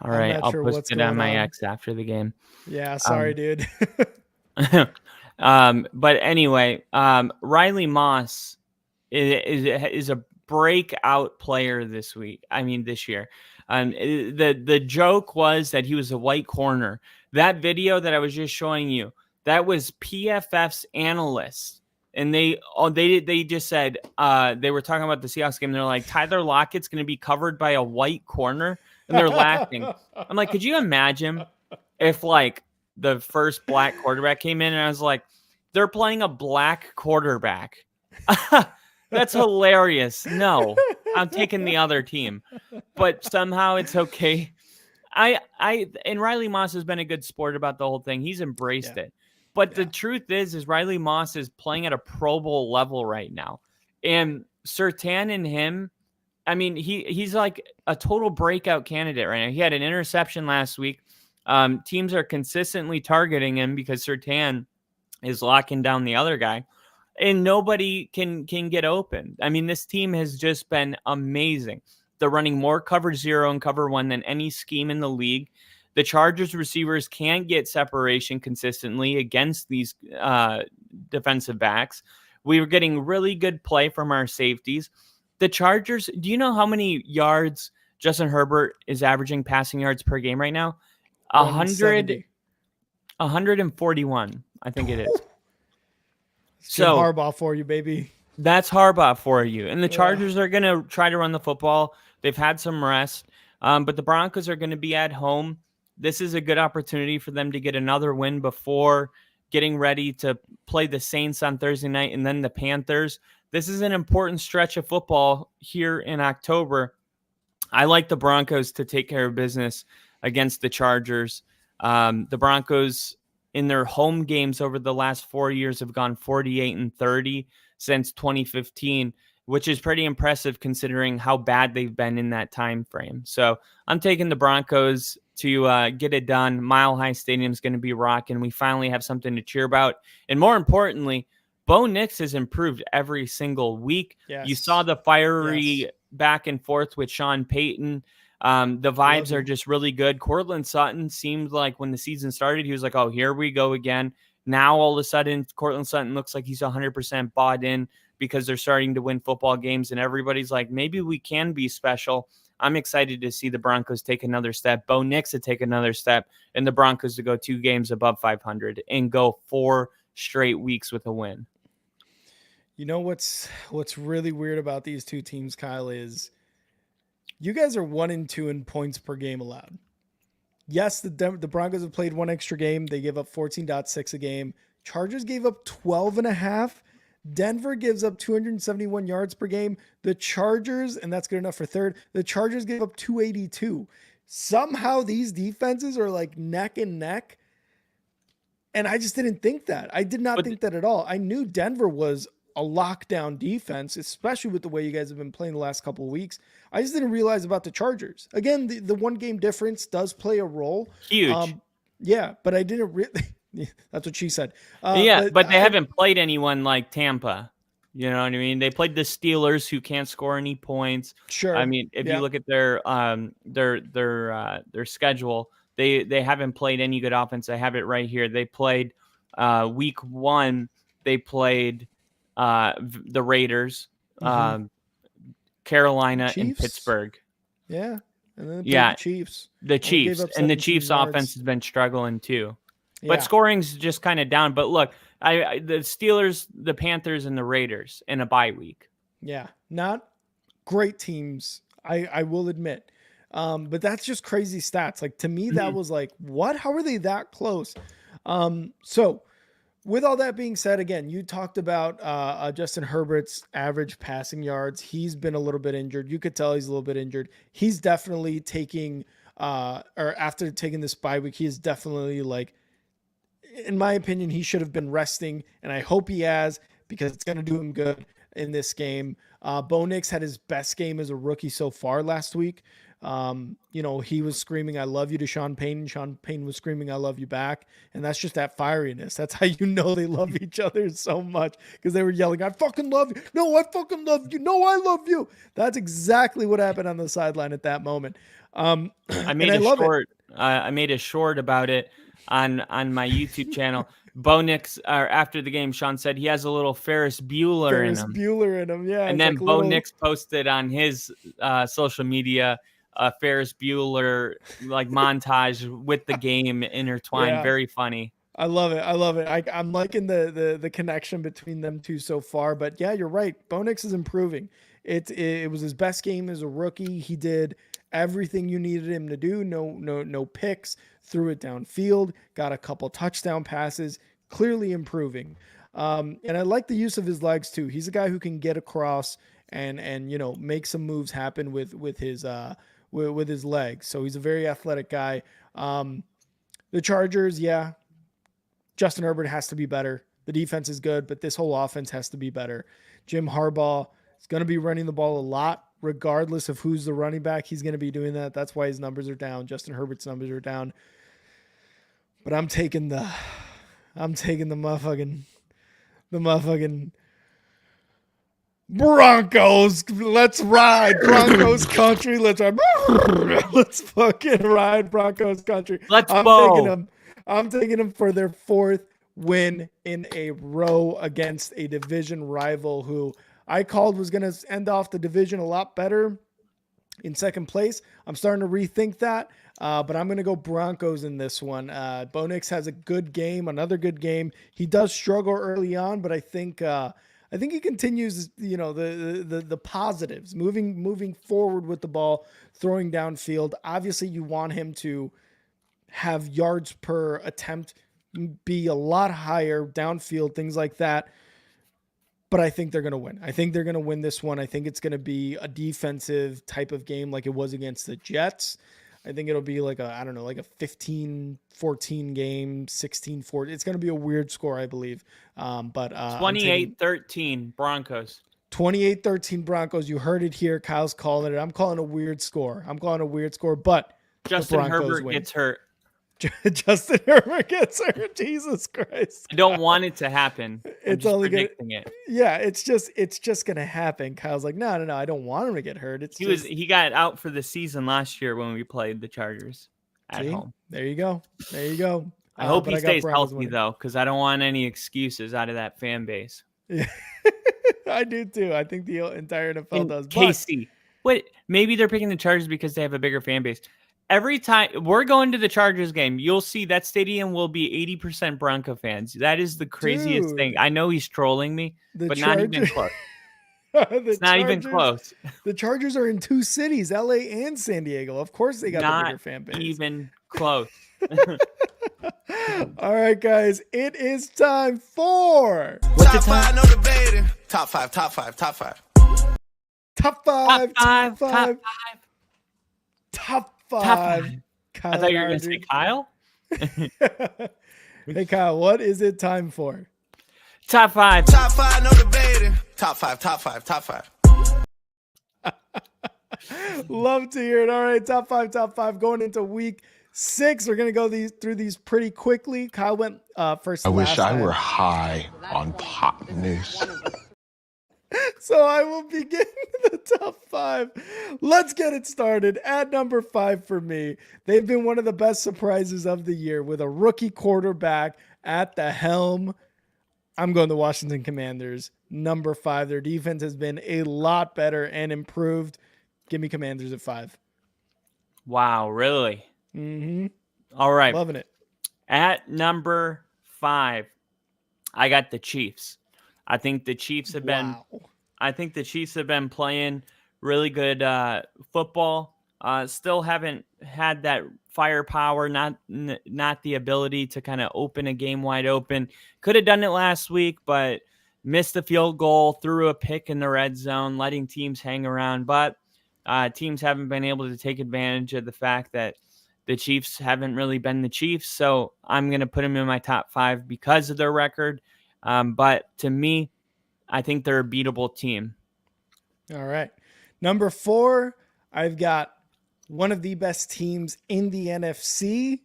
All right, I'll post it on my X after the game. Yeah, sorry, dude. But anyway, Riley Moss is a breakout player this year. The joke was that he was a white corner. That video that I was just showing you, that was PFF's analyst. And they just said, they were talking about the Seahawks game. They're like, Tyler Lockett's going to be covered by a white corner. And they're laughing. I'm like, could you imagine if like the first black quarterback came in and I was like, they're playing a black quarterback. That's hilarious. No, I'm taking the other team, but somehow it's okay. And Riley Moss has been a good sport about the whole thing. He's embraced it. But the truth is Riley Moss is playing at a Pro Bowl level right now. And Surtain and him, I mean, he's like a total breakout candidate right now. He had an interception last week. Teams are consistently targeting him because Surtain is locking down the other guy. And nobody can get open. I mean, this team has just been amazing. They're running more cover 0 and cover 1 than any scheme in the league. The Chargers receivers can't get separation consistently against these defensive backs. We were getting really good play from our safeties. The Chargers, do you know how many yards Justin Herbert is averaging passing yards per game right now? 100, 141, I think it is. It's Jim Harbaugh for you, baby. That's Harbaugh for you. And the Chargers are going to try to run the football. They've had some rest, but the Broncos are going to be at home. This is a good opportunity for them to get another win before getting ready to play the Saints on Thursday night and then the Panthers. This is an important stretch of football here in October. I like the Broncos to take care of business against the Chargers. The Broncos in their home games over the last 4 years have gone 48-30 since 2015, which is pretty impressive considering how bad they've been in that time frame. So I'm taking the Broncos to get it done. Mile High Stadium is going to be rocking. We finally have something to cheer about. And more importantly, Bo Nix has improved every single week. Yes. You saw the fiery back and forth with Sean Payton. The vibes are just really good. Courtland Sutton seemed like when the season started, he was like, oh, here we go again. Now, all of a sudden, Courtland Sutton looks like he's 100% bought in because they're starting to win football games, and everybody's like, maybe we can be special. I'm excited to see the Broncos take another step, Bo Nix to take another step, and the Broncos to go 2 games above 500 and go 4 straight weeks with a win. You know what's really weird about these two teams, Kyle, is you guys are 1-2 in points per game allowed. Yes, the Broncos have played 1 extra game. They give up 14.6 a game. Chargers gave up 12.5. Denver gives up 271 yards per game. The Chargers, and that's good enough for third, the Chargers gave up 282. Somehow these defenses are like neck and neck. And I just didn't think that. I did not think that at all. I knew Denver was a lockdown defense, especially with the way you guys have been playing the last couple of weeks. I just didn't realize about the Chargers. Again, the 1 game difference does play a role. Huge. But I didn't really. That's what she said. But they haven't played anyone like Tampa. You know what I mean? They played the Steelers, who can't score any points. Sure. I mean, if you look at their schedule, they haven't played any good offense. I have it right here. They played week 1. They played the Raiders, Carolina, and Pittsburgh. Yeah. And then the Chiefs. The Chiefs. And the Chiefs' offense has been struggling too. But scoring's just kind of down. But look, the Steelers, the Panthers, and the Raiders in a bye week. Yeah. Not great teams, I will admit. But that's just crazy stats. Like, to me, that was like, what? How are they that close? So with all that being said, again, you talked about Justin Herbert's average passing yards. He's been a little bit injured. You could tell he's a little bit injured. He's definitely taking, or after taking this bye week, he is definitely, like, in my opinion, he should have been resting, and I hope he has, because it's going to do him good in this game. Bo Nix had his best game as a rookie so far last week. He was screaming, "I love you" to Sean Payton. Sean Payton was screaming, "I love you" back. And that's just that fieriness. That's how you know they love each other so much, because they were yelling, "I fucking love you. No, I fucking love you. No, I love you." That's exactly what happened on the sideline at that moment. I made a short about it on my YouTube channel. Bo Nix, after the game, Sean said he has a little Ferris Bueller in him. Yeah. And then like Bo Nix posted on his social media Ferris Bueller like montage with the game intertwined. Yeah. Very funny. I love it. I'm liking the connection between them two so far. But yeah, you're right. Bo Nix is improving. It was his best game as a rookie. He did everything you needed him to do. No picks. Threw it downfield. Got a couple touchdown passes. Clearly improving. And I like the use of his legs too. He's a guy who can get across and make some moves happen with his legs. So he's a very athletic guy. The Chargers, yeah. Justin Herbert has to be better. The defense is good, but this whole offense has to be better. Jim Harbaugh is going to be running the ball a lot, regardless of who's the running back. He's going to be doing that. That's why his numbers are down. Justin Herbert's numbers are down. But I'm taking the motherfucking Broncos. Let's ride Broncos country. Let's fucking ride Broncos country. I'm taking them for their 4th win in a row against a division rival who I called was going to end off the division a lot better. in second place. I'm starting to rethink that, but I'm going to go Broncos in this one. Bo Nix has a good game, another good game. He does struggle early on, but I think he continues, the positives, moving forward with the ball, throwing downfield. Obviously, you want him to have yards per attempt be a lot higher downfield, things like that. But I think they're going to win. I think they're going to win this one. I think it's going to be a defensive type of game like it was against the Jets. I think it'll be like a 15-14 game, 16-14. It's going to be a weird score, I believe. But 28-13 Broncos. 28-13 Broncos. You heard it here. Kyle's calling it. I'm calling a weird score. But Justin Herbert gets hurt. Justin Herbert gets hurt. Jesus Christ. I don't want it to happen. It's only predicting it. Yeah, it's just gonna happen. Kyle's like, no, I don't want him to get hurt. He got out for the season last year when we played the Chargers at home. There you go. I hope he stays healthy though, because I don't want any excuses out of that fan base. Yeah. I do too. I think the entire NFL does. KC. Wait, maybe they're picking the Chargers because they have a bigger fan base. Every time we're going to the Chargers game, you'll see that stadium will be 80% Bronco fans. That is the craziest thing. I know he's trolling me, but not even close. It's not even close. The Chargers are in 2 cities, LA and San Diego. Of course they got the bigger fan base. Not even close. All right, guys. It is time for... Top 5, no debating. Top 5. Top 5. Top 5. I thought you were going to say Kyle. Hey, Kyle, what is it time for? Top 5. Top 5, no debating. Top 5. Love to hear it. All right, top five. Going into week 6, we're going to go through these pretty quickly. Kyle went first. I wish I were high on pot news. So I will begin the top 5. Let's get it started. At number 5 for me, they've been one of the best surprises of the year with a rookie quarterback at the helm. I'm going to Washington Commanders. Number 5. Their defense has been a lot better and improved. Give me Commanders at 5. Wow, really? Mm-hmm. All right. Loving it. At number 5, I got the Chiefs. I think the Chiefs have been playing really good football. Still haven't had that firepower, not the ability to kind of open a game wide open. Could have done it last week, but missed the field goal, threw a pick in the red zone, letting teams hang around. But teams haven't been able to take advantage of the fact that the Chiefs haven't really been the Chiefs. So I'm going to put them in my top 5 because of their record. But to me, I think they're a beatable team. All right. Number 4, I've got one of the best teams in the NFC.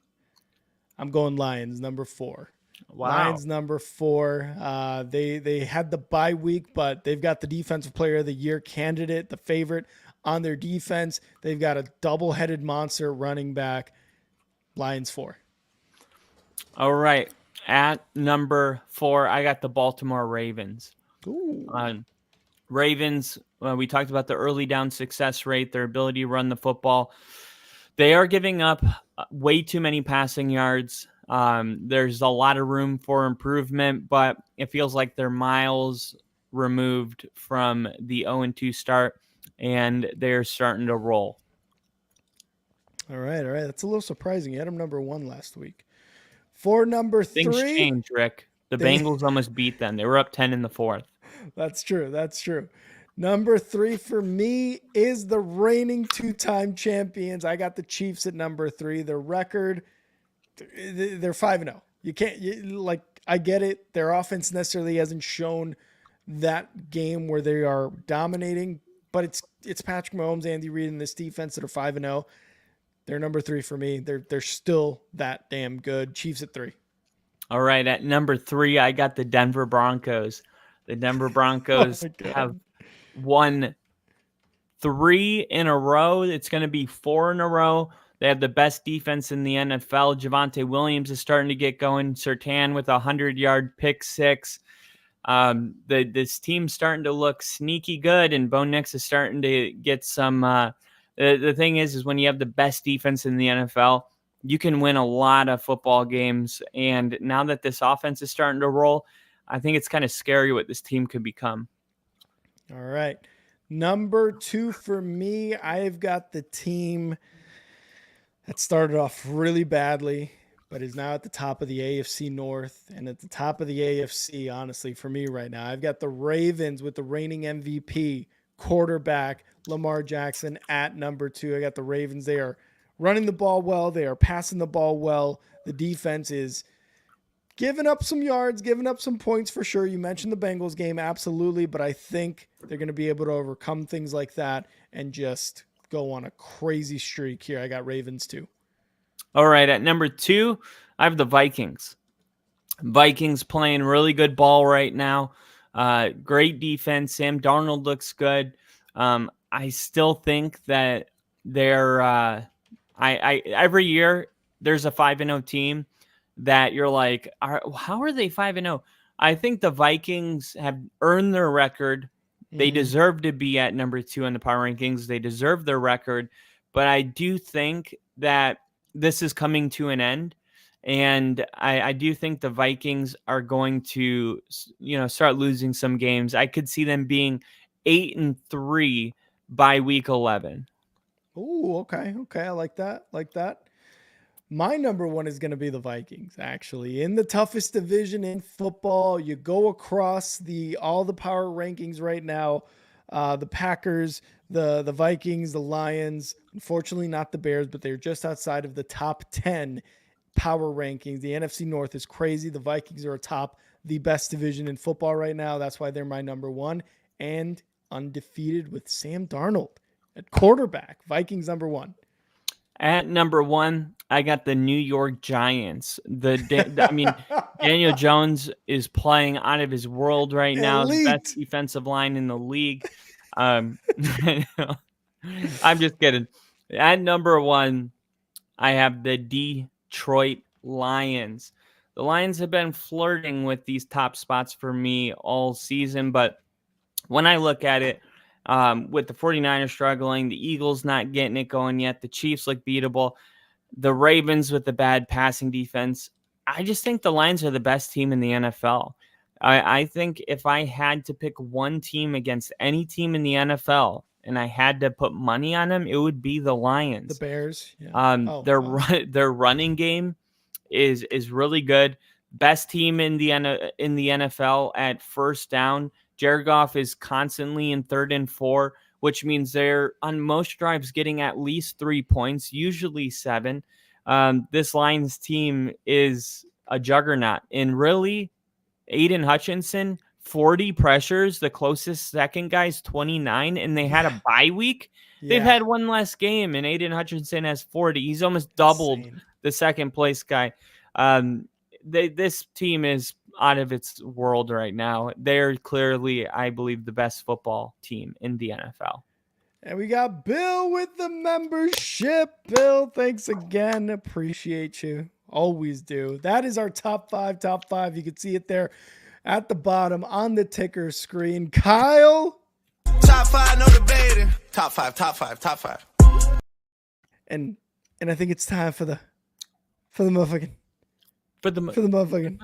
I'm going Lions, number 4. Wow. Lions, number 4. They had the bye week, but they've got the Defensive Player of the Year candidate, the favorite on their defense. They've got a double-headed monster running back. Lions 4. All right. At number 4, I got the Baltimore Ravens. Ooh. Ravens, we talked about the early down success rate, their ability to run the football. They are giving up way too many passing yards. There's a lot of room for improvement, but it feels like they're miles removed from the 0-2 start, and they're starting to roll. All right. That's a little surprising. You had them number 1 last week. For number 3. Things change, Rick. The Bengals almost beat them. They were up 10 in the 4th. That's true. Number 3 for me is the reigning 2-time champions. I got the Chiefs at number 3. Their record, they're 5-0. I get it. Their offense necessarily hasn't shown that game where they are dominating, but it's Patrick Mahomes, Andy Reid, and this defense that are 5-0. They're number 3 for me. They're still that damn good. Chiefs at 3. All right, at number 3, I got the Denver Broncos. The Denver Broncos have won 3 in a row. It's going to be 4 in a row. They have the best defense in the NFL. Javonte Williams is starting to get going. Surtain with a 100-yard pick 6. This team's starting to look sneaky good, and Bo Nix is starting to get some The thing is when you have the best defense in the NFL, you can win a lot of football games. And now that this offense is starting to roll, I think it's kind of scary what this team could become. All right. Number 2 for me, I've got the team that started off really badly, but is now at the top of the AFC North and at the top of the AFC, honestly, for me right now. I've got the Ravens with the reigning MVP quarterback Lamar Jackson at number 2. I got the Ravens. They are running the ball well. They are passing the ball well. The defense is giving up some yards, giving up some points for sure. You mentioned the Bengals game, absolutely, but I think they're going to be able to overcome things like that and just go on a crazy streak here. I got Ravens too. All right, at number 2, I have the Vikings. Vikings playing really good ball right now. Great defense. Sam Darnold looks good. I still think that they're every year there's a 5-0 team that you're like, how are they 5-0? I think the Vikings have earned their record. They deserve to be at number 2 in the power rankings. They deserve their record. But I do think that this is coming to an end. And I do think the Vikings are going to, start losing some games. I could see them being 8-3 by week 11. Oh, okay. I like that. My number 1 is going to be the Vikings, actually. In the toughest division in football, you go across all the power rankings right now. The Packers, the Vikings, the Lions, unfortunately not the Bears, but they're just outside of the top 10 power rankings. The NFC North is crazy. The Vikings are atop the best division in football right now. That's why they're my number 1 and undefeated with Sam Darnold at quarterback. Vikings number 1. At number 1, I got the New York Giants. Daniel Jones is playing out of his world right now. Elite. The best defensive line in the league. I'm just kidding. At number 1, I have the Detroit Lions. The Lions have been flirting with these top spots for me all season, but when I look at it, with the 49ers struggling, the Eagles not getting it going yet, the Chiefs look beatable, the Ravens with the bad passing defense, I just think the Lions are the best team in the NFL. I think if I had to pick one team against any team in the NFL and I had to put money on them, it would be the Lions. The Bears. Yeah. Their running game is really good. Best team in the NFL at first down. Jared Goff is constantly in 3rd and 4, which means they're on most drives getting at least 3 points, usually 7. This Lions team is a juggernaut. And really, Aiden Hutchinson, 40 pressures. The closest second guy's 29, and they had a bye week. Yeah. They've had one less game, and Aiden Hutchinson has 40. He's almost doubled the second place guy. This team is out of its world right now. They're clearly, I believe, the best football team in the NFL. And we got Bill with the membership. Bill, thanks again. Appreciate you. Always do. That is our top 5. You can see it there at the bottom on the ticker screen. Kyle. Top 5, no debating. Top 5. And I think it's time for the motherfucking. For the motherfucking.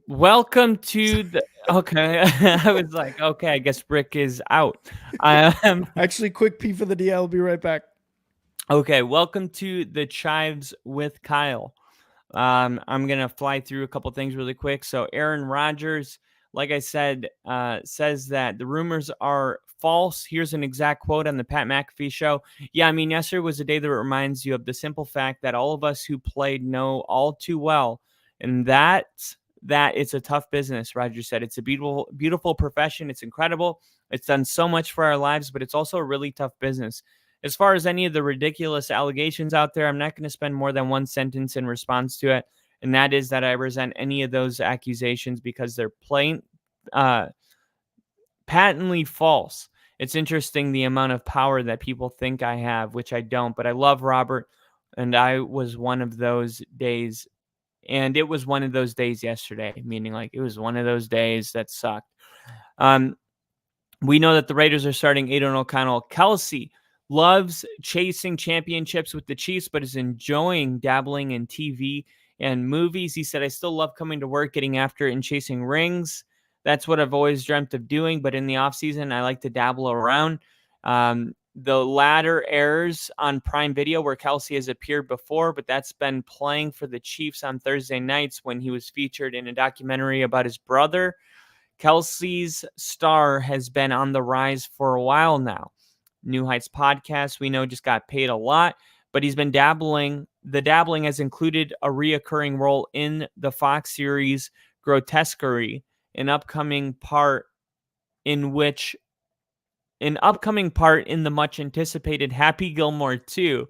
Welcome to the. Okay, I was like, okay, I guess Rick is out. Actually, quick pee for the DL. I'll be right back. Okay, welcome to the Chives with Kyle. I'm gonna fly through a couple things really quick. So Aaron Rodgers, like I said, says that the rumors are false. Here's an exact quote on the Pat McAfee show. Yeah, I mean, yesterday was a day that reminds you of the simple fact that all of us who played know all too well, and that it's a tough business. Rodgers said it's a beautiful profession. It's incredible. It's done so much for our lives, but it's also a really tough business. As far as any of the ridiculous allegations out there, I'm not going to spend more than one sentence in response to it, and that is that I resent any of those accusations because they're plain, patently false. It's interesting the amount of power that people think I have, which I don't, but I love Robert. and I was one of those days. And it was one of those days yesterday, meaning like it was one of those days that sucked. We know that the Raiders are starting Aiden O'Connell. Kelce loves chasing championships with the Chiefs, but is enjoying dabbling in TV and movies. He said, I still love coming to work, getting after it, and chasing rings. That's what I've always dreamt of doing. But in the offseason, I like to dabble around. The latter airs on Prime Video, where Kelce has appeared before, but that's been playing for the Chiefs on Thursday nights when he was featured in a documentary about his brother. Kelce's star has been on the rise for a while now. New Heights podcast, we know, just got paid a lot, but he's been dabbling. The dabbling has included a reoccurring role in the Fox series Grotesquerie, an upcoming part in the much anticipated Happy Gilmore 2.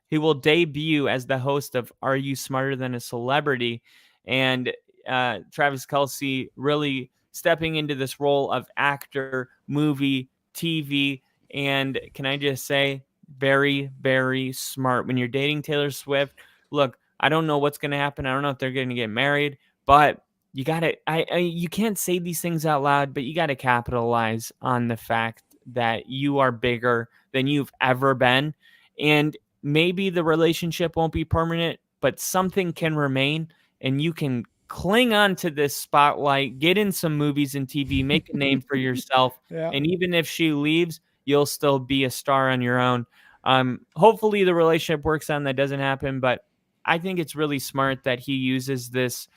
He will debut as the host of Are You Smarter Than a Celebrity? And Travis Kelce really stepping into this role of actor, movie, TV, and can I just say, very, very smart. When you're dating Taylor Swift, look, I don't know what's going to happen. I don't know if they're going to get married, but you got to, you can't say these things out loud, but you got to capitalize on the fact that you are bigger than you've ever been. And maybe the relationship won't be permanent, but something can remain, and you can cling on to this spotlight, get in some movies and TV, make a name for yourself. Yeah. And even if she leaves, you'll still be a star on your own. Hopefully the relationship works out and that doesn't happen, but I think it's really smart that he uses this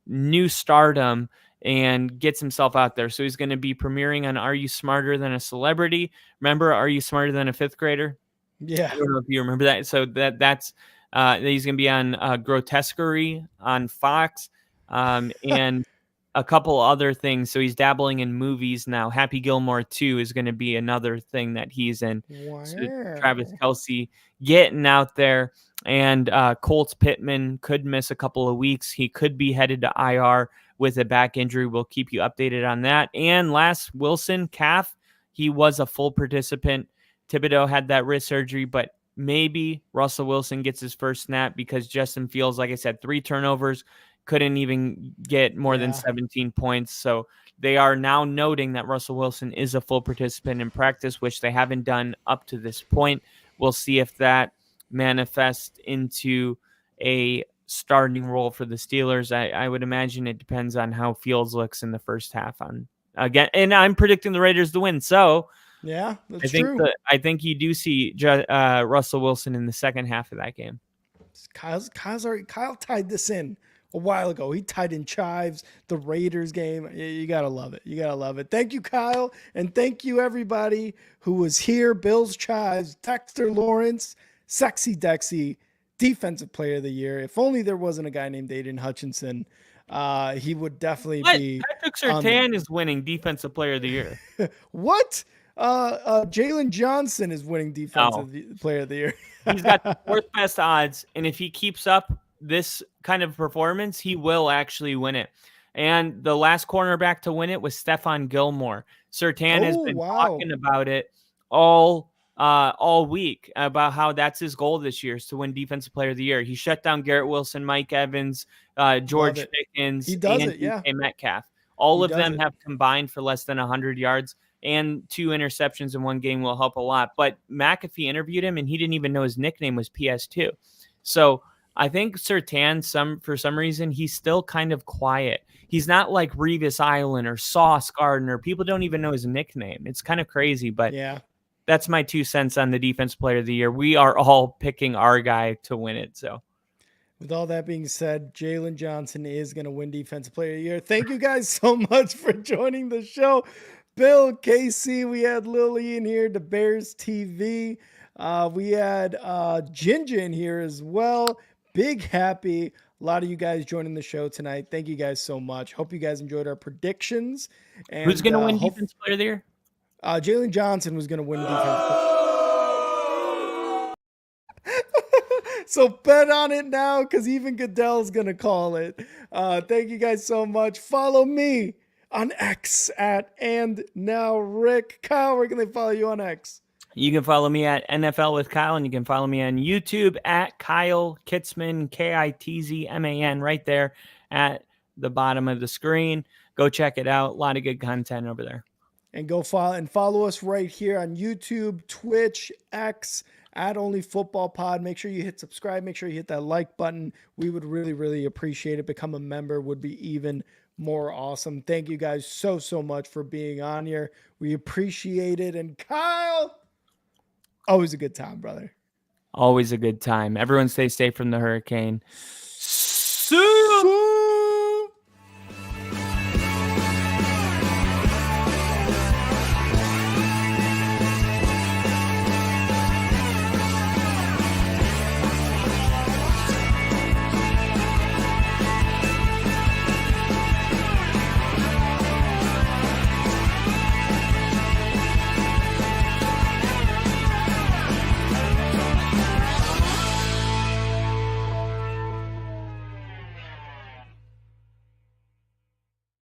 new stardom and gets himself out there. So he's going to be premiering on Are You Smarter Than a Celebrity? Remember, Are You Smarter Than a Fifth Grader? Yeah. I don't know if you remember that. So that's he's going to be on Grotesquerie on Fox and a couple other things. So he's dabbling in movies now. Happy Gilmore 2 is going to be another thing that he's in. Wow. So Travis Kelce getting out there. And Colts Pittman could miss a couple of weeks. He could be headed to IR with a back injury. We'll keep you updated on that. And last, Wilson, calf. He was a full participant. Thibodeau had that wrist surgery, but maybe Russell Wilson gets his first snap because Justin Fields, like I said, 3 turnovers, couldn't even get more than 17 points. So they are now noting that Russell Wilson is a full participant in practice, which they haven't done up to this point. We'll see if that manifest into a starting role for the Steelers. I would imagine it depends on how Fields looks in the first half again. And I'm predicting the Raiders to win. So yeah, that's true. I think you do see Russell Wilson in the second half of that game. Kyle tied this in a while ago. He tied in chives, the Raiders game. You got to love it. You got to love it. Thank you, Kyle. And thank you, everybody who was here. Bills Chives, Dexter Lawrence, Sexy Dexy, Defensive Player of the Year. If only there wasn't a guy named Aiden Hutchinson, he would definitely be. Patrick Surtain is winning Defensive Player of the Year. What? Jalen Johnson is winning Defensive Player of the Year. He's got the 4th best odds, and if he keeps up this kind of performance, he will actually win it. And the last cornerback to win it was Stephon Gilmore. Surtain has been talking about it all week about how that's his goal this year is to win Defensive Player of the Year. He shut down Garrett Wilson, Mike Evans, George Pickens, and DK Metcalf. All of them have combined for less than 100 yards, and 2 interceptions in one game will help a lot. But McAfee interviewed him, and he didn't even know his nickname was PS2. So I think Surtain, for some reason, he's still kind of quiet. He's not like Revis Island or Sauce Gardner. People don't even know his nickname. It's kind of crazy, but yeah. That's my 2 cents on the Defensive Player of the Year. We are all picking our guy to win it. So, with all that being said, Jalen Johnson is going to win Defensive Player of the Year. Thank you guys so much for joining the show. Bill, Casey, we had Lily in here, the Bears TV. We had Ginger in here as well. Big happy. A lot of you guys joining the show tonight. Thank you guys so much. Hope you guys enjoyed our predictions. And who's going to win Defensive Player of the Year? Jalen Johnson was going to win defense. So bet on it now because even Goodell's going to call it. Thank you guys so much. Follow me on X @AndNowRick. Kyle, where can they follow you on X? You can follow me at NFL with Kyle, and you can follow me on YouTube at Kyle Kitzman, Kitzman, right there at the bottom of the screen. Go check it out. A lot of good content over there. And go follow us right here on YouTube, Twitch, X, at Only Football Pod. Make sure you hit subscribe. Make sure you hit that like button. We would really, really appreciate it. Become a member would be even more awesome. Thank you guys so much for being on here. We appreciate it. And Kyle, always a good time, brother. Always a good time. Everyone stay safe from the hurricane.